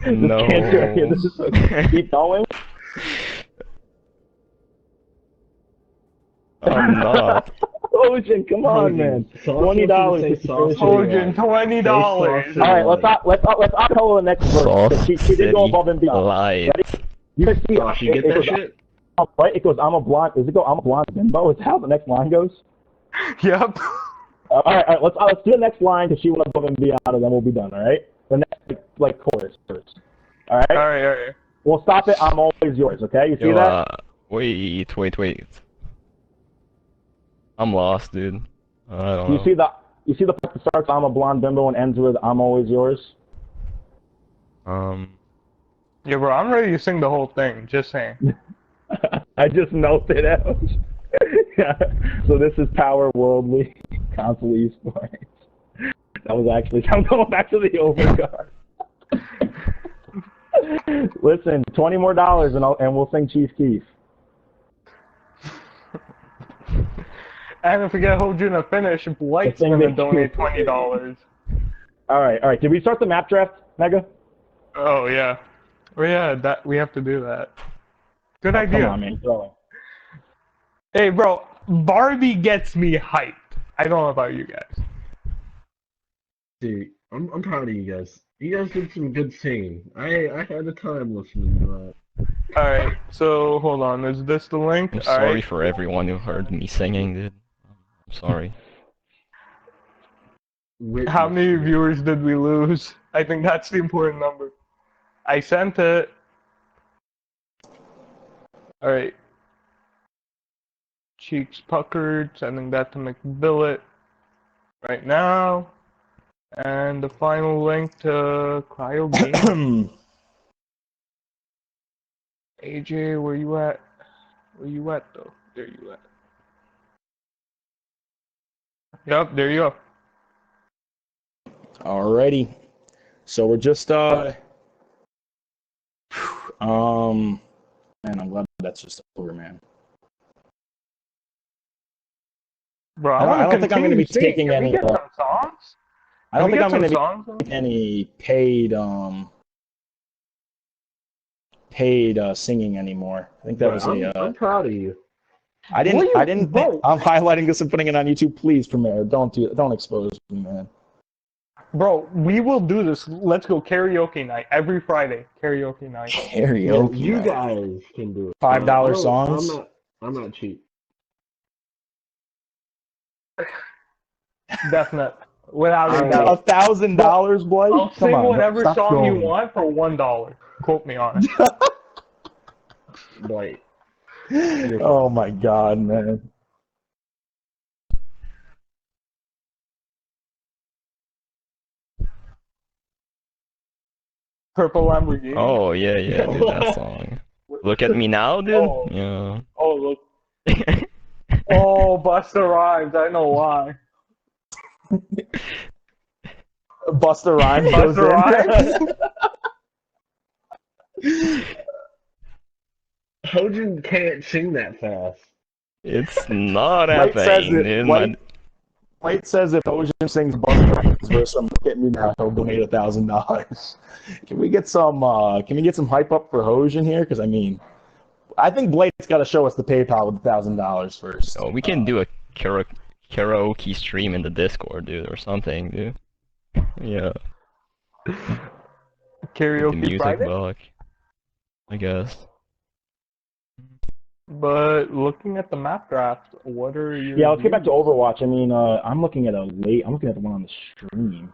No. Can't do it. This is keep going. I'm not. Oh, Hojin, come on, man. Sauce $20 wants you to if say you sauce finish or it. Hogan, what? $20. Say sauce or All right, what? let's acapella the next verse. 'Cause Sauce she did go City above and beyond. Light. Ready? You can see Sauce, you get that shit? right? It goes, I'm a blonde. Does it go, I'm a blonde bimbo? Is how the next line goes? Yep. All right, let's do the next line because she went above and beyond, and then we'll be done. All right. The next like chorus first. All right. All right. We'll stop it. I'm always yours. Okay. You see Yo, that? wait. I'm lost, dude. I don't You know. see the part that starts I'm a blonde bimbo and ends with I'm always yours. Yeah, bro, I'm ready to sing the whole thing. Just saying. I just melted out. So this is Power Worldly Console Esports. That was actually I'm going back to the overcard. Listen, $20 more and we'll sing Chief Keef. And if we get Hojin to finish, Blight's gonna donate $20. All right. Did we start the map draft, Mega? Oh yeah. Oh yeah, that we have to do that. Good idea. Come on, man. Throw it. Hey, bro, Barbie gets me hyped. I don't know about you guys. Dude, I'm proud of you guys. You guys did some good singing. I had a time listening to that. All right, so hold on. Is this the link? I'm All sorry right. for everyone who heard me singing, dude. I'm sorry. How many viewers did we lose? I think that's the important number. I sent it. All right. Cheeks puckered. Sending that to McBillet right now. And the final link to Cryo Game. AJ, where you at? Where you at though? There you at. Yep, there you go. Alrighty. So we're just man, I'm glad that's just over, man. Bro, I don't think I'm going to be taking Can any. we get some songs? I don't think I'm going to be songs? any paid singing anymore. I think that was I'm proud of you. I didn't. Bro. I'm highlighting this and putting it on YouTube. Please, Premiere, don't expose me, man. Bro, we will do this. Let's go karaoke night every Friday. Karaoke night. Karaoke. You guys can do it. $5 songs. I'm not cheap. Definite. Without a doubt. $1,000, Blake. I'll Come sing on, whatever stop song trolling. you want for $1. Quote me on it. Like, Oh my God, man. Purple Lamborghini. Oh yeah, dude, that song. Look at me now, dude. Oh. Yeah. Oh, look. Oh, Busta Rhymes. I know why. Busta Rhymes goes Busta in. Hojin can't sing that fast. It's not White says happening, it. dude. White says if Ocean sings Busta Rhymes verse from Look at Me Now, he'll donate $1,000. Can we get some hype up for Hojin here? Because I mean, I think Blake's got to show us the PayPal with $1,000 first. Oh, we can do a karaoke stream in the Discord, dude, or something, dude. Yeah. Get the Karaoke music Friday? back, I guess. But looking at the map draft, what are your Yeah, let's get back to views? Overwatch. I mean, I'm looking at the one on the stream.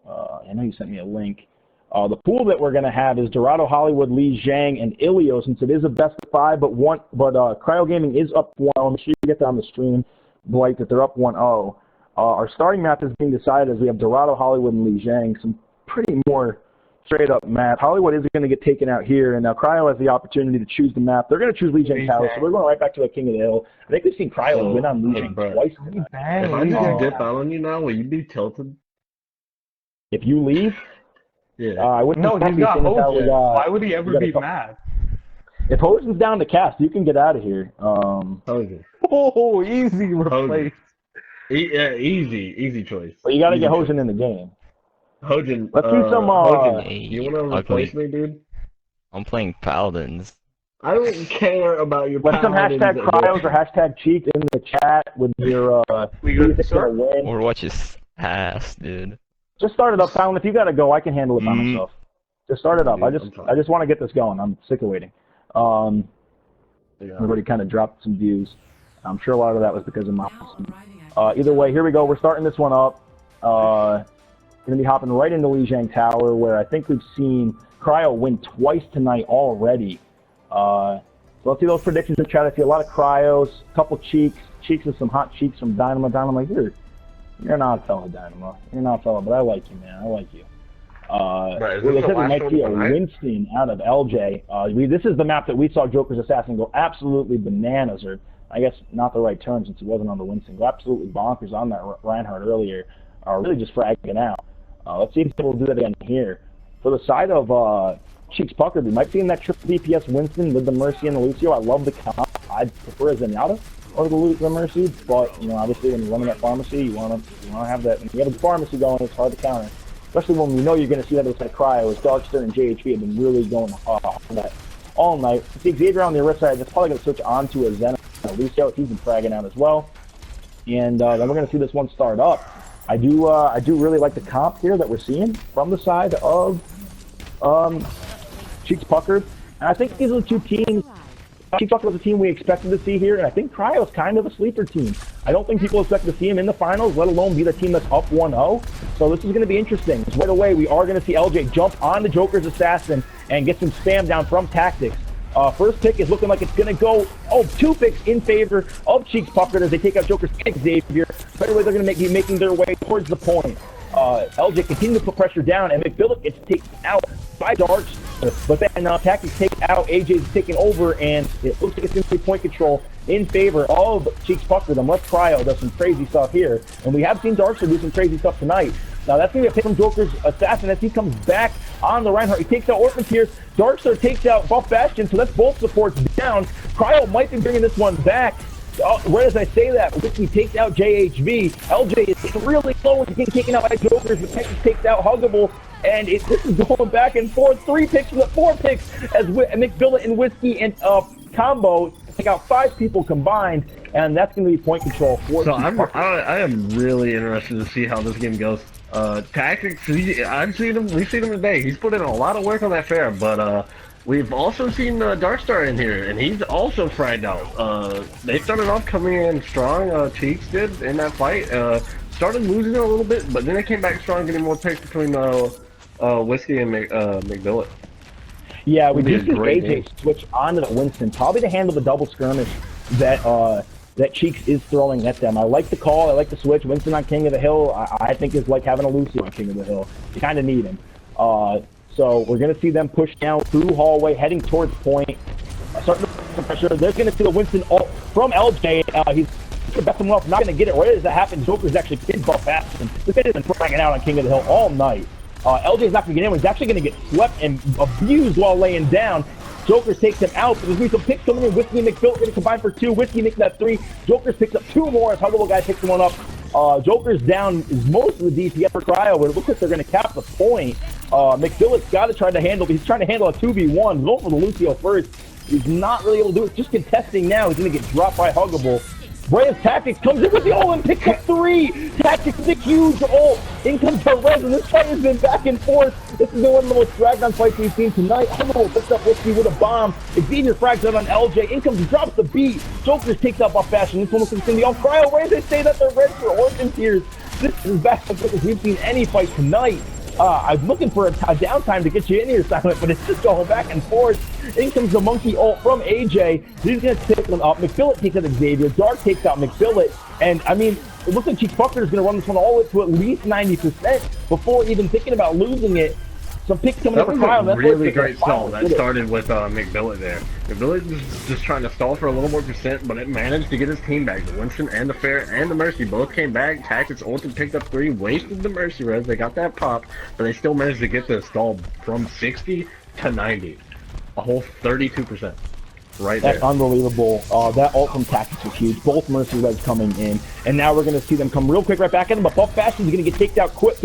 I know you sent me a link. The pool that we're going to have is Dorado, Hollywood, Lee Zhang, and Ilio, since it is a best of 5, but Cryo Gaming is up 1-0. Make sure you get that on the stream, Blight, that they're up 1-0. Our starting map is being decided as we have Dorado, Hollywood, and Lee Zhang, some pretty more straight-up map. Hollywood is going to get taken out here, and now Cryo has the opportunity to choose the map. They're going to choose Lee Zhang Tower, so we're going right back to the King of the Hill. I think we've seen Cryo win on Lee Zhang twice. If I just dip out on you now, will you be tilted? If you leave, Yeah. I wouldn't. No, he's got Hojin. Why would he ever be got mad? If Hojin's down to cast, you can get out of here. Hojin. Oh, easy replace. Easy choice. But you got to Easy get choice. Hojin in the game. Hojin. Let's do some. Hojin, Hey, you want to ugly. replace me, dude? I'm playing Paladins. I don't care about your Put some paladins. hashtag cryos or hashtag cheat in the chat with your We who you good to think's gonna start? win. Overwatch is ass, dude. Just start it up, Fallon. If you gotta go, I can handle it by myself. Just start it up. Dude, I'm fine. I just want to get this going. I'm sick of waiting. Yeah. Everybody kind of dropped some views. I'm sure a lot of that was because of my. Now arriving at Either way, here we go. We're starting this one up. Going to be hopping right into Lijiang Tower, where I think we've seen Cryo win twice tonight already. So let's see those predictions in chat. I see a lot of Cryos, a couple Cheeks with some hot cheeks from Dynamo. Dynamo, you're not a fella, Dynamo. You're not a fella, but I like you, man. I like you. Right, is Well, this looks the like we last might see a one tonight? Winston out of LJ. This is the map that we saw Joker's Assassin go absolutely bananas, or I guess not the right term since it wasn't on the Winston. Go absolutely bonkers on that Reinhardt earlier, really just fragging out. Let's see if we'll do that again here. For the side of Cheeks Puckered, we might see in that triple DPS Winston with the Mercy and the Lucio. I love the comp. I'd prefer Zenyatta or the Mercy, but obviously when you're running that pharmacy, you want to have that. When you have a pharmacy going, it's hard to counter. Especially when we know you're going to see that with that Cryo, as Darkster and JHV have been really going on that all night. See Xavier on the other side, that's probably going to switch on to a Zen Lucio. He's been fragging out as well. And then we're going to see this one start up. I do really like the comp here that we're seeing from the side of Cheeks Puckered. And I think these are the two teams. Cheeks Puckered was the team we expected to see here, and I think Cryo is kind of a sleeper team. I don't think people expect to see him in the finals, let alone be the team that's up 1-0. So this is going to be interesting. Right away, we are going to see LJ jump on the Joker's Assassin and get some spam down from Tactics. First pick is looking like it's going to go, two picks in favor of Cheeks Puckered as they take out Joker's pick Xavier. Right away, they're going to be making their way towards the point. LJ continues to put pressure down, and McBillick gets taken out by Darks. But then Tactics take out, AJ's taking over, and it looks like it's going to be point control in favor of Cheeks Puckered, unless Cryo does some crazy stuff here. And we have seen Darkster do some crazy stuff tonight. Now that's going to be a pick from Joker's Assassin as he comes back on the Reinhardt. He takes out Orphan Tears. Darkster takes out Buff Bastion, so that's both supports down. Cryo might be bringing this one back. Right as I say that, Whiskey takes out JHV. LJ is really slow and getting taken out by Jokers, but Texas takes out Huggable. And this is going back and forth. 3 picks to 4 picks as McBillet and Whiskey and combo take out 5 people combined. And that's going to be point control for So I am really interested to see how this game goes. Tactics, I've seen him. We've seen him today. He's put in a lot of work on that fair, but we've also seen Darkstar in here, and he's also fried out. They started off coming in strong. Cheeks did in that fight. Started losing it a little bit, but then they came back strong, getting more picks between Whiskey and McBillet. Yeah, we do see great AJ game. switch onto the Winston, probably to handle the double skirmish that Cheeks is throwing at them. I like the call. I like the switch. Winston on King of the Hill, I think is like having a Lucy on King of the Hill. You kind of need him. So we're going to see them push down through hallway, heading towards point. Starting to put some pressure. They're going to see the Winston from LJ. He's best him up, not going to get it. Right as that happens, Joker's actually big buff Bastion. This guy has been fragging out on King of the Hill all night. LJ's not going to get in. He's actually going to get swept and abused while laying down. Joker takes him out. There's going to be some picks coming in. Whiskey and McBillet going to combine for 2. Whiskey makes that 3. Joker picks up 2 more as Huggable guy picks one up. Joker's down is most of the DPS for Cryo, but it looks like they're going to cap the point. McBillet's got to try to handle. He's trying to handle a 2v1. Go for the Lucio first. He's not really able to do it. Just contesting now. He's going to get dropped by Huggable. Rez Tactics comes in with the ult and picks up 3. Tactics with a huge ult. In comes the Rez, and this fight has been back and forth. This has been one of the most dragged on fights we've seen tonight. Huggable picks up Whiskey with a bomb. Xavier frags out on LJ. In comes, drops the beat. Jokers takes out Buff Bastion. This one looks like it's going to be on Cryo. Rez, they say that they're red for Orphan Tears. This is back as quick as we've seen any fight tonight. I'm looking for a downtime to get you in here, Silent, but it's just going back and forth. In comes the monkey ult from AJ. He's going to take them up. McBillet takes out Xavier. Dark takes out McBillet. And, I mean, it looks like Cheeks Puckered is going to run this one all the way to at least 90% before even thinking about losing it. Some picks coming That up for was Cryo. a really great stall that started with McBillet there. McBillet was just trying to stall for a little more percent, but it managed to get his team back. The Winston and the Fair and the Mercy both came back. Tactics ulted, picked up 3, wasted the Mercy res. They got that pop, but they still managed to get the stall from 60 to 90. A whole 32%. Right there. That's unbelievable. That ult from Tactics was huge. Both Mercy Reds coming in. And now we're going to see them come real quick right back at them. But Buff Bastion's going to get taken out quick.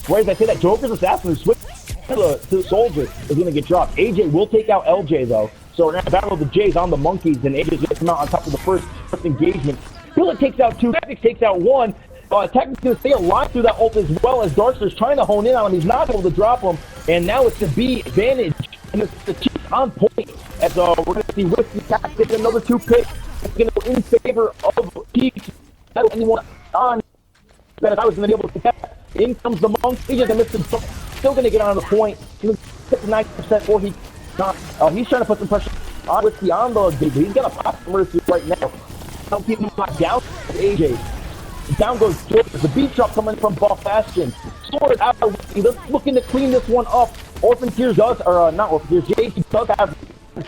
Right as I say that, Joker's Assassin who switched to the Soldier is going to get dropped. AJ will take out LJ, though. So we're gonna battle the Jays on the monkeys, and AJ's gonna come out on top of the first engagement. Billet takes out 2, Tactics takes out 1. Tactics gonna stay alive through that ult as well as Darkster's trying to hone in on him. He's not able to drop him, and now it's the B advantage, and it's the Chiefs on point. As we're gonna see Whiskey Tactics another 2 picks. It's gonna go in favor of Chiefs. Anyone on that if I was gonna be able to get. In comes the monk. He just missed him. Still gonna get on the point. He's 59% or he not. He's trying to put some pressure on Whiskey on the big. He's gonna pop the Mercy right now. Don't keep him down. AJ. Down goes George. The beat drop coming from Buff Bastion. Sword out of Whiskey. Looking to clean this one up. Orphan Tears does, or not Orphan Tears. JC does have.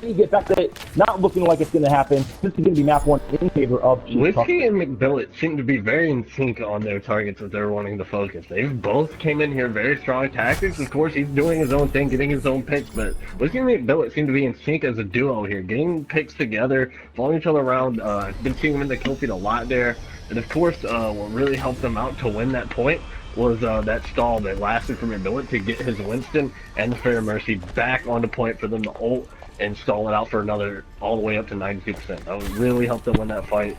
Get back to it. Not looking like it's going to happen. This is going to be map 1 in favor of Whiskey and McBillet seem to be very in sync on their targets that they're wanting to focus. They've both came in here very strong tactics. Of course, he's doing his own thing, getting his own picks, but Whiskey and McBillet seem to be in sync as a duo here, getting picks together, following each other around. I've been seeing them in the kill feed a lot there. And of course, what really helped them out to win that point was that stall that lasted for McBillet to get his Winston and the Fair Mercy back on the point for them to ult and stall it out for another all the way up to 92%. That would really help them win that fight.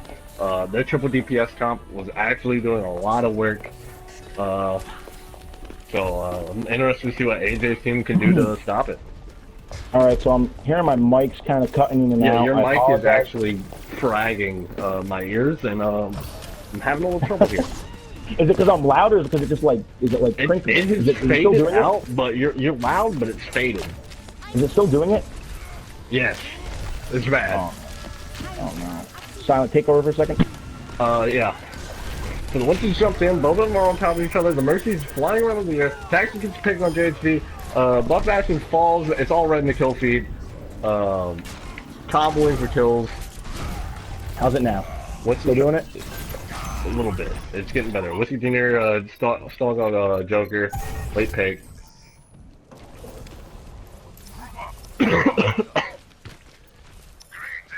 Their triple DPS comp was actually doing a lot of work. So I'm interested to see what AJ's team can do to stop it. All right, so I'm hearing my mic's kind of cutting in and out. Yeah, your mic is actually fragging my ears, and I'm having a little trouble here. Is it because I'm loud, or is it because it just like, is it like crinkling? It is faded out, but you're loud, but it's faded. Is it still doing it? Yes, it's bad. Oh no. Silent, take over for a second. Yeah. So the Winston jumps in, both of them are on top of each other. The Mercy's flying around in the air. Tactics gets picked on JHD. Buff Bastion falls. It's all red in the kill feed. Cobbling for kills. How's it now? What's Still doing it? A little bit. It's getting better. Whiskey Jr. Stalled on Joker. Late pick.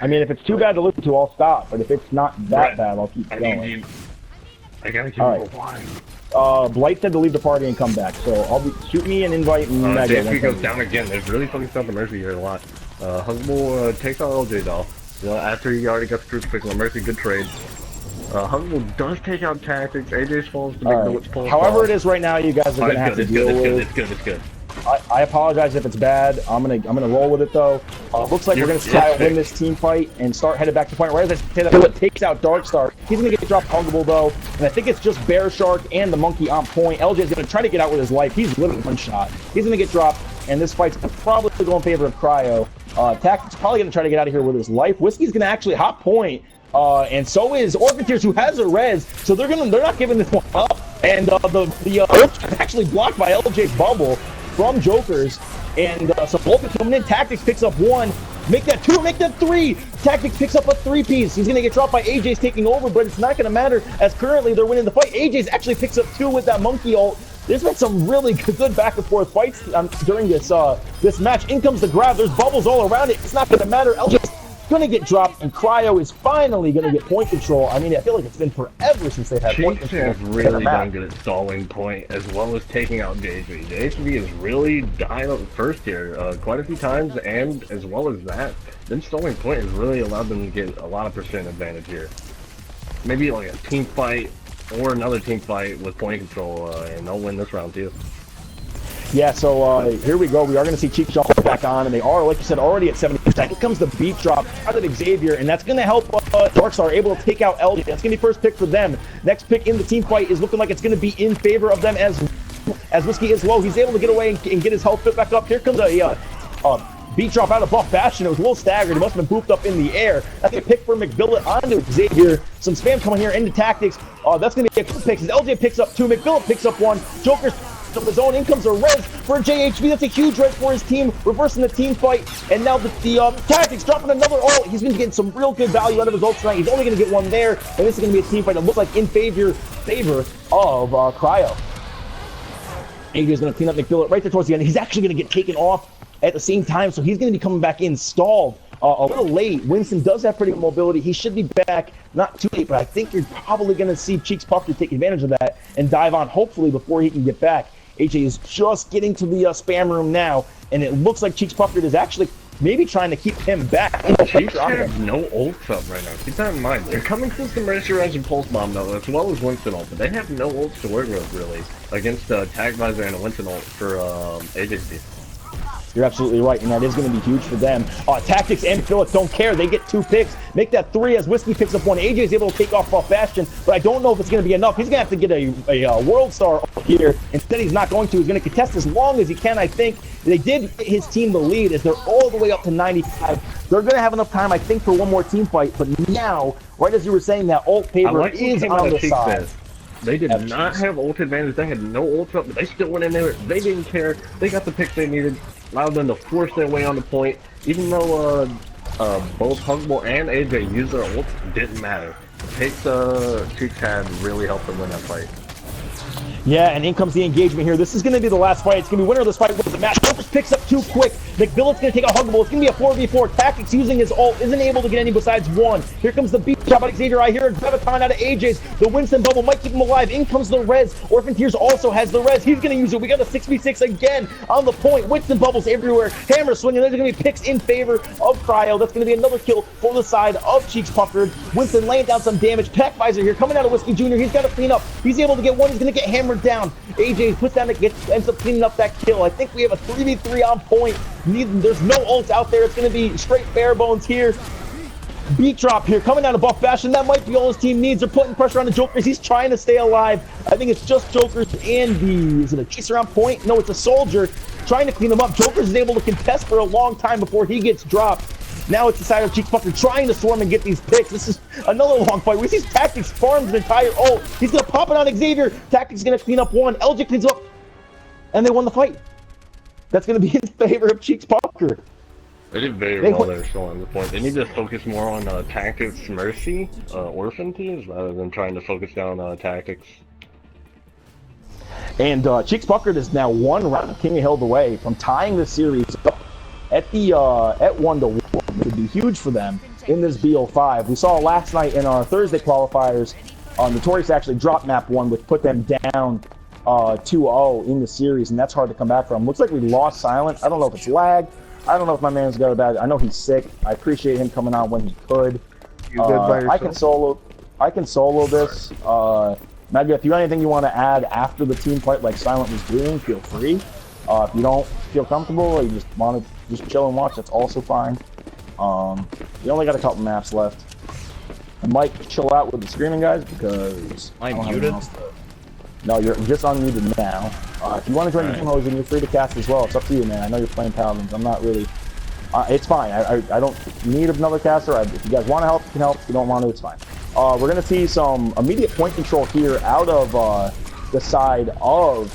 I mean, if it's too bad to listen to, I'll stop. But if it's not that bad, I'll keep going. I gotta keep it Blight said to leave the party and come back, so shoot me an invite. JP goes down again. There's really fucking stuff in Mercy here a lot. Huggable takes out LJ doll. After he already got the crucifix on Mercy, good trade. Huggable does take out tactics. AJ's falls to make the witch pull. However it is right now, you guys are gonna have to deal with. It's good. I apologize if it's bad. I'm gonna roll with it though. Looks like we're gonna try to win this team fight and start headed back to point. Right as I say that, Billet takes out Darkstar. He's gonna get dropped Huggable though, and I think it's just Bear Shark and the monkey on point. LJ's gonna try to get out with his life. He's literally one shot. He's gonna get dropped, and this fight's gonna probably go in favor of Cryo. Tactic's probably gonna try to get out of here with his life. Whiskey's gonna actually hop point. And so is Orphan Tears, who has a res, so they're not giving this one up. And the ult is actually blocked by LJ's bubble from Jokers, and so Vulcan coming in. Tactics picks up 1, make that 2, make that 3. Tactics picks up a 3-piece. He's gonna get dropped by AJ's taking over, but it's not gonna matter as currently they're winning the fight. AJ's actually picks up 2 with that monkey ult. There's been some really good back and forth fights during this this match. In comes the grab. There's bubbles all around it. It's not gonna matter. LJ's gonna get dropped, and Cryo is finally gonna get point control. I mean, I feel like it's been forever since they've had point control. Chiefs has really done good at stalling point as well as taking out JHV. JHV has really died on first here quite a few times, and as well as that, then stalling point has really allowed them to get a lot of percent advantage here. Maybe like a team fight or another team fight with point control, and they'll win this round too. Yeah, so here we go. We are going to see Cheek jump back on, and they are, like you said, already at 70%. Here comes the beat drop out of Xavier, and that's going to help Darkstar able to take out LJ. That's going to be first pick for them. Next pick in the team fight is looking like it's going to be in favor of them as Whiskey is low. He's able to get away and get his health fit back up. Here comes a beat drop out of Buff Bastion. It was a little staggered. It must have been booped up in the air. That's a pick for McBillet onto Xavier. Some spam coming here into tactics. That's going to be a couple picks. As LJ picks up 2, McBillet picks up 1. Joker's of his own. In comes a res for JHV. That's a huge res for his team, reversing the team fight. And now the Tactics dropping another ult. He's been getting some real good value out of his ult tonight. He's only going to get 1 there, and this is going to be a team fight that looks like in favor of Cryo. AJ's going to clean up McBillet right there towards the end. He's actually going to get taken off at the same time, so he's going to be coming back in stalled. A little late. Winston does have pretty good mobility. He should be back, not too late, but I think you're probably going to see Cheeks Puckered take advantage of that and dive on, hopefully, before he can get back. AJ is just getting to the spam room now, and it looks like Cheeks Puckered is actually maybe trying to keep him back. Chiefs have no ults up right now. Keep that in mind. They're coming from some Mercerized and Pulse Bomb though, as well as Winston ult, but they have no ults to work with really against Tag Visor and a Winston ult for AJC. You're absolutely right, and that is going to be huge for them. Tactics and Phillips don't care. They get 2 picks. Make that 3 as Whiskey picks up 1. AJ is able to take off Bastion, but I don't know if it's going to be enough. He's going to have to get a World Star up here. Instead, he's not going to. He's going to contest as long as he can, I think. They did his team the lead as they're all the way up to 95. They're going to have enough time, I think, for one more team fight, but now, right as you were saying, that ult favor is on the side. They did not have ult advantage. They had no ults up, but they still went in there. They didn't care. They got the picks they needed. Allowed them to force their way on the point. Even though both Huggable and AJ used their ults, didn't matter. The picks Cheeks had really helped them win that fight. Yeah, and in comes the engagement here. This is going to be the last fight. It's going to be winner of this fight with the match. Focus picks up too quick. McBillet's going to take a Huggable. It's going to be a 4v4. Tactics using his ult. Isn't able to get any besides 1. Here comes the beat shot by Xavier. I hear a Graviton out of AJ's. The Winston bubble might keep him alive. In comes the res. Orphan Tears also has the res. He's going to use it. We got a 6v6 again on the point. Winston bubbles everywhere. Hammer swinging. There's going to be picks in favor of Cryo. That's going to be another kill for the side of Cheeks Puckered. Winston laying down some damage. Pack Visor here coming out of Whiskey Jr. He's got to clean up. He's able to get 1. He's going to get hammered down. AJ puts down ends up cleaning up that kill. I think we have a 3v3 on point. There's no ults out there. It's going to be straight bare bones here. Beat drop here coming down to Buff Bastion. That might be all his team needs. They're putting pressure on the Jokers. He's trying to stay alive. I think it's just Jokers and is it a Chaser on point? No, it's a Soldier trying to clean him up. Jokers is able to contest for a long time before he gets dropped. Now it's the side of Cheeks Puckered trying to swarm and get these picks. This is another long fight. We see Tactics farms an entire ult. He's going to pop it on Xavier. Tactics is going to clean up 1. LJ cleans up. And they won the fight. That's going to be in favor of Cheeks Puckered. They did very well there, still on the point. They need to focus more on Tactics Mercy, Orphan Tears, rather than trying to focus down Tactics. And Cheeks Puckered is now 1 round King of Hill away from tying the series up at 1-1. It would be huge for them in this BO5. We saw last night in our Thursday qualifiers, Notorious actually dropped map 1, which put them down 2-0 in the series, and that's hard to come back from. Looks like we lost Silent. I don't know if it's lag. I don't know if my man's got a bad. I know he's sick. I appreciate him coming out when he could. I can solo this. Maggie, if you have anything you want to add after the team fight, like Silent was doing, feel free. If you don't feel comfortable or you just want to just chill and watch, that's also fine. We only got a couple maps left. I might chill out with the screaming guys because I'm muted. No, you're just unmuted now. If you want to join the demos, then you're free to cast as well. It's up to you, man. I know you're playing Paladins. I'm not really. It's fine. I don't need another caster. If you guys want to help, you can help. If you don't want to, it's fine. We're gonna see some immediate point control here out of the side of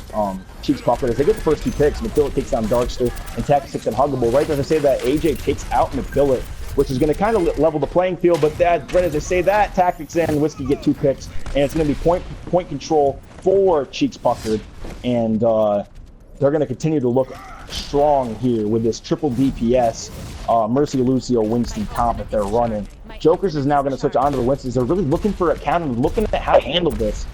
Cheeks Puckered as they get the first 2 picks. McBillet takes down Darkster and Tactics and Huggable. Right as I say that, AJ takes out McBillet, which is going to kind of level the playing field. But that, right as I say that, Tactics and Whiskey get 2 picks, and it's going to be point control for Cheeks Puckered, and they're going to continue to look strong here with this triple DPS Mercy, Lucio, Winston comp that they're running. Jokers is now going to switch onto the Winstons. They're really looking for a counter, looking at how to handle this.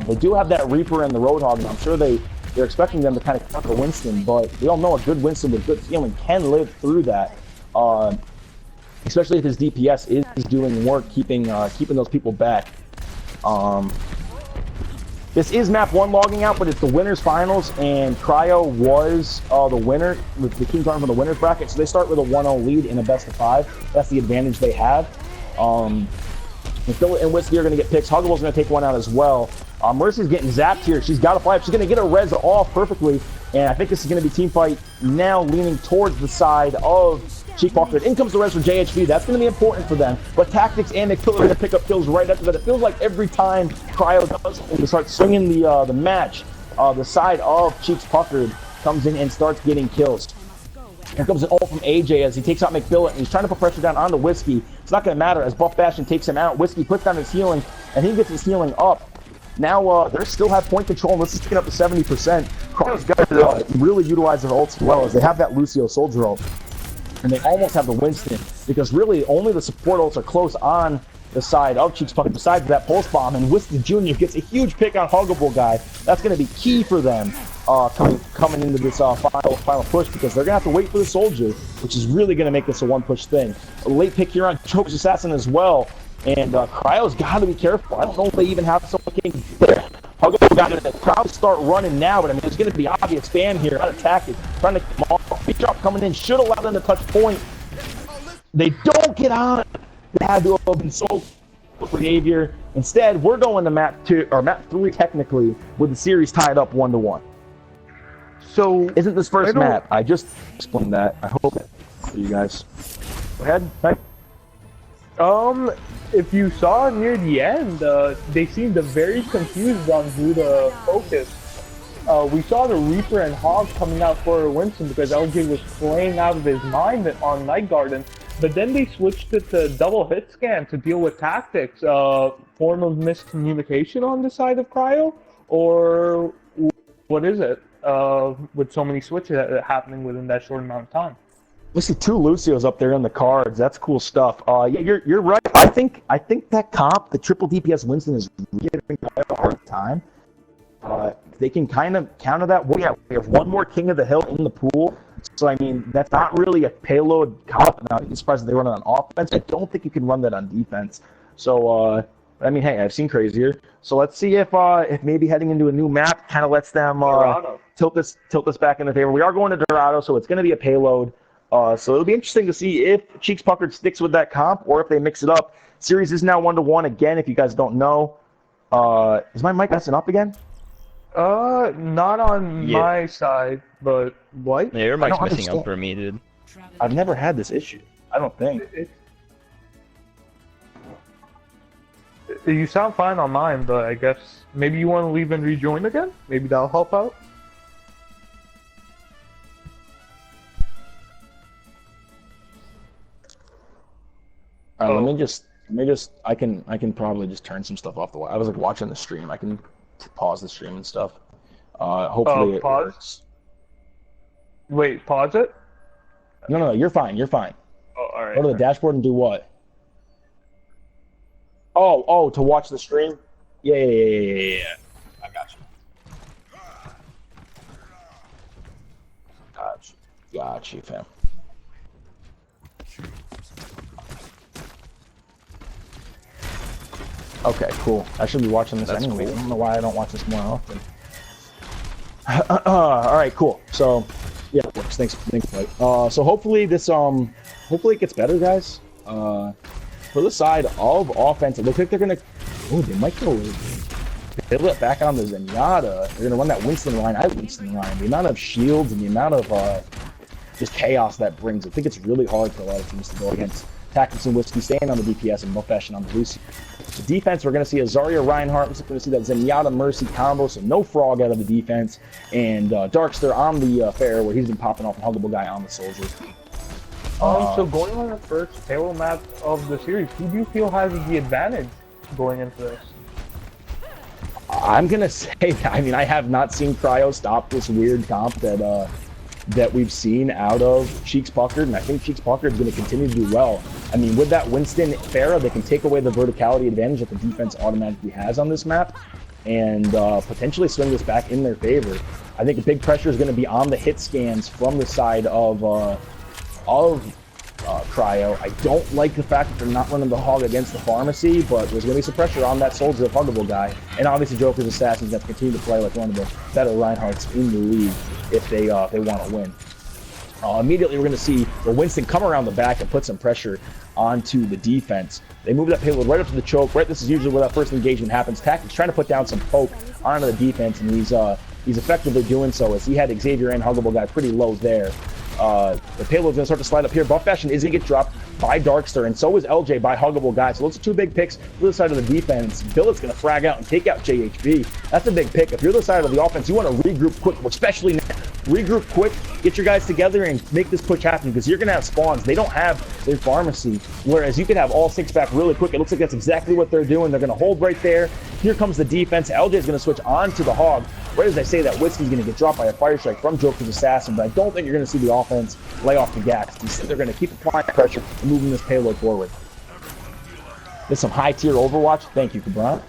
They do have that Reaper and the Roadhog, and I'm sure they're expecting them to kind of counter Winston, but we all know a good Winston with good healing can live through that. Especially if his DPS is doing work, keeping those people back. This is map 1 logging out, but it's the winners finals, and Cryo was the winner with the team starting from the winners bracket, so they start with a 1-0 lead in a best of 5. That's the advantage they have. Phil and Whiskey are going to get picks. Huggable's going to take 1 out as well. Mercy's getting zapped here. She's got to fly up. She's going to get a res off perfectly, and I think this is going to be team fight now leaning towards the side of Cheeks Puckered. In comes the res for JHV. That's going to be important for them. But Tactics and McBillet are going to pick up kills right after that. It feels like every time Cryo does something to start swinging the match, the side of Cheeks Puckered comes in and starts getting kills. Here comes an ult from AJ as he takes out McBillet, and he's trying to put pressure down onto Whiskey. It's not going to matter as Buff Bastion takes him out. Whiskey puts down his healing, and he gets his healing up. Now, they still have point control, and this is taking up to 70%. Cryo's got to really utilize their ults as well, as they have that Lucio Soldier ult. And they almost have the Winston, because really only the support ults are close on the side of Cheeks Puckered besides that Pulse Bomb, and Winston Jr. gets a huge pick on Huggable guy. That's going to be key for them. coming into this final push, because they're gonna have to wait for the soldier, which is really gonna make this a one-push thing. A late pick here on Joker's Assassin as well, and Cryo's got to be careful. I don't know if they even have someone king there. Hugo got to probably start running now, but I mean, there's going to be obvious spam here. Not attacking, trying to come off. Big drop coming in, should allow them to touch point. They don't get on. They had to have been sold behavior. Instead, we're going to map 2 or map 3 technically, with the series tied up 1-1. So Isn't this first map? I just explained that. I hope that for you guys. Go ahead. Right. If you saw near the end, they seemed very confused on who to focus. We saw the Reaper and Hog coming out for Winston because LJ was playing out of his mind on Night Garden, but then they switched it to double hit scan to deal with tactics. Form of miscommunication on the side of Cryo, or what is it? With so many switches happening within that short amount of time. We see 2 Lucios up there in the cards. That's cool stuff. Yeah, you're right. I think that comp, the triple DPS Winston, is really giving a hard time. They can kind of counter that. Well, yeah, we have one more King of the Hill in the pool. So, I mean, that's not really a payload comp. Now, I'm surprised they run it on offense. I don't think you can run that on defense. So, I mean, hey, I've seen crazier. So let's see if maybe heading into a new map kind of lets them tilt this back in their favor. We are going to Dorado, so it's going to be a payload. So it'll be interesting to see if Cheeks Puckered sticks with that comp or if they mix it up. Series is now 1-1 again, if you guys don't know. Is my mic messing up again? Not on my side, but what? Yeah, your mic's messing up for me, dude. I've never had this issue. I don't think. You sound fine on mine, but I guess maybe you want to leave and rejoin again? Maybe that'll help out? Let me just. I can probably just turn some stuff off the. I was like watching the stream. I can pause the stream and stuff. Hopefully it works. Wait, pause it? No, you're fine. You're fine. Oh, all right. Go to the dashboard and do what? Oh, to watch the stream? Yeah. I got you. Got you, fam. Okay, cool. I should be watching this anyway. Cool. I don't know why I don't watch this more often. All right, cool. So, yeah, it works. Thanks, Mike. So hopefully this, hopefully it gets better, guys. For the side of offense, it looks like they're gonna. Oh, they might go. Build it back on the Zenyatta. They're gonna run that Winston line. The amount of shields and the amount of just chaos that brings. I think it's really hard for a lot of teams to go against. Tactics and Whiskey staying on the DPS and Muffesh on the Lucy. The defense, we're going to see a Zarya Reinhardt. We're going to see that Zenyatta Mercy combo, so no Frog out of the defense. And Darkster on the Fair, where he's been popping off, and Huggable Guy on the Soldier. So going on the first payload map of the series, who do you feel has the advantage going into this? I'm going to say, I mean, I have not seen Cryo stop this weird comp that we've seen out of Cheeks Puckered, and I think Cheeks Puckered is going to continue to do well. I mean, with that Winston Pharah, they can take away the verticality advantage that the defense automatically has on this map, and potentially swing this back in their favor. I think the big pressure is going to be on the hit scans from the side of Cryo. I don't like the fact that they're not running the Hog against the Pharmacy, but there's going to be some pressure on that Soldier Huggable Guy, and obviously Joker's Assassins that continue to play like one of the better Reinhardts in the league if they want to win. Immediately we're going to see the Winston come around the back and put some pressure onto the defense. They move that payload right up to the choke. Right, this is usually where that first engagement happens. Tactics trying to put down some poke onto the defense, and he's effectively doing so as he had Xavier and Huggable Guy pretty low there. The payload's gonna start to slide up here. Buff Fashion is gonna get dropped by Darkster, and so is LJ by Huggable Guy. So those are 2 big picks for the side of the defense. Billet's gonna frag out and take out JHB. That's a big pick. If you're the side of the offense, you want to regroup quick, especially now. Regroup quick, get your guys together, and make this push happen, because you're gonna have spawns. They don't have their Pharmacy, whereas you can have all 6 back really quick. It looks like that's exactly what they're doing. They're gonna hold right there. Here comes the defense. LJ is gonna switch on to the Hog. Right as I say that, Whiskey's going to get dropped by a Fire Strike from Joker's Assassin, but I don't think you're going to see the offense lay off the gas. Instead, they're going to keep applying pressure and moving this payload forward. There's some high-tier Overwatch. Thank you, Cabran.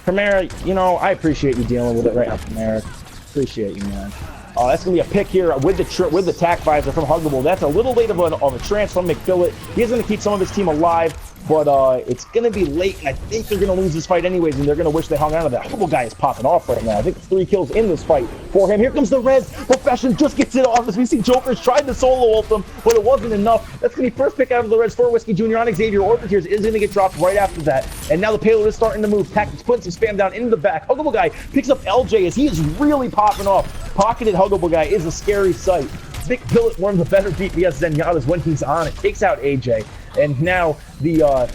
Primera, you know, I appreciate you dealing with it right now, Primera. Appreciate you, man. That's going to be a pick here with the tack visor from Huggable. That's a little late of a transfer from McPhillip. He's going to keep some of his team alive, but it's going to be late, and I think they're going to lose this fight anyways, and they're going to wish they hung out of that. Huggable guy is popping off right now. I think it's 3 kills in this fight for him. Here comes the res. Profession just gets it off as we see Jokers tried to solo ult him, but it wasn't enough. That's going to be first pick out of the res for Whiskey Jr. on Xavier. Orphan Tears is going to get dropped right after that, and now the payload is starting to move. Tactics putting some spam down into the back. Huggable guy picks up LJ as he is really popping off. Pocketed Huggable guy is a scary sight. Big Billet, one of the better DPS Zenyatta's when he's on it, takes out AJ, and now the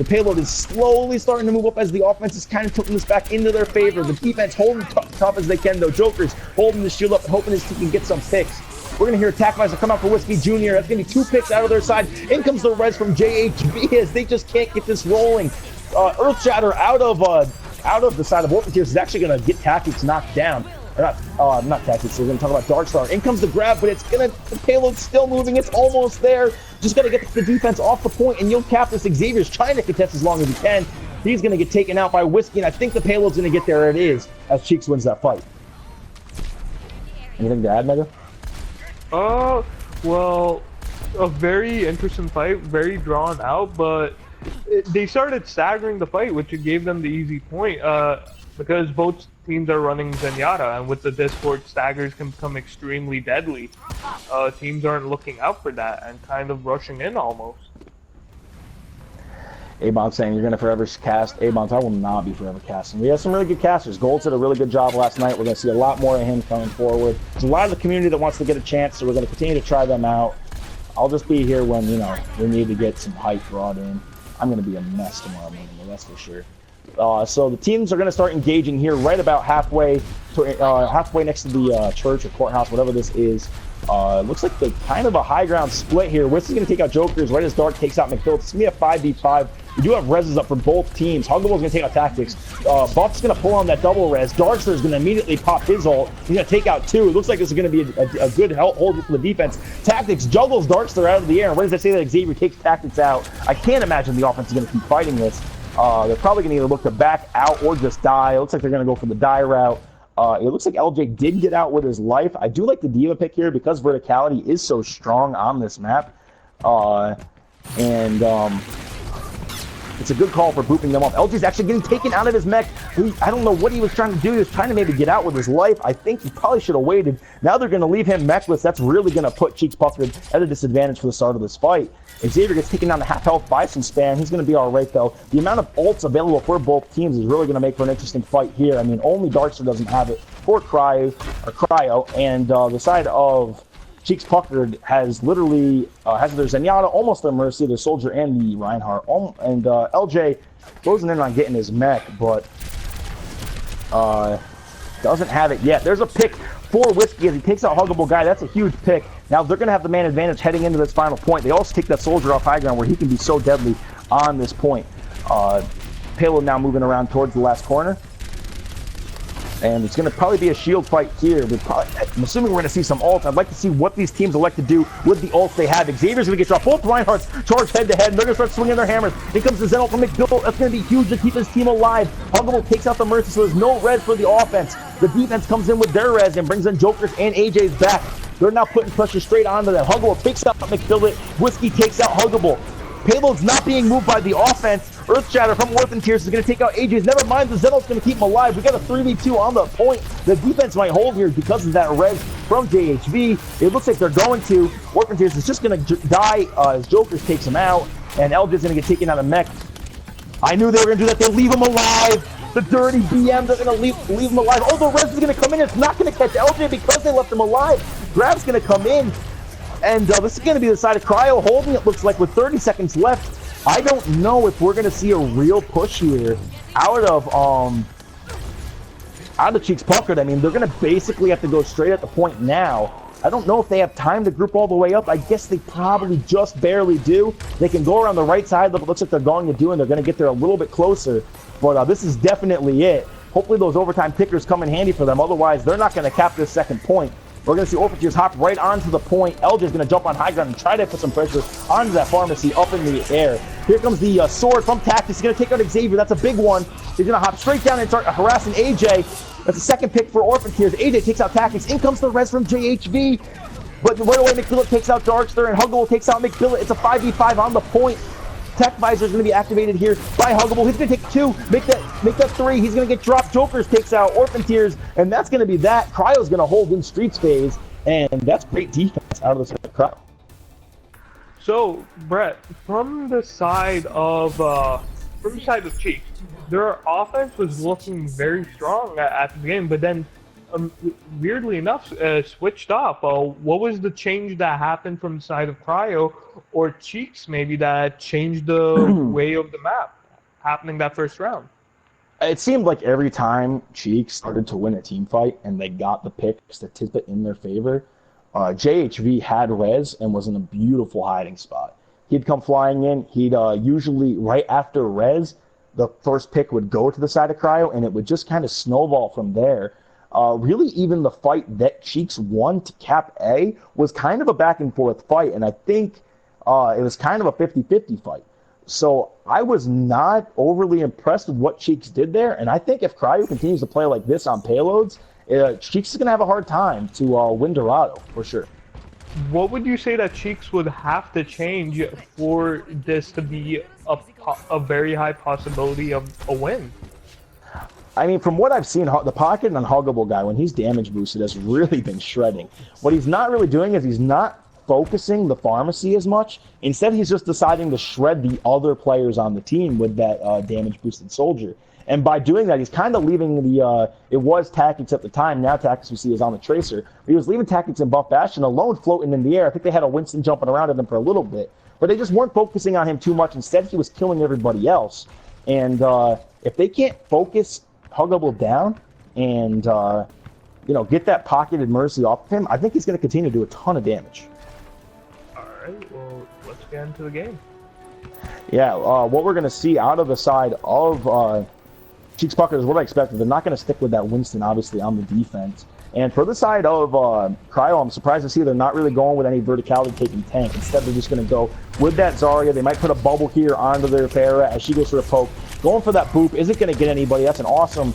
payload is slowly starting to move up as the offense is kind of tilting this back into their favor. The defense holding tough as they can, though. Jokers holding the shield up and hoping his team can get some picks. We're going to hear Attack Visor come out for Whiskey Jr. That's going to be 2 picks out of their side. In comes the res from JHB as they just can't get this rolling. Earth Shatter out of the side of Orphan Tears is actually going to get Tactics knocked down. Or not Tactics, we're going to talk about Darkstar. In comes the grab, but the payload's still moving. It's almost there. Just got to get the defense off the point, and you'll cap this. Xavier's trying to contest as long as he can. He's going to get taken out by Whiskey, and I think the payload's going to get there. It is, as Cheeks wins that fight. Anything to add, Mega? Well, a very interesting fight, very drawn out, but they started staggering the fight, which gave them the easy point, because both teams are running Zenyatta, and with the Discord, staggers can become extremely deadly. Teams aren't looking out for that and kind of rushing in almost. Abon's saying you're going to forever cast. Abon's, I will not be forever casting. We have some really good casters. Gold did a really good job last night. We're going to see a lot more of him coming forward. There's a lot of the community that wants to get a chance, so we're going to continue to try them out. I'll just be here when, you know, we need to get some hype brought in. I'm going to be a mess tomorrow morning, that's for sure. So the teams are going to start engaging here right about halfway next to the church or courthouse, whatever this is. Looks like the kind of a high ground split here. Whiskey's going to take out Jokers right as Dark takes out McPhillip. It's going to be a 5v5. We do have reses up for both teams. Huggable's going to take out Tactics. Buff's going to pull on that double res. Darkster's going to immediately pop his ult. He's going to take out 2. It looks like this is going to be a good hold for the defense. Tactics juggles Darkster out of the air. And what does that say that Xavier takes Tactics out? I can't imagine the offense is going to keep fighting this. They're probably going to either look to back out or just die. It looks like they're going to go for the die route. It looks like LJ did get out with his life. I do like the Diva pick here because verticality is so strong on this map. It's a good call for booping them off. LJ's actually getting taken out of his mech. I don't know what he was trying to do. He was trying to maybe get out with his life. I think he probably should have waited. Now they're going to leave him mechless. That's really going to put Cheeks Puckered at a disadvantage for the start of this fight. Xavier gets taken down to half health by some spam. He's going to be all right, though. The amount of ults available for both teams is really going to make for an interesting fight here. I mean, only Darkster doesn't have it for Cryo, and the side of Cheeks Puckered has literally has their Zenyatta, almost their Mercy, their Soldier, and the Reinhardt. And LJ closing in on getting his mech, but doesn't have it yet. There's a pick for Whiskey as he takes out Huggable Guy. That's a huge pick. Now they're going to have the man advantage heading into this final point. They also take that Soldier off high ground where he can be so deadly on this point. Payload now moving around towards the last corner. And it's going to probably be a shield fight here. I'm assuming we're going to see some ults. I'd like to see what these teams elect to do with the ults they have. Xavier's going to get dropped. Both Reinhardts charge head-to-head, and they're going to start swinging their hammers. In comes the Zen ult from McDowell. That's going to be huge to keep his team alive. Huggable takes out the Mercy, so there's no res for the offense. The defense comes in with their res and brings in Jokers and AJ's back. They're now putting pressure straight onto them. Huggable takes out McDowell. Whiskey takes out Huggable. Payload's not being moved by the offense. Earth Shatter from Orphan Tears is going to take out AJ's. Never mind, the Zenol's going to keep him alive. We got a 3v2 on the point. The defense might hold here because of that res from JHV. It looks like they're going to. Orphan Tears is just going to die as Jokers takes him out. And LJ's going to get taken out of mech. I knew they were going to do that. They'll leave him alive. The dirty BM, they're going to leave him alive. Oh, the res is going to come in. It's not going to catch LJ because they left him alive. Grab's going to come in. And this is going to be the side of Cryo holding, it looks like, with 30 seconds left. I don't know if we're going to see a real push here out of Cheeks Puckered. I mean, they're going to basically have to go straight at the point now. I don't know if they have time to group all the way up. I guess they probably just barely do. They can go around the right side, like it looks like they're going to do, and they're going to get there a little bit closer. But this is definitely it. Hopefully those overtime tickers come in handy for them. Otherwise, they're not going to cap this second point. We're going to see Orphan Tears hop right onto the point. LJ is going to jump on high ground and try to put some pressure onto that pharmacy up in the air. Here comes the sword from Tactics. He's going to take out Xavier. That's a big one. He's going to hop straight down and start harassing AJ. That's a second pick for Orphan Tears. AJ takes out Tactics. In comes the res from JHV. But right away, McBillet takes out Darkster, and Huggable takes out McBillet. It's a 5v5 on the point. Tech Visor is going to be activated here by Huggable. He's going to take 2, make that 3. He's going to get dropped. Jokers takes out Orphan Tears, and that's going to be that. Cryo's going to hold in Streets phase, and that's great defense out of the Cryo. So, Brett, from the side of Chiefs, their offense was looking very strong at the game, but then weirdly enough, switched off. What was the change that happened from the side of Cryo or Cheeks, maybe, that changed the way of the map happening that first round? It seemed like every time Cheeks started to win a team fight and they got the picks to tip it in their favor, JHV had res and was in a beautiful hiding spot. He'd come flying in. He'd usually, right after res, the first pick would go to the side of Cryo, and it would just kind of snowball from there. Really, even the fight that Cheeks won to cap A was kind of a back-and-forth fight, and I think it was kind of a 50-50 fight. So I was not overly impressed with what Cheeks did there, and I think if Cryo continues to play like this on payloads, Cheeks is going to have a hard time to win Dorado, for sure. What would you say that Cheeks would have to change for this to be a very high possibility of a win? I mean, from what I've seen, the Pocket and Unhuggable guy, when he's damage boosted, has really been shredding. What he's not really doing is he's not focusing the pharmacy as much. Instead, he's just deciding to shred the other players on the team with that damage boosted soldier. And by doing that, he's kind of leaving the, it was Tactics at the time, now Tactics we see is on the Tracer. But he was leaving Tactics and Buff Bastion alone floating in the air. I think they had a Winston jumping around at him for a little bit. But they just weren't focusing on him too much. Instead, he was killing everybody else. And if they can't focus Huggable down and, get that pocketed Mercy off of him, I think he's going to continue to do a ton of damage. Alright, well, let's get into the game. Yeah, what we're going to see out of the side of Cheeks Puckered is what I expected. They're not going to stick with that Winston, obviously, on the defense. And for the side of Cryo, I'm surprised to see they're not really going with any verticality taking tank. Instead, they're just going to go with that Zarya. They might put a bubble here onto their Pharah as she goes for a poke. Going for that boop isn't going to get anybody. That's an awesome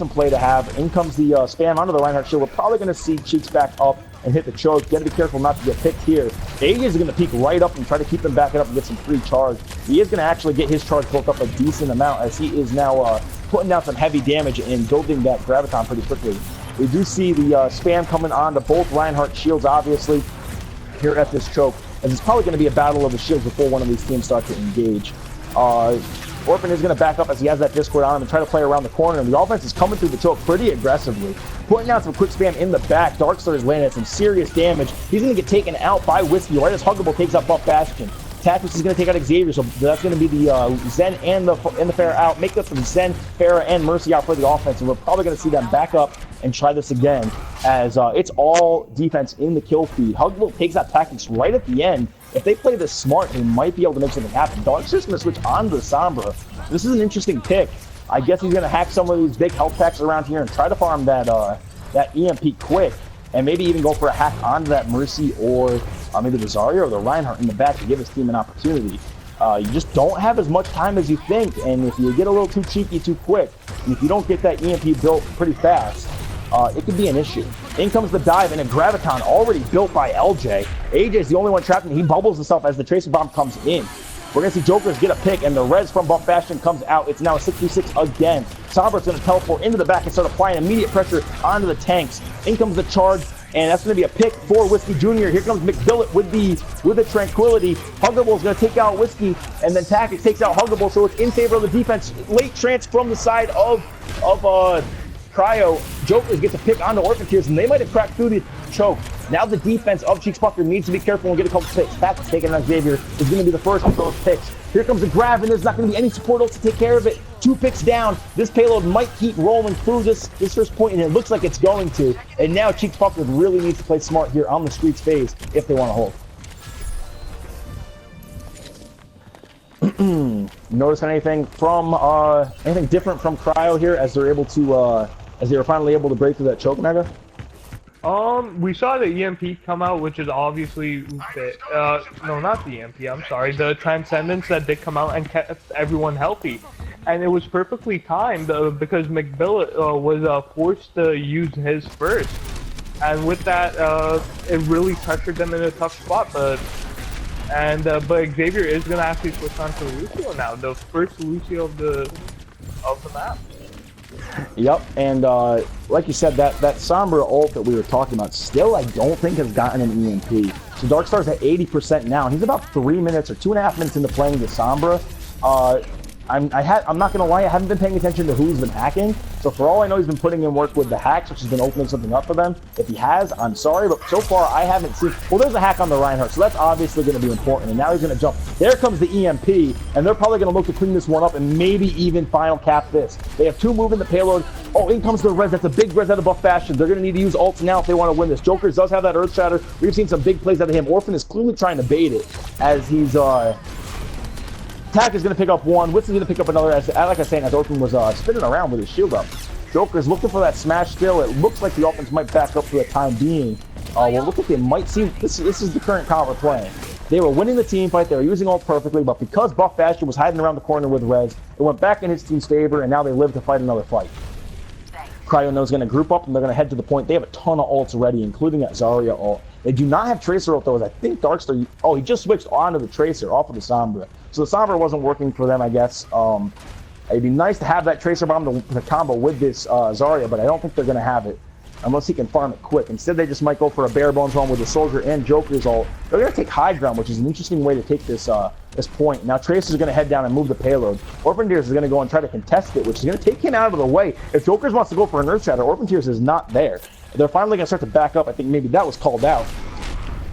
play to have. In comes the spam onto the Reinhardt shield. We're probably going to see Cheeks back up and hit the choke. Got to be careful not to get picked here. AJ is going to peek right up and try to keep them backing up and get some free charge. He is going to actually get his charge built up a decent amount as he is now putting down some heavy damage and building that Graviton pretty quickly. We do see the spam coming on to both Reinhardt shields, obviously, here at this choke. As it's probably going to be a battle of the shields before one of these teams start to engage. Orphan is going to back up as he has that Discord on him and try to play around the corner. And the offense is coming through the choke pretty aggressively. Putting out some quick spam in the back. Darkstar is landing at some serious damage. He's going to get taken out by Whiskey right as Huggable takes out Buff Bastion. Tactics is going to take out Xavier, so that's going to be the Zen and the Pharah out. Make up some Zen, Pharah, and Mercy out for the offense, and we're probably going to see them back up and try this again as it's all defense in the kill feed. Huggable takes out Tactics right at the end. If they play this smart, they might be able to make something happen. Darkster's going to switch on to the Sombra. This is an interesting pick. I guess he's going to hack some of these big health packs around here and try to farm that EMP quick, and maybe even go for a hack onto that Mercy or maybe the Zarya or the Reinhardt in the back to give his team an opportunity. You just don't have as much time as you think, and if you get a little too cheeky too quick, if you don't get that EMP built pretty fast, it could be an issue. In comes the dive and a Graviton already built by LJ. AJ is the only one trapped, and he bubbles himself as the Tracer Bomb comes in. We're going to see Jokers get a pick, and the res from Buff Bastion comes out. It's now a 66 again. Sombra's going to teleport into the back and start applying immediate pressure onto the tanks. In comes the charge, and that's going to be a pick for Whiskey Jr. Here comes McBillet with the Tranquility. Huggable is going to take out Whiskey, and then Tactics takes out Huggable, so it's in favor of the defense. Late trance from the side of Cryo. Jokers gets a pick onto Orphan Tears, and they might have cracked through the choke. Now the defense of Cheeks Puckered needs to be careful and get a couple picks. Tactics taking on Xavier is going to be the first of those picks. Here comes the grab, and there's not going to be any support ult to take care of it. 2 picks down. This payload might keep rolling through this first point, and it looks like it's going to. And now Cheeks Puckered really needs to play smart here on the Streets phase if they want to hold. Notice anything from anything different from Cryo here as they're able to as they were finally able to break through that choke mega? We saw the EMP come out, which is obviously no, not the EMP. I'm sorry, the Transcendence that did come out and kept everyone healthy, and it was perfectly timed because McBillet was forced to use his first, and with that, it really pressured them in a tough spot. But Xavier is gonna actually switch on to Lucio now, the first Lucio of the map. Yep, and like you said, that Sombra ult that we were talking about still I don't think has gotten an EMP. So Darkstar's at 80% now, and he's about 3 minutes or 2.5 minutes into playing the Sombra. I'm not gonna lie, I haven't been paying attention to who's been hacking. So for all I know, he's been putting in work with the hacks, which has been opening something up for them. If he has, I'm sorry, but so far I haven't seen. Well, there's a hack on the Reinhardt, so that's obviously going to be important. And now he's going to jump. There comes the EMP, and they're probably going to look to clean this one up and maybe even final cap this. They have 2 moving the payload. Oh, in comes the res. That's a big res out of Buff Bastion. They're going to need to use ults now if they want to win this. Jokers does have that Earth Shatter. We've seen some big plays out of him. Orphan is clearly trying to bait it as he's Tack is going to pick up one. Witz is going to pick up another. Like I was saying, as Orphan was spinning around with his shield up. Joker's looking for that smash still. It looks like the offense might back up for the time being. Well, look like they might see. This is the current count we're playing. They were winning the team fight. They were using ult perfectly, but because Buff Bastion was hiding around the corner with Rez, it went back in his team's favor, and now they live to fight another fight. Cryo knows going to group up, and they're going to head to the point. They have a ton of ults ready, including that Zarya ult. They do not have Tracer ult, though, as I think Darkstar... Oh, he just switched onto the Tracer, off of the Sombra. So the Sombra wasn't working for them, I guess. It'd be nice to have that Tracer Bomb to combo with this Zarya, but I don't think they're going to have it unless he can farm it quick. Instead, they just might go for a bare bones run with the Soldier and Joker's ult. They're going to take high ground, which is an interesting way to take this this point. Now, Tracer's going to head down and move the payload. Orphan Tears is going to go and try to contest it, which is going to take him out of the way. If Joker's wants to go for an Earth Shatter, Orphan Tears is not there. They're finally going to start to back up. I think maybe that was called out.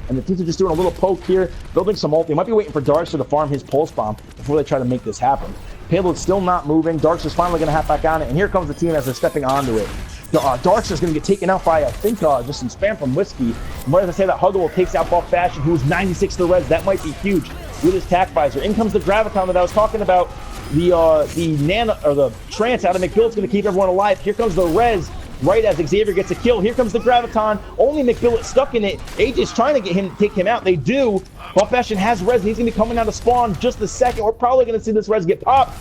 And the teams are just doing a little poke here, building some ult. They might be waiting for Darkster to farm his Pulse Bomb before they try to make this happen. Payload's still not moving. Darkster's finally going to hop back on it, and here comes the team as they're stepping onto it. Darkster's going to get taken out by, I think, just some spam from Whiskey. And right as I say that, Huggable takes out Buff Bastion, who's 96 to res. That might be huge with his tack visor. In comes the Graviton that I was talking about. The Nano, or the Trance out of McBillet's going to keep everyone alive. Here comes the res. Right as Xavier gets a kill, here comes the Graviton. Only McBillet stuck in it. Aegis trying to take him out. They do. Buff Bastion has res, and he's going to be coming out of spawn just a second. We're probably going to see this res get popped.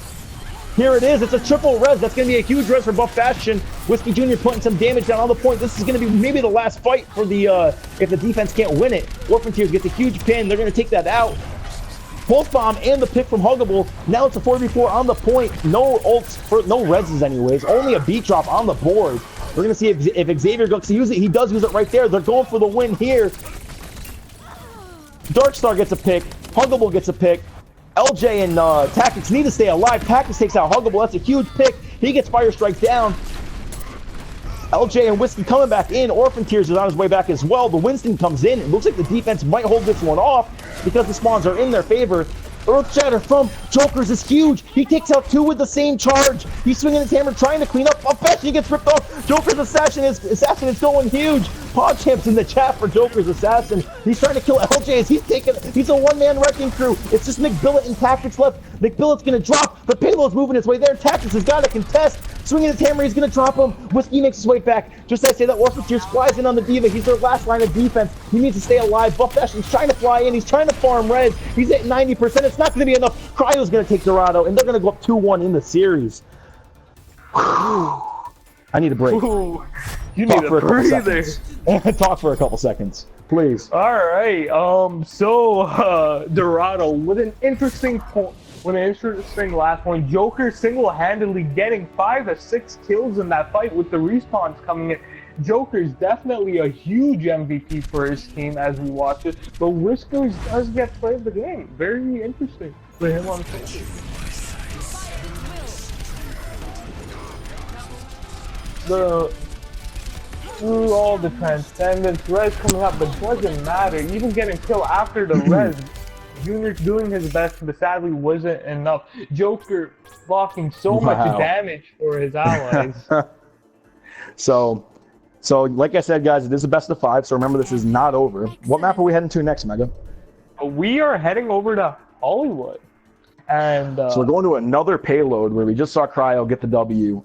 Here it is. It's a triple res. That's going to be a huge res for Buff Bastion. Whiskey Jr. putting some damage down on the point. This is going to be maybe the last fight for the if the defense can't win it. Orphan Tears gets a huge pin. They're going to take that out. Pulse Bomb and the pick from Huggable. Now it's a 4v4 on the point. No ults, no reses anyways. Only a beat drop on the board. We're going to see if Xavier goes to use it. He does use it right there. They're going for the win here. Darkstar gets a pick. Huggable gets a pick. LJ and Tactics need to stay alive. Tactics takes out Huggable. That's a huge pick. He gets Fire Strike down. LJ and Whiskey coming back in. Orphan Tears is on his way back as well. The Winston comes in. It looks like the defense might hold this one off because the spawns are in their favor. Earth Shatter from Jokers is huge. He takes out 2 with the same charge. He's swinging his hammer, trying to clean up. He gets ripped off. Joker's assassin is going huge. PodChamp's in the chat for Joker's assassin. He's trying to kill LJ as he's a one-man wrecking crew. It's just McBillet and Tactics left. McBillet's going to drop. The payload's moving its way there. Tactics has got to contest. Swinging his hammer, he's going to drop him. Whiskey makes his way back. Just as I say that, Orphan Tears flies in on the Diva. He's their last line of defense. He needs to stay alive. Buff Bastion's trying to fly in. He's trying to farm res. He's at 90%. It's not going to be enough. Cryo's going to take Dorado, and they're going to go up 2-1 in the series. I need a break. Ooh, you need a breather. Talk for a couple seconds, please. All right. Dorado with an interesting point. With an interesting last point, Joker single-handedly getting 5 to 6 kills in that fight with the respawns coming in. Joker's definitely a huge MVP for his team as we watch it, but Whiskers does get play of the game. Very interesting for him on stage. Through all the Transcendence, res coming up, but doesn't matter. Even getting killed after the res. Junior's doing his best, but sadly wasn't enough. Joker blocking so much damage for his allies. So like I said, guys, it is a best of 5, so remember this is not over. What map are we heading to next, Mega? We are heading over to Hollywood. And So we're going to another payload where we just saw Cryo get the W.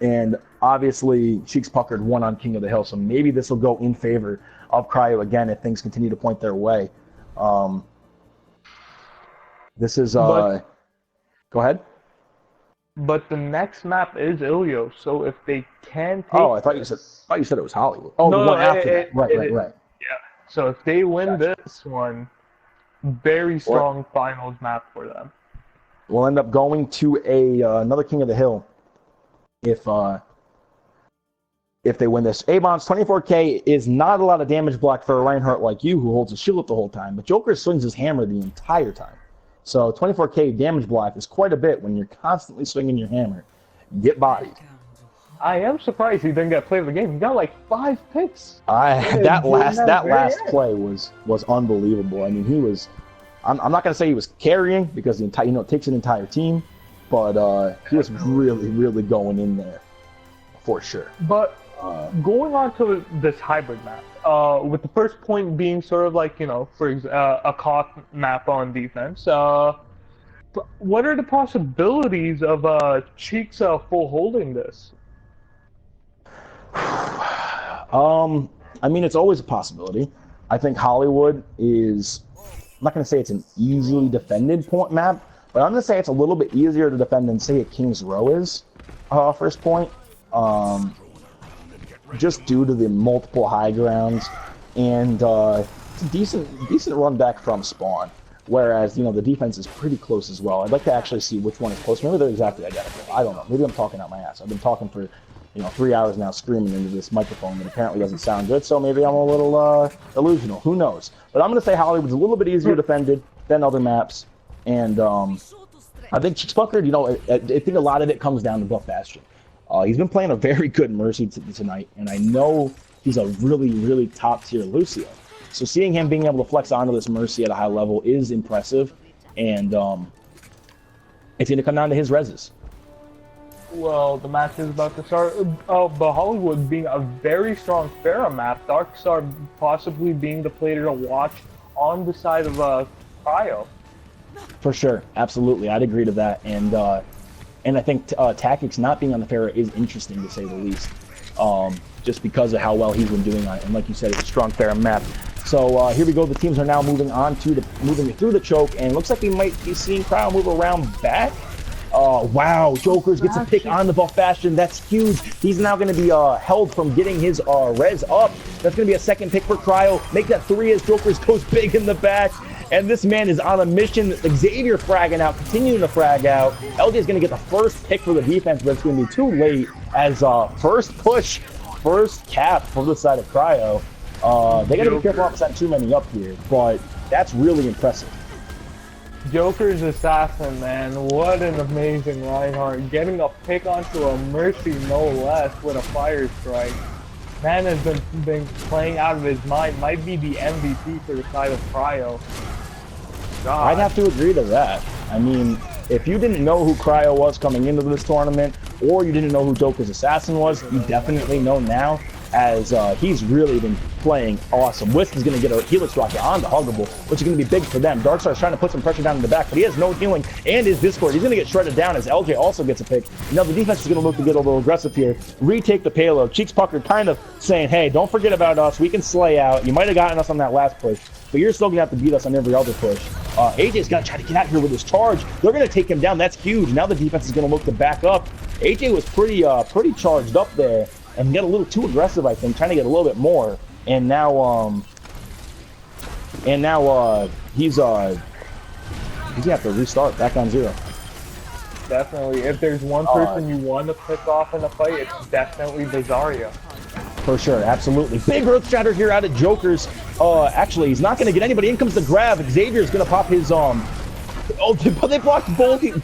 And obviously, Cheeks Puckered won on King of the Hill, so maybe this will go in favor of Cryo again if things continue to point their way. This is go ahead. But the next map is Ilios, so if they can take Oh, I thought you said it was Hollywood. Oh, No, the one no, after that. Right. So if they win this one, very strong finals map for them. We'll end up going to another King of the Hill if they win this. Avon's 24K is not a lot of damage block for a Reinhardt like you who holds a shield up the whole time, but Joker swings his hammer the entire time. So 24K damage block is quite a bit when you're constantly swinging your hammer. Get bodied. I am surprised he didn't get play of the game. He got like 5 picks. That last play was unbelievable. I mean, he was. I'm not gonna say he was carrying because the entire it takes an entire team, but he was really going in there for sure. But going on to this hybrid map, with the first point being sort of like a cock map on defense. What are the possibilities of Cheeks full holding this? I mean, it's always a possibility. I think Hollywood is. I'm not going to say it's an easily defended point map, but I'm going to say it's a little bit easier to defend than, say, a King's Row is, first point. Just due to the multiple high grounds, and it's a decent run back from spawn. Whereas, the defense is pretty close as well. I'd like to actually see which one is close. Maybe they're exactly identical. I don't know. Maybe I'm talking out my ass. I've been talking for 3 hours now screaming into this microphone that apparently doesn't sound good, so maybe I'm a little delusional. Who knows? But I'm going to say Hollywood's a little bit easier defended than other maps, and I think Cheeks Puckered, I think a lot of it comes down to Buff Bastion. He's been playing a very good Mercy tonight, and I know he's a really top-tier Lucio. So seeing him being able to flex onto this Mercy at a high level is impressive, and it's going to come down to his reses. Well, the match is about to start. But Hollywood being a very strong Pharah map, Darkstar possibly being the player to watch on the side of Cryo. For sure, absolutely, I'd agree to that, and I think Tactics not being on the Pharah is interesting to say the least, just because of how well he's been doing on it, and like you said, it's a strong Pharah map. So here we go. The teams are now moving through the choke, and it looks like we might be seeing Cryo move around back. Wow, Jokers gets a pick on the Buff Bastion. That's huge. He's now going to be held from getting his res up. That's going to be a second pick for Cryo. Make that 3 as Jokers goes big in the back. And this man is on a mission. Xavier fragging out, continuing to frag out. LJ is going to get the first pick for the defense, but it's going to be too late as first push, first cap from the side of Cryo. They got to be careful not to send too many up here, but that's really impressive. Joker's Assassin, man, what an amazing Reinhardt. Getting a pick onto a Mercy, no less, with a Fire Strike. Man has been playing out of his mind. Might be the MVP for the side of Cryo. God. I'd have to agree to that. I mean, if you didn't know who Cryo was coming into this tournament, or you didn't know who Joker's Assassin was, you definitely know now, as he's really been playing awesome. Wisp is going to get a Helix Rocket on the Huggable, which is going to be big for them. Darkstar's trying to put some pressure down in the back, but he has no healing, and his Discord, he's going to get shredded down as LJ also gets a pick. Now the defense is going to look to get a little aggressive here, retake the payload. Cheeks Puckered kind of saying, hey, don't forget about us, we can slay out. You might have gotten us on that last push, but you're still going to have to beat us on every other push. AJ's got to try to get out here with his charge. They're going to take him down. That's huge. Now the defense is going to look to back up. AJ was pretty charged up there and got a little too aggressive, I think, trying to get a little bit more. And now he's gonna have to restart back on 0. Definitely. If there's one person you want to pick off in a fight, it's definitely the Zarya. For sure, absolutely. Big Earth Shatter here out of Jokers. Actually, he's not going to get anybody. In comes the grab. Xavier's going to pop his, they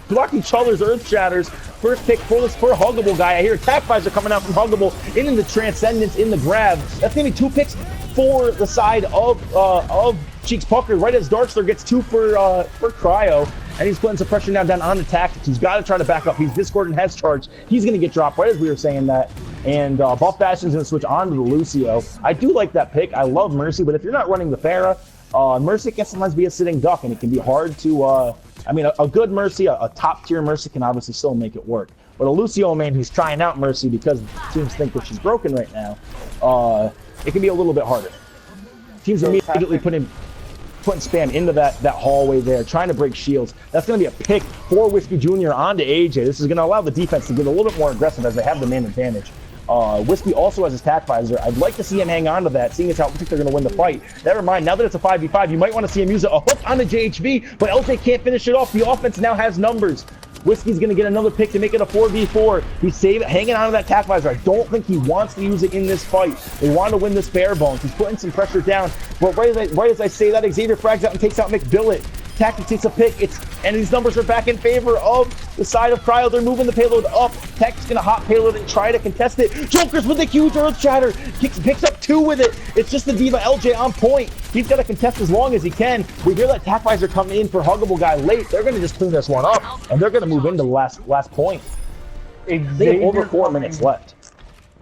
blocked each other's Earth Shatters. First pick for Huggable guy. I hear attack vibes are coming out from Huggable into the Transcendence in the grab. That's going to be 2 picks for the side of Cheeks Puckered, right as Darkstar gets 2 for Cryo. And he's putting some pressure down on the Tactics. He's got to try to back up. He's Discord and has charge. He's going to get dropped right as we were saying that. And Buff Bastion's going to switch on to the Lucio. I do like that pick. I love Mercy, but if you're not running the Pharah, Mercy can sometimes be a sitting duck, and it can be hard to. I mean, a good Mercy, a top tier Mercy can obviously still make it work. But a Lucio main who's trying out Mercy because teams think that she's broken right now, it can be a little bit harder. Teams immediately putting spam into that hallway there, trying to break shields. That's going to be a pick for Whiskey Jr. onto AJ. This is going to allow the defense to get a little bit more aggressive as they have the main advantage. Whiskey also has his tack visor. I'd like to see him hang on to that, seeing as how I think they're going to win the fight. Never mind, now that it's a 5v5, you might want to see him use a hook on the JHV, but LJ can't finish it off. The offense now has numbers. Whiskey's going to get another pick to make it a 4v4. He's hanging on to that tack visor. I don't think he wants to use it in this fight. They want to win this bare bones. He's putting some pressure down. But right as I say that, Xavier frags out and takes out McBillet. Tactic takes a pick, and these numbers are back in favor of the side of Cryo. They're moving the payload up. Tactic's gonna hop payload and try to contest it. Joker's with a huge earth shatter. Picks up 2 with it. It's just the Diva LJ on point. He's gotta contest as long as he can. We hear that tack visor coming in for Huggable Guy late. They're gonna just clean this one up, and they're gonna move into the last point. They have over 4 minutes left.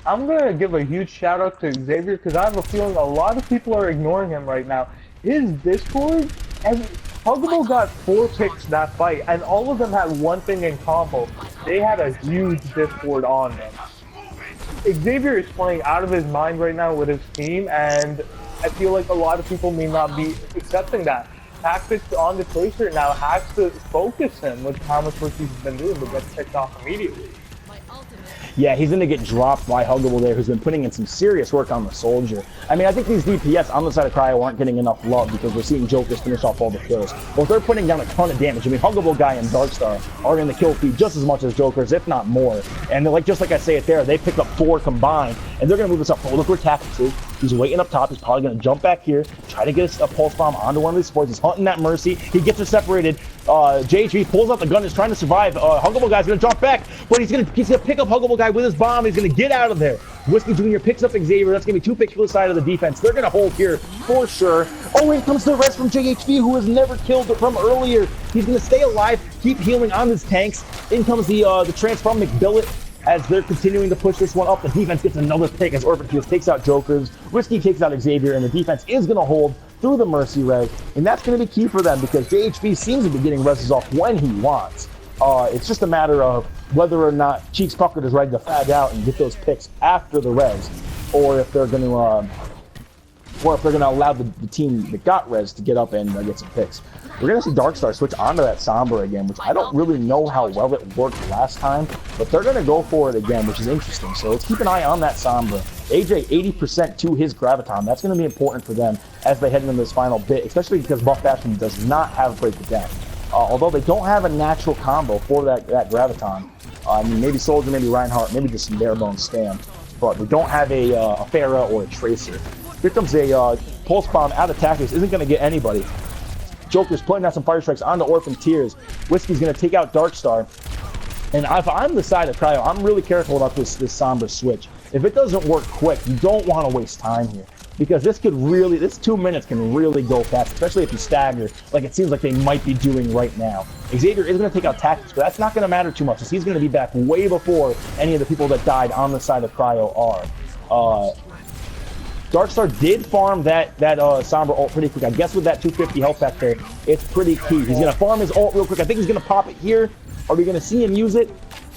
I'm gonna give a huge shout out to Xavier because I have a feeling a lot of people are ignoring him right now. His Discord, and Huggable got 4 picks that fight, and all of them had one thing in combo. They had a huge Discord on them. Xavier is playing out of his mind right now with his team, and I feel like a lot of people may not be accepting that. Tactics on the Tracer now has to focus him with how much work he's been doing, but gets picked off immediately. Yeah, he's going to get dropped by Huggable there, who's been putting in some serious work on the Soldier. I mean, I think these DPS on the side of Cryo aren't getting enough love because we're seeing Jokers finish off all the kills. Well, they're putting down a ton of damage. I mean, Huggable Guy and Darkstar are in the kill feed just as much as Jokers, if not more. And just like I say it there, they picked up 4 combined, and they're going to move this up. Oh, look where Tactics is. He's waiting up top. He's probably going to jump back here, try to get a pulse bomb onto one of these sports. He's hunting that Mercy. He gets her separated. JHV pulls out the gun, is trying to survive. Huggable Guy's going to jump back, but he's going to pick up Huggable Guy with his bomb. He's going to get out of there. Whiskey Jr. picks up Xavier. That's going to be 2 picks for the side of the defense. They're going to hold here for sure. Oh, in comes the rest from JHV, who was never killed from earlier. He's going to stay alive, keep healing on his tanks. In comes the transfer from McBillet. As they're continuing to push this one up, the defense gets another pick as Orphan Fields takes out Jokers. Whiskey takes out Xavier, and the defense is going to hold through the Mercy res. And that's going to be key for them because JHV seems to be getting reses off when he wants. It's just a matter of whether or not Cheeks Puckered is ready to flag out and get those picks after the res, or if they're going to allow the team that got res to get up and get some picks. We're going to see Darkstar switch onto that Sombra again, which I don't really know how well it worked last time, but they're going to go for it again, which is interesting. So let's keep an eye on that Sombra. AJ 80% to his Graviton. That's going to be important for them as they head into this final bit, especially because Buff Bastion does not have Break the Deck. Although they don't have a natural combo for that Graviton. I mean, maybe Soldier, maybe Reinhardt, maybe just some bare bones Stam. But they don't have a Pharah or a Tracer. Here comes a Pulse Bomb out of Tactics. Isn't going to get anybody. Joker's putting out some Fire Strikes onto Orphan Tears. Whiskey's going to take out Darkstar. And if I'm the side of Cryo, I'm really careful about this Sombra switch. If it doesn't work quick, you don't want to waste time here. Because this 2 minutes can really go fast, especially if you stagger, like it seems like they might be doing right now. Xavier is going to take out Tactics, but that's not going to matter too much, as he's going to be back way before any of the people that died on the side of Cryo are. Darkstar did farm that Sombra ult pretty quick. I guess with that 250 health pack there, it's pretty key. He's going to farm his ult real quick. I think he's going to pop it here. Are we going to see him use it?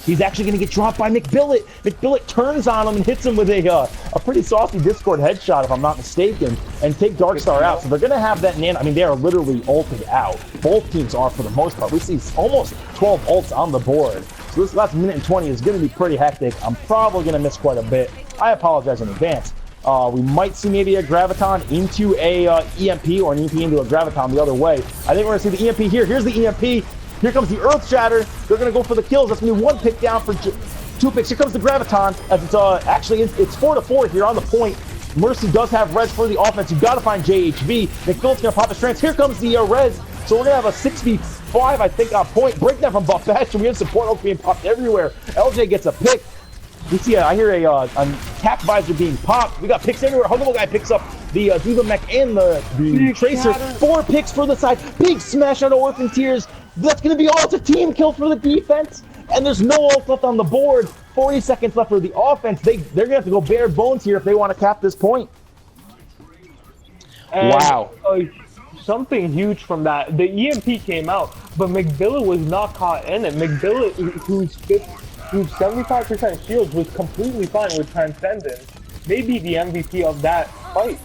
He's actually going to get dropped by McBillet. McBillet turns on him and hits him with a pretty saucy Discord headshot, if I'm not mistaken, and take Darkstar out. So they're going to have that nano. I mean, they are literally ulted out. Both teams are for the most part. We see almost 12 ults on the board. So this last minute and 20 is going to be pretty hectic. I'm probably going to miss quite a bit. I apologize in advance. We might see maybe a Graviton into a EMP or an EMP into a Graviton the other way. I think we're going to see the EMP here. Here's the EMP. Here comes the Earth Shatter. They're going to go for the kills. That's going to be 1 pick down for 2 picks. Here comes the Graviton. As it's actually it's 4-4 here on the point. Mercy does have res for the offense. You've got to find JHV. McPhil's going to pop his trance. Here comes the res. So we're going to have a 6v5, I think, on point. Breakdown from Buff Bastion. We have support ults being popped everywhere. LJ gets a pick. We see, I hear a tap visor being popped. We got picks everywhere. Huggable Guy picks up the Diva Mech and the Tracer. 4 picks for the side. Big smash out of Orphan Tears. That's going to be all. It's a team kill for the defense. And there's no ult left on the board. 40 seconds left for the offense. They're going to have to go bare bones here if they want to cap this point. And, wow. something huge from that. The EMP came out, but McBilla was not caught in it. McBilla, who's 75% shields, was completely fine with Transcendence. Maybe the MVP of that fight.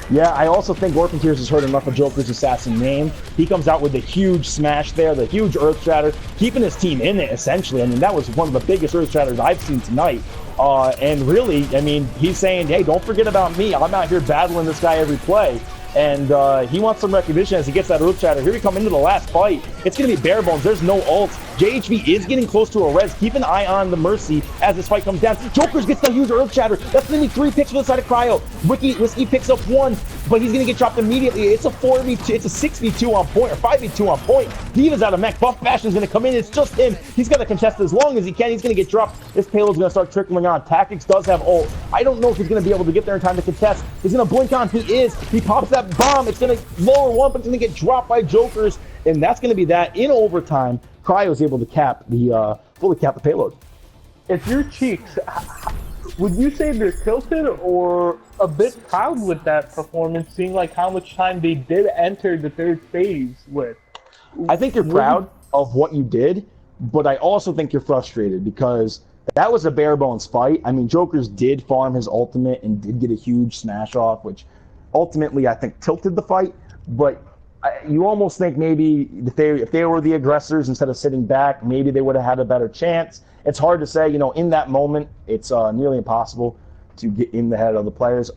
Yeah, I also think Orphan Tears has heard enough of Joker's assassin name. He comes out with the huge smash there, the huge Earth Shatter, keeping his team in it, essentially. I mean, that was one of the biggest Earth Shatters I've seen tonight. And really, I mean, he's saying, hey, don't forget about me. I'm out here battling this guy every play. And he wants some recognition as he gets that Earth Shatter. Here we come into the last fight. It's going to be bare bones. There's no ult. JHV is getting close to a res. Keep an eye on the Mercy as this fight comes down. Jokers gets the huge Earth Shatter. That's going to be 3 picks for the side of Cryo. Whiskey picks up 1, but he's going to get dropped immediately. It's a 4v2. It's a 6v2 on point, or 5v2 on point. Diva's out of mech. Buff Fashion's going to come in. It's just him. He's got to contest as long as he can. He's going to get dropped. This payload's going to start trickling on. Tactics does have ult. I don't know if he's going to be able to get there in time to contest. He's going to blink on. He is. He pops that bomb. It's going to lower 1, but it's going to get dropped by Jokers, and that's going to be that. In overtime, Cryo is able to fully cap the payload. If you're Cheeks, would you say they're tilted or a bit proud with that performance, seeing like how much time they did enter the 3rd phase with? I think you're proud of what you did, but I also think you're frustrated because that was a bare bones fight. I mean, Jokers did farm his ultimate and did get a huge smash off, which ultimately I think tilted the fight, but you almost think maybe if they were the aggressors instead of sitting back, maybe they would have had a better chance. It's hard to say, in that moment, it's nearly impossible to get in the head of the players.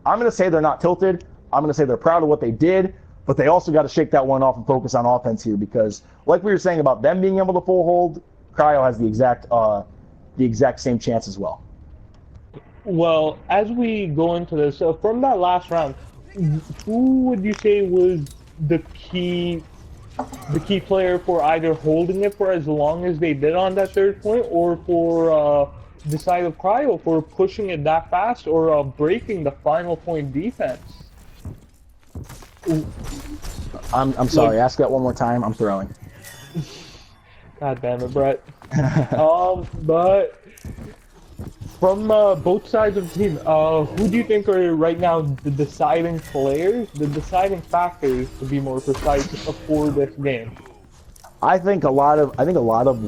I'm going to say they're not tilted. I'm going to say they're proud of what they did, but they also got to shake that one off and focus on offense here because, like we were saying about them being able to full hold, Cryo has the exact same chance as well. Well, as we go into this, from that last round, who would you say was the key player for either holding it for as long as they did on that 3rd point, or for the side of Cryo for pushing it that fast, or breaking the final point defense? I'm sorry. Ask that one more time. I'm throwing. God damn it, Brett. But from both sides of the team, who do you think are right now the deciding players, the deciding factors, to be more precise, for this game? I think a lot of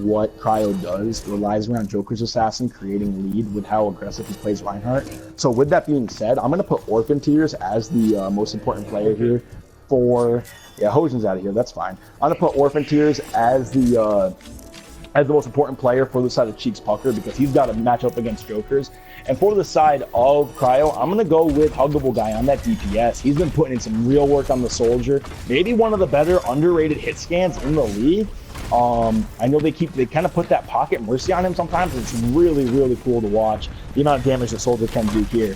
what Cryo does relies around Joker's assassin creating lead with how aggressive he plays Reinhardt. So with that being said, I'm going to put Orphan Tears as the most important player here for... Yeah, Hojan's out of here. That's fine. I'm going to put Orphan Tears as the most important player for the side of Cheeks Puckered because he's got to match up against Jokers. And for the side of Cryo, I'm going to go with Huggable Guy on that DPS. He's been putting in some real work on the Soldier. Maybe one of the better underrated hit scans in the league. I know they kind of put that pocket mercy on him sometimes. It's really, really cool to watch the amount of damage the Soldier can do here.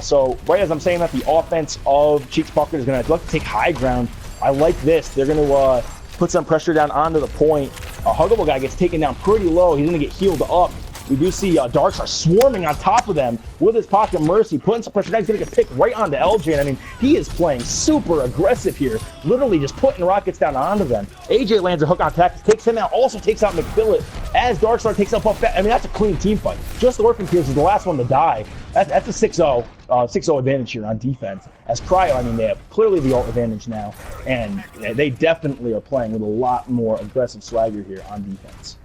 So right as I'm saying that, the offense of Cheeks Puckered is going to look to take high ground. I like this. They're going to put some pressure down onto the point. Huggable Guy gets taken down pretty low. He's going to get healed up. We do see Darkstar swarming on top of them with his Pocket Mercy, putting some pressure down. He's going to get picked right onto LJ. And I mean, he is playing super aggressive here, literally just putting rockets down onto them. AJ lands a hook on Tactics, takes him out, also takes out McBillet as Darkstar takes out Buff. I mean, that's a clean team fight. Just the Orphan Tears is the last one to die. That's a 6-0 advantage here on defense. As Cryo, I mean, they have clearly the ult advantage now, and they definitely are playing with a lot more aggressive swagger here on defense.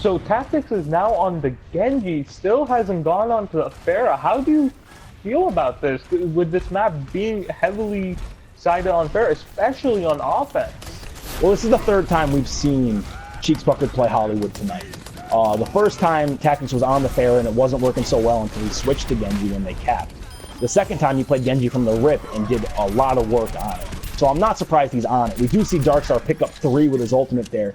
So Tactics is now on the Genji, still hasn't gone on to the Pharah. How do you feel about this, with this map being heavily sided on Pharah, especially on offense? Well, this is the 3rd time we've seen Cheeks Puckered play Hollywood tonight. The first time Tactics was on the Pharah and it wasn't working so well until he switched to Genji when they capped. The second time he played Genji from the rip and did a lot of work on it. So I'm not surprised he's on it. We do see Darkstar pick up 3 with his ultimate there.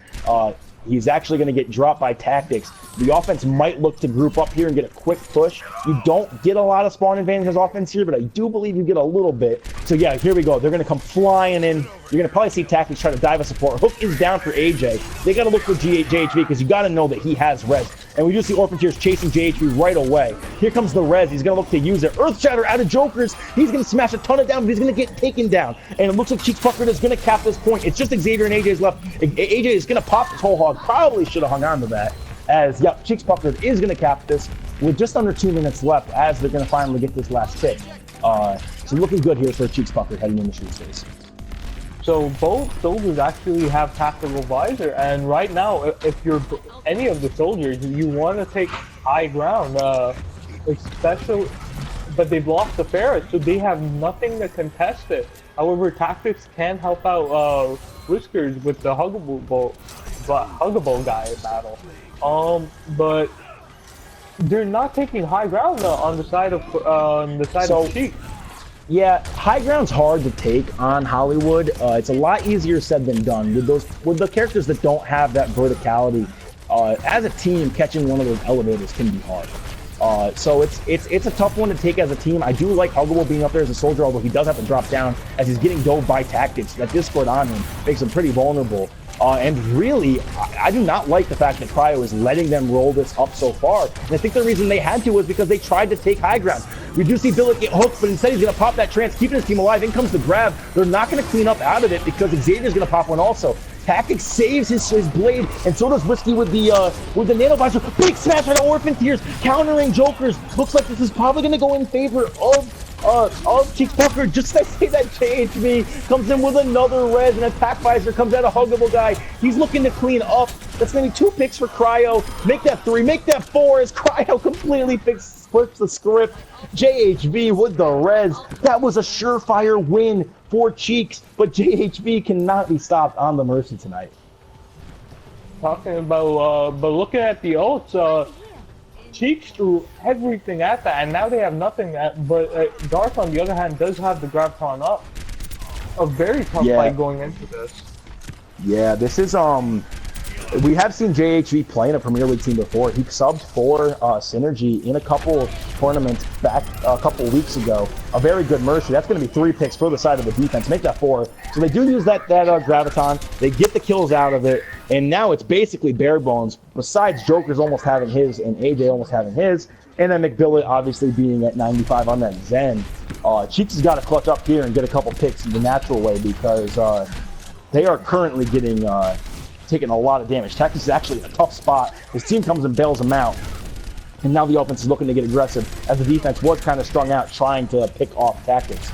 He's actually going to get dropped by Tactics. The offense might look to group up here and get a quick push. You don't get a lot of spawn advantage as offense here, but I do believe you get a little bit. So yeah, here we go. They're going to come flying in. You're going to probably see Tactics try to dive a support. Hook is down for AJ. They got to look for JHV because you got to know that he has res. And we do see Orphan Tears chasing JHV right away. Here comes the res. He's going to look to use it. Earth Shatter out of Jokers. He's going to smash a ton of down, but he's going to get taken down. And it looks like Cheeks Puckered is going to cap this point. It's just Xavier and AJ's left. AJ is going to pop this whole hog. Probably should have hung on to that. As, yep, Cheeks Puckered is going to cap this with just under 2 minutes left as they're going to finally get this last pick. So looking good here for Cheeks Puckered heading into shoot phase. So both soldiers actually have tactical visor, and right now, if you're any of the soldiers, you want to take high ground, especially, but they've lost the Ferret, so they have nothing to contest it. However, tactics can help out Whiskers with the huggable guy battle. But they're not taking high ground on the side of of Cheek. Yeah, high ground's hard to take on Hollywood. It's a lot easier said than done. With the characters that don't have that verticality, as a team, catching one of those elevators can be hard. So it's a tough one to take as a team. I do like Huggable being up there as a soldier, although he does have to drop down as he's getting dove by tactics. That Discord on him makes him pretty vulnerable. And really, I do not like the fact that Cryo is letting them roll this up so far. And I think the reason they had to was because they tried to take high ground. We do see Billet get hooked, but instead he's going to pop that trance, keeping his team alive. In comes the grab. They're not going to clean up out of it because Xavier's going to pop one also. Tactics saves his blade, and so does Whiskey with the nano visor. Big smash on Orphan Tears, countering Jokers. Looks like this is probably going to go in favor of Cheeks Puckered. Just as I say that, JHV comes in with another res, and attack visor comes out of Huggable guy. He's looking to clean up. That's going to be 2 picks for Cryo. Make that 3, make that 4 as Cryo completely flips the script. JHV with the res. That was a surefire win for Cheeks, but JHV cannot be stopped on the Mercy tonight. Talking about, but looking at the ults, Cheeks threw everything at that, and now they have nothing. But Darth, on the other hand, does have the Graviton up. A very tough fight going into this. Yeah, this is we have seen JHV play in a Premier League team before. He subbed for Synergy in a couple of tournaments back a couple of weeks ago. A very good Mercy. That's going to be 3 picks for the side of the defense. Make that 4. So they do use that Graviton. They get the kills out of it, and now it's basically bare bones. Besides Joker's almost having his and AJ almost having his, and then McBillet obviously being at 95 on that Zen. Cheeks has got to clutch up here and get a couple picks in the natural way because they are currently getting taking a lot of damage. Tactics is actually in a tough spot. His team comes and bails him out. And now the offense is looking to get aggressive as the defense was kind of strung out trying to pick off Tactics.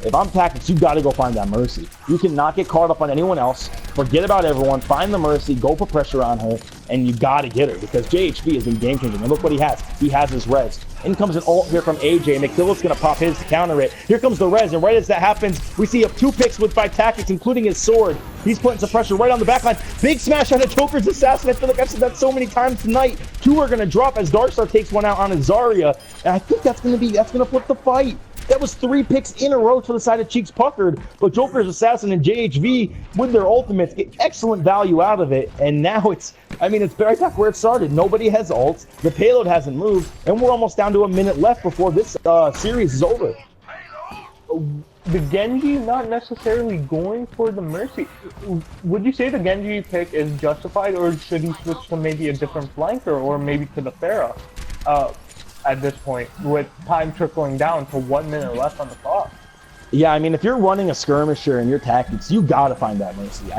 If I'm Tactics, you got to go find that Mercy. You cannot get caught up on anyone else. Forget about everyone. Find the Mercy. Go put pressure on her. And you got to get her because JHV has been game changing. And look what he has. He has his res. In comes an ult here from AJ. McDillitt's going to pop his to counter it. Here comes the res. And right as that happens, we see 2 picks by Tactics, including his sword. He's putting some pressure right on the backline. Big smash on the Joker's Assassin. I feel like I've said that so many times tonight. 2 are going to drop as Darkstar takes one out on his Zarya. And I think that's going to flip the fight. That was 3 picks in a row for the side of Cheeks Puckered, but Joker's Assassin and JHV with their ultimates get excellent value out of it, and now it's right back where it started. Nobody has ults, the payload hasn't moved, and we're almost down to a minute left before this series is over. The Genji not necessarily going for the Mercy. Would you say the Genji pick is justified, or should he switch to maybe a different flanker, or maybe to the Pharah? At this point, with time trickling down to 1 minute left on the clock. Yeah, if you're running a skirmisher in your tactics, you gotta find that Mercy.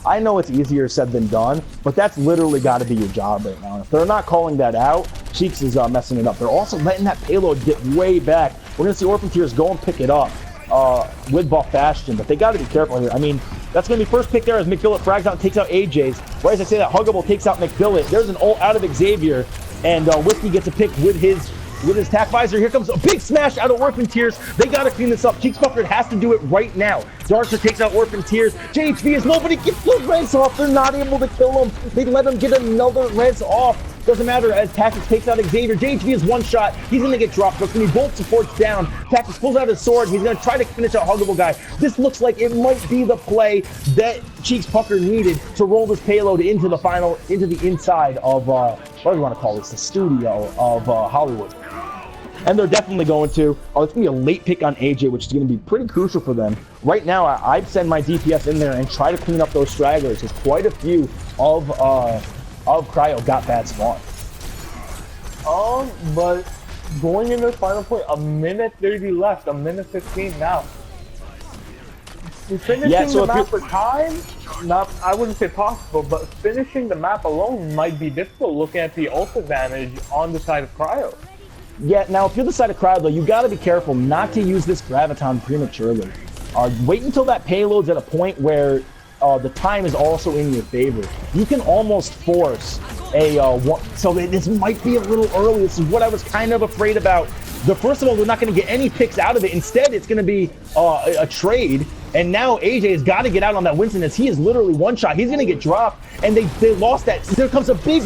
I know it's easier said than done, but that's literally gotta be your job right now. If they're not calling that out, Cheeks is messing it up. They're also letting that payload get way back. We're gonna see Orphan Tears go and pick it up with Buff Bastion, but they gotta be careful here. That's gonna be first pick there as McBillet frags out and takes out AJ's. Right as I say that, Huggable takes out McBillet. There's an ult out of Xavier. And Whiskey gets a pick with his tack visor. Here comes a big smash out of Orphan Tears. They got to clean this up. Cheeks Puckered has to do it right now. Darkstar takes out Orphan Tears. JHV is nobody gets the res off. They're not able to kill him. They let him get another res off. Doesn't matter as Tactics takes out Xavier. JHV is one shot. He's going to get dropped. But it's going to be both supports down. Tactics pulls out his sword. He's going to try to finish out Huggable guy. This looks like it might be the play that Cheeks Puckered needed to roll this payload into the inside of, what do you want to call this? The studio of Hollywood. And they're definitely going to. It's going to be a late pick on AJ, which is going to be pretty crucial for them. Right now, I'd send my DPS in there and try to clean up those stragglers, because quite a few of Cryo got bad spawn. But going into the final point, a minute 30 left, a minute 15 now. Finishing the map for time, I wouldn't say possible, but finishing the map alone might be difficult looking at the ult advantage on the side of Cryo. Yeah, now if you're the side of Cryo, though, you got to be careful not to use this Graviton prematurely. Wait until that payload's at a point where the time is also in your favor. You can almost force a so this might be a little early. This is what I was kind of afraid about. First of all, they're not going to get any picks out of it. Instead, it's going to be a trade. And now AJ has got to get out on that Winston, as he is literally one shot. He's going to get dropped, and they lost that. There comes a big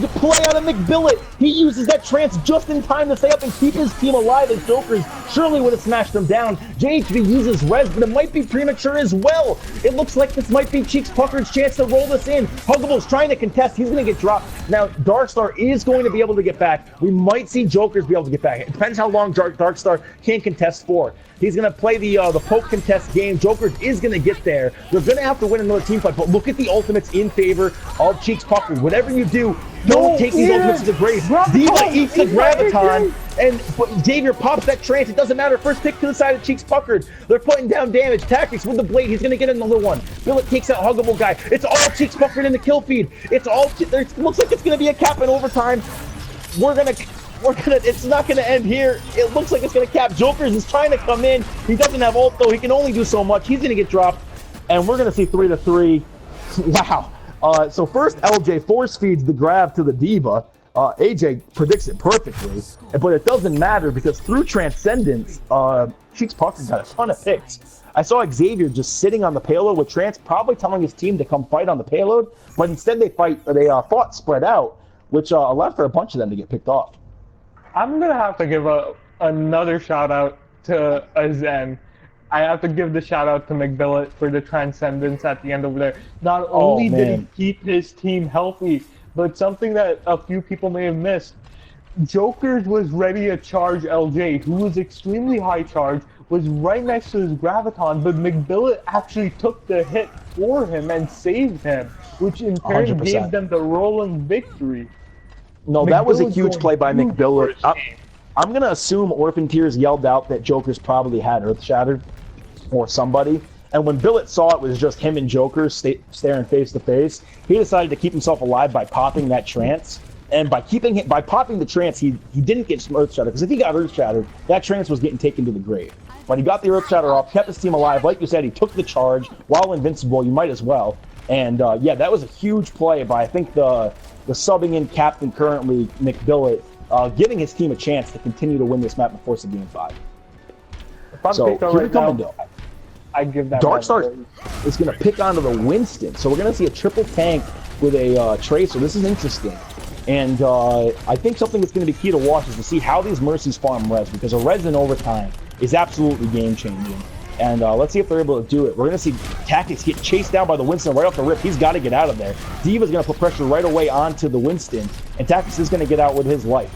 play out of McBillet. He uses that trance just in time to stay up and keep his team alive, as Jokers surely would have smashed them down. JHV uses res, but it might be premature as well. It looks like this might be Cheeks Puckered's chance to roll this in. Huggable's trying to contest. He's going to get dropped. Now, Darkstar is going to be able to get back. We might see Jokers be able to get back. It depends how long Darkstar can contest for. He's going to play the poke contest game. Jokers is going to get there. They're going to have to win another team fight, but look at the ultimates in favor of Cheeks Puckered. Whatever you do, don't take these ultimates to the grave. Diva eats the Graviton, and Xavier pops that trance. It doesn't matter. First pick to the side of Cheeks Puckered. They're putting down damage. Tactics with the blade. He's going to get another one. Billet takes out Huggable guy. It's all Cheeks Puckered in the kill feed. It looks like it's going to be a cap in overtime. It's not gonna end here. It looks like it's gonna cap. Jokers is trying to come in. He doesn't have ult though. He can only do so much. He's gonna get dropped, and we're gonna see 3-3. Wow. So first LJ force feeds the grab to the Diva. AJ predicts it perfectly, but it doesn't matter because through Transcendence, Cheeks Puckered got a ton of picks. I saw Xavier just sitting on the payload with Trance, probably telling his team to come fight on the payload, but instead they fought spread out, which allowed for a bunch of them to get picked off. I'm gonna have to give another shout out to Zen. I have to give the shout out to McBillet for the transcendence at the end over there. Not only did he keep his team healthy, but something that a few people may have missed. Jokers was ready to charge LJ, who was extremely high charge, was right next to his Graviton, but McBillet actually took the hit for him and saved him, which in turn 100%. gave them the rolling victory. No, that was a huge play by McBillet. I'm going to assume Orphan Tears yelled out that Jokers probably had Earth Shattered or somebody. And when Billet saw it was just him and Jokers staring face to face, he decided to keep himself alive by popping that trance. And by popping the trance, he didn't get some Earth Shattered. Because if he got Earth Shattered, that trance was getting taken to the grave. When he got the Earth Shatter off, kept his team alive. Like you said, he took the charge. While invincible, you might as well. And yeah, that was a huge play by, I think, the subbing in captain currently, McBillet, giving his team a chance to continue to win this map before the game 5. So here we come now. I give that. Darkstar is going to pick onto the Winston, so we're going to see a triple tank with a Tracer. This is interesting, and I think something that's going to be key to watch is to see how these Mercies farm res, because a res in overtime is absolutely game changing. And let's see if they're able to do it. We're going to see Tactics get chased down by the Winston right off the rip. He's got to get out of there. Diva's going to put pressure right away onto the Winston, and Tactics is going to get out with his life.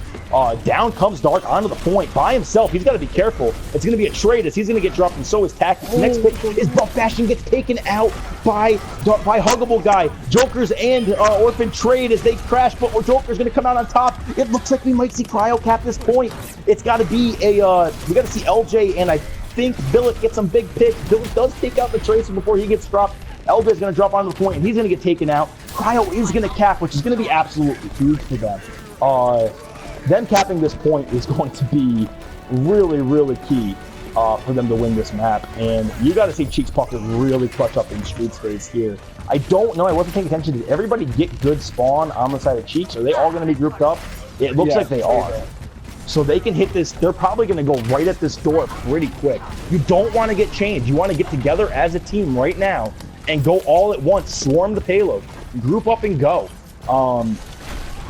Down comes Dark onto the point by himself. He's got to be careful. It's going to be a trade as he's going to get dropped, and so is Tactics. Next pick is Buff Bastion gets taken out by Huggable Guy. Jokers and Orphan trade as they crash, but Joker's going to come out on top. It looks like we might see Cryo cap this point. It's got to be we got to see LJ, and I think Billet gets some big picks. Billet does take out the Tracer before he gets dropped. LJ is going to drop onto the point, and he's going to get taken out. Cryo is going to cap, which is going to be absolutely huge for them. Them capping this point is going to be really, really key for them to win this map. And you got to see Cheeks Puckered really clutch up in street space here. I don't know. I wasn't paying attention. Did everybody get good spawn on the side of Cheeks? Are they all going to be grouped up? It looks like they are. So they can hit this. They're probably going to go right at this door pretty quick. You don't want to get changed. You want to get together as a team right now and go all at once. Swarm the payload. Group up and go.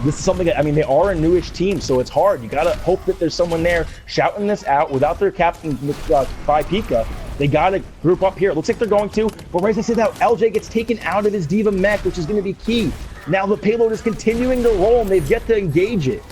This is something that, I mean, they are a newish team, so it's hard. You got to hope that there's someone there shouting this out without their captain by Pika. They got to group up here. It looks like they're going to. But right as I said that, LJ gets taken out of his Diva mech, which is going to be key. Now the payload is continuing to roll, and they've yet to engage it.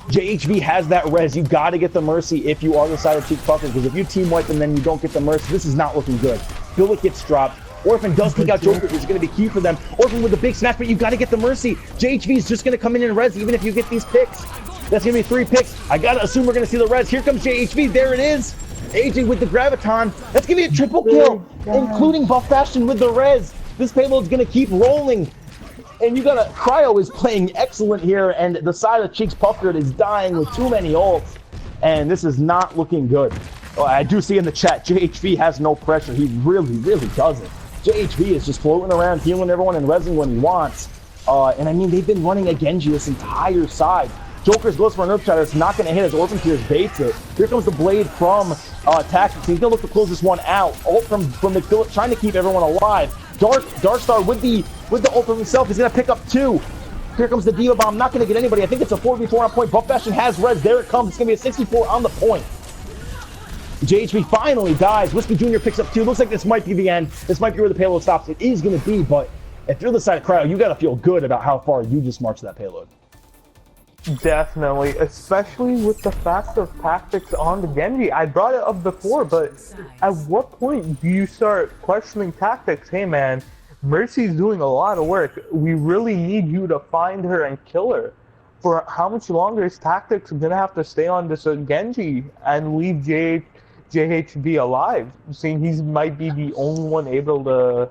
JHV has that res. You got to get the Mercy if you are the side of Cheeks Puckered, because if you team wipe and then you don't get the Mercy, this is not looking good. Billet gets dropped. Orphan does take out Joker, which is going to be key for them. Orphan with a big smash, but you got to get the Mercy. JHV is just going to come in and res even if you get these picks. That's going to be 3 picks. I got to assume we're going to see the res. Here comes JHV. There it is. AJ with the Graviton. That's going to be a triple kill, including Buff Bastion with the res. This payload's going to keep rolling. And you got to... Cryo is playing excellent here, and the side of Cheeks Puckered is dying with too many ults. And this is not looking good. Oh, I do see in the chat, JHV has no pressure. He really, really doesn't. JHV is just floating around, healing everyone and rezzing when he wants. And I mean, they've been running a Genji this entire side. Joker's goes for an Earth Shatter. It's not going to hit as Orphan Tears baits it. Here comes the blade from Tactics. He's going to look to close this one out. Ult from McPhillip trying to keep everyone alive. Darkstar with the ult of himself. He's going to pick up 2. Here comes the Diva Bomb. Not going to get anybody. I think it's a 4v4 on point. Buff Bastion has res. There it comes. It's going to be a 64 on the point. JHB finally dies. Whiskey Jr. picks up 2. Looks like this might be the end. This might be where the payload stops. It is going to be, but if you're the side of Cryo, you got to feel good about how far you just marched that payload. Definitely, especially with the fact of tactics on the Genji. I brought it up before, but at what point do you start questioning tactics? Hey man, Mercy's doing a lot of work. We really need you to find her and kill her. For how much longer is tactics gonna have to stay on this Genji and leave JHB alive, seeing he might be the only one able to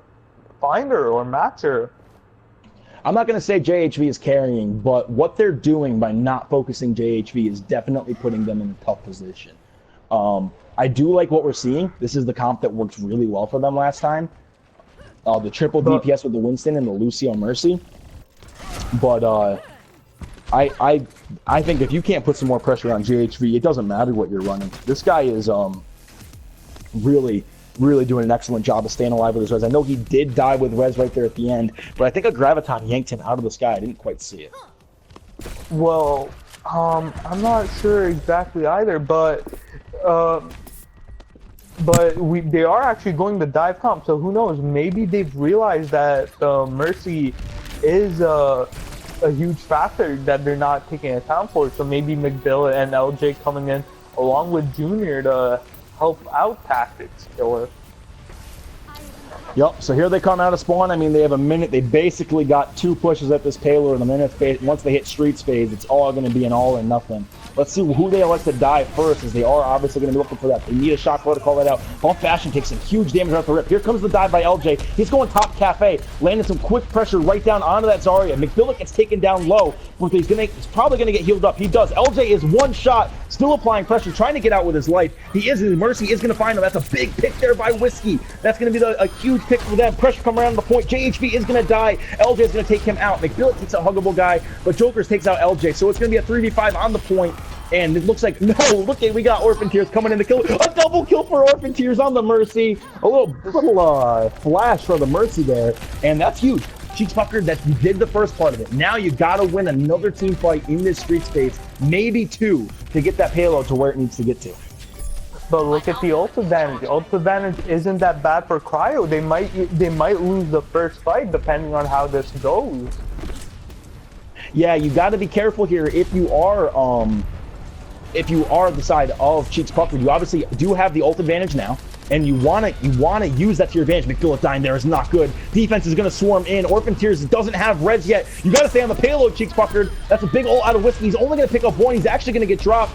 find her or match her? I'm not going to say JHV is carrying, but what they're doing by not focusing JHV is definitely putting them in a tough position. I do like what we're seeing. This is the comp that worked really well for them last time. The triple DPS with the Winston and the Lucio Mercy. But I think if you can't put some more pressure on JHV, it doesn't matter what you're running. This guy is really doing an excellent job of staying alive with his res. I know he did die with res right there at the end, but I think a graviton yanked him out of the sky. I didn't quite see it. Well, I'm not sure exactly either, but they are actually going to dive comp, so who knows? Maybe they've realized that Mercy is a huge factor that they're not taking account for. So maybe McBill and LJ coming in along with Junior to help out tactics killer. Yep, so here they come out of spawn. I mean, they have a minute. They basically got 2 pushes at this payload in a minute. Once they hit Streets phase, it's all going to be an all or nothing. Let's see who they elect to die first, as they are obviously going to be looking for that. They need a shot to call that out. Buff Bastion takes some huge damage off the rip. Here comes the dive by LJ. He's going top cafe, landing some quick pressure right down onto that Zarya. McBillick gets taken down low, but he's probably going to get healed up. He does. LJ is one shot, still applying pressure, trying to get out with his life. Mercy is going to find him. That's a big pick there by Whiskey. That's going to be a huge pick for them. Pressure coming around the point. JHB is going to die. LJ is going to take him out. McBillick takes out Huggable Guy, but Jokers takes out LJ. So it's going to be a 3v5 on the point. And it looks like, no, look at, we got Orphan Tears coming in to kill. A double kill for Orphan Tears on the Mercy. A little flash for the Mercy there. And that's huge. Cheeks Puckered, that you did the first part of it. Now you got to win another team fight in this street space, maybe 2, to get that payload to where it needs to get to. But look at the ult advantage. Ult advantage isn't that bad for Cryo. They might lose the first fight depending on how this goes. Yeah, you got to be careful here if you are the side of Cheeks Puckered. You obviously do have the ult advantage now, and you want to use that to your advantage. McPhillip dying there is not good. Defense is going to swarm in. Orphan Tears doesn't have res yet. You got to stay on the payload, Cheeks Puckered. That's a big ult out of Whiskey. He's only going to pick up 1. He's actually going to get dropped.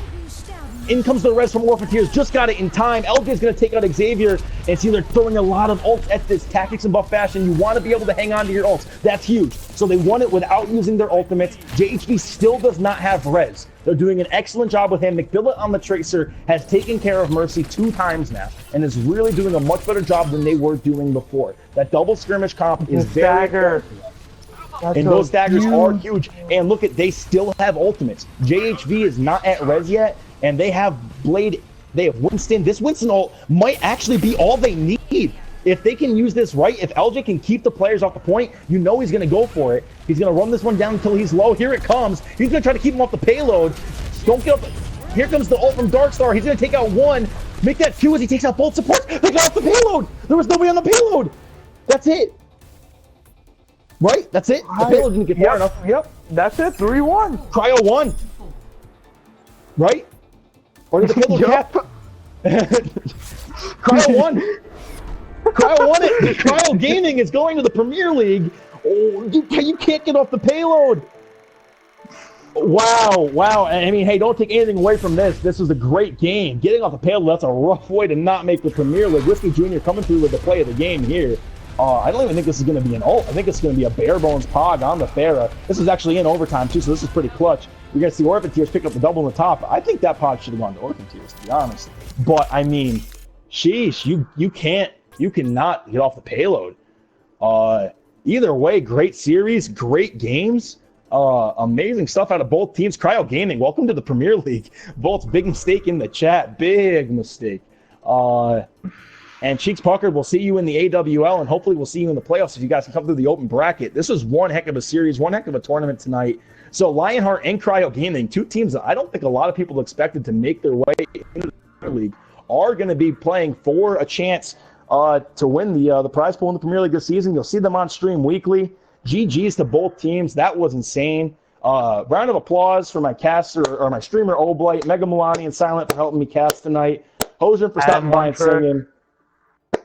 In comes the res from Orphan Tears. Just got it in time. LJ is going to take out Xavier, and see they're throwing a lot of ults at this Tactics and Buff Bastion. You want to be able to hang on to your ults. That's huge. So they won it without using their ultimates. JHB still does not have res. They're doing an excellent job with him. McBillet on the Tracer has taken care of Mercy 2 times now, and is really doing a much better job than they were doing before. That double skirmish comp is very good. And those daggers are huge. And look at, they still have ultimates. JHV is not at res yet, and they have Blade, they have Winston. This Winston ult might actually be all they need. If they can use this right, if LJ can keep the players off the point, you know he's going to go for it. He's going to run this one down until he's low. Here it comes. He's going to try to keep him off the payload. Don't get up. Here comes the ult from Darkstar. He's going to take out 1. Make that 2 as he takes out both supports. They got off the payload. There was nobody on the payload. That's it. Right? That's it. The payload didn't get far enough. Yep. That's it. 3-1. Cryo won. Right? Or did the payload cap? Cryo won. Cryo won it. Cryo Gaming is going to the Premier League. Oh, you can't get off the payload. Wow. I mean, hey, don't take anything away from this. This was a great game. Getting off the payload, that's a rough way to not make the Premier League. Whiskey Jr. coming through with the play of the game here. I don't even think this is going to be an ult. I think it's going to be a bare bones pog on the Pharah. This is actually in overtime too, so this is pretty clutch. You're going to see Orphan Tears pick up the double on the top. I think that pog should have gone to Orphan Tears, to be honest. But I mean, sheesh, you cannot get off the payload. Either way, great series, great games. Amazing stuff out of both teams. Cryo Gaming, welcome to the Premier League. Bolt's big mistake in the chat. Big mistake. And Cheeks Puckered, we'll see you in the AWL, and hopefully we'll see you in the playoffs if you guys can come through the open bracket. This was one heck of a series, one heck of a tournament tonight. So Lionheart and Cryo Gaming, two teams that I don't think a lot of people expected to make their way into the Premier League, are going to be playing for a chance to win the prize pool in the Premier League this season. You'll see them on stream weekly. GG's to both teams. That was insane. Round of applause for my caster, or my streamer Oblight, Mega Milani and Silent for helping me cast tonight. Hoser for stopping by and singing.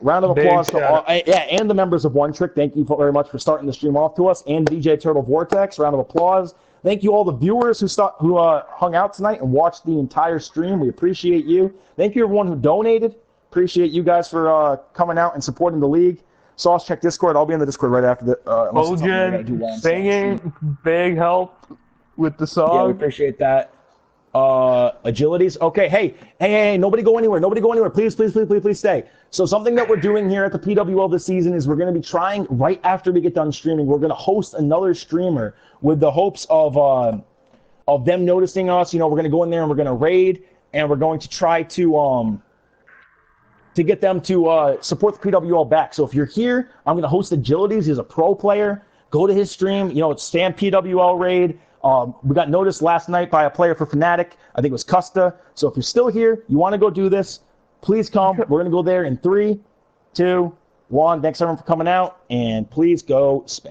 Round of applause to all, and the members of One Trick. Thank you very much for starting the stream off to us, and DJ Turtle Vortex. Round of applause. Thank you all the viewers who hung out tonight and watched the entire stream. We appreciate you. Thank you everyone who donated. Appreciate you guys for coming out and supporting the league. Sauce, check Discord. I'll be in the Discord right after the. Bojan singing, big help with the song. Yeah, we appreciate that. Agilities. Okay, hey, nobody go anywhere. Nobody go anywhere. Please stay. So something that we're doing here at the PWL this season is we're going to be trying, right after we get done streaming, we're going to host another streamer with the hopes of them noticing us. You know, we're going to go in there and we're going to raid, and we're going to try to get them to support the PWL back. So if you're here, I'm going to host Agilities. He's a pro player. Go to his stream. You know, it's Stan PWL raid. We got noticed last night by a player for Fnatic. I think it was Custa. So if you're still here, you want to go do this, please come. We're going to go there in 3, 2, 1. Thanks everyone for coming out, and please go spam.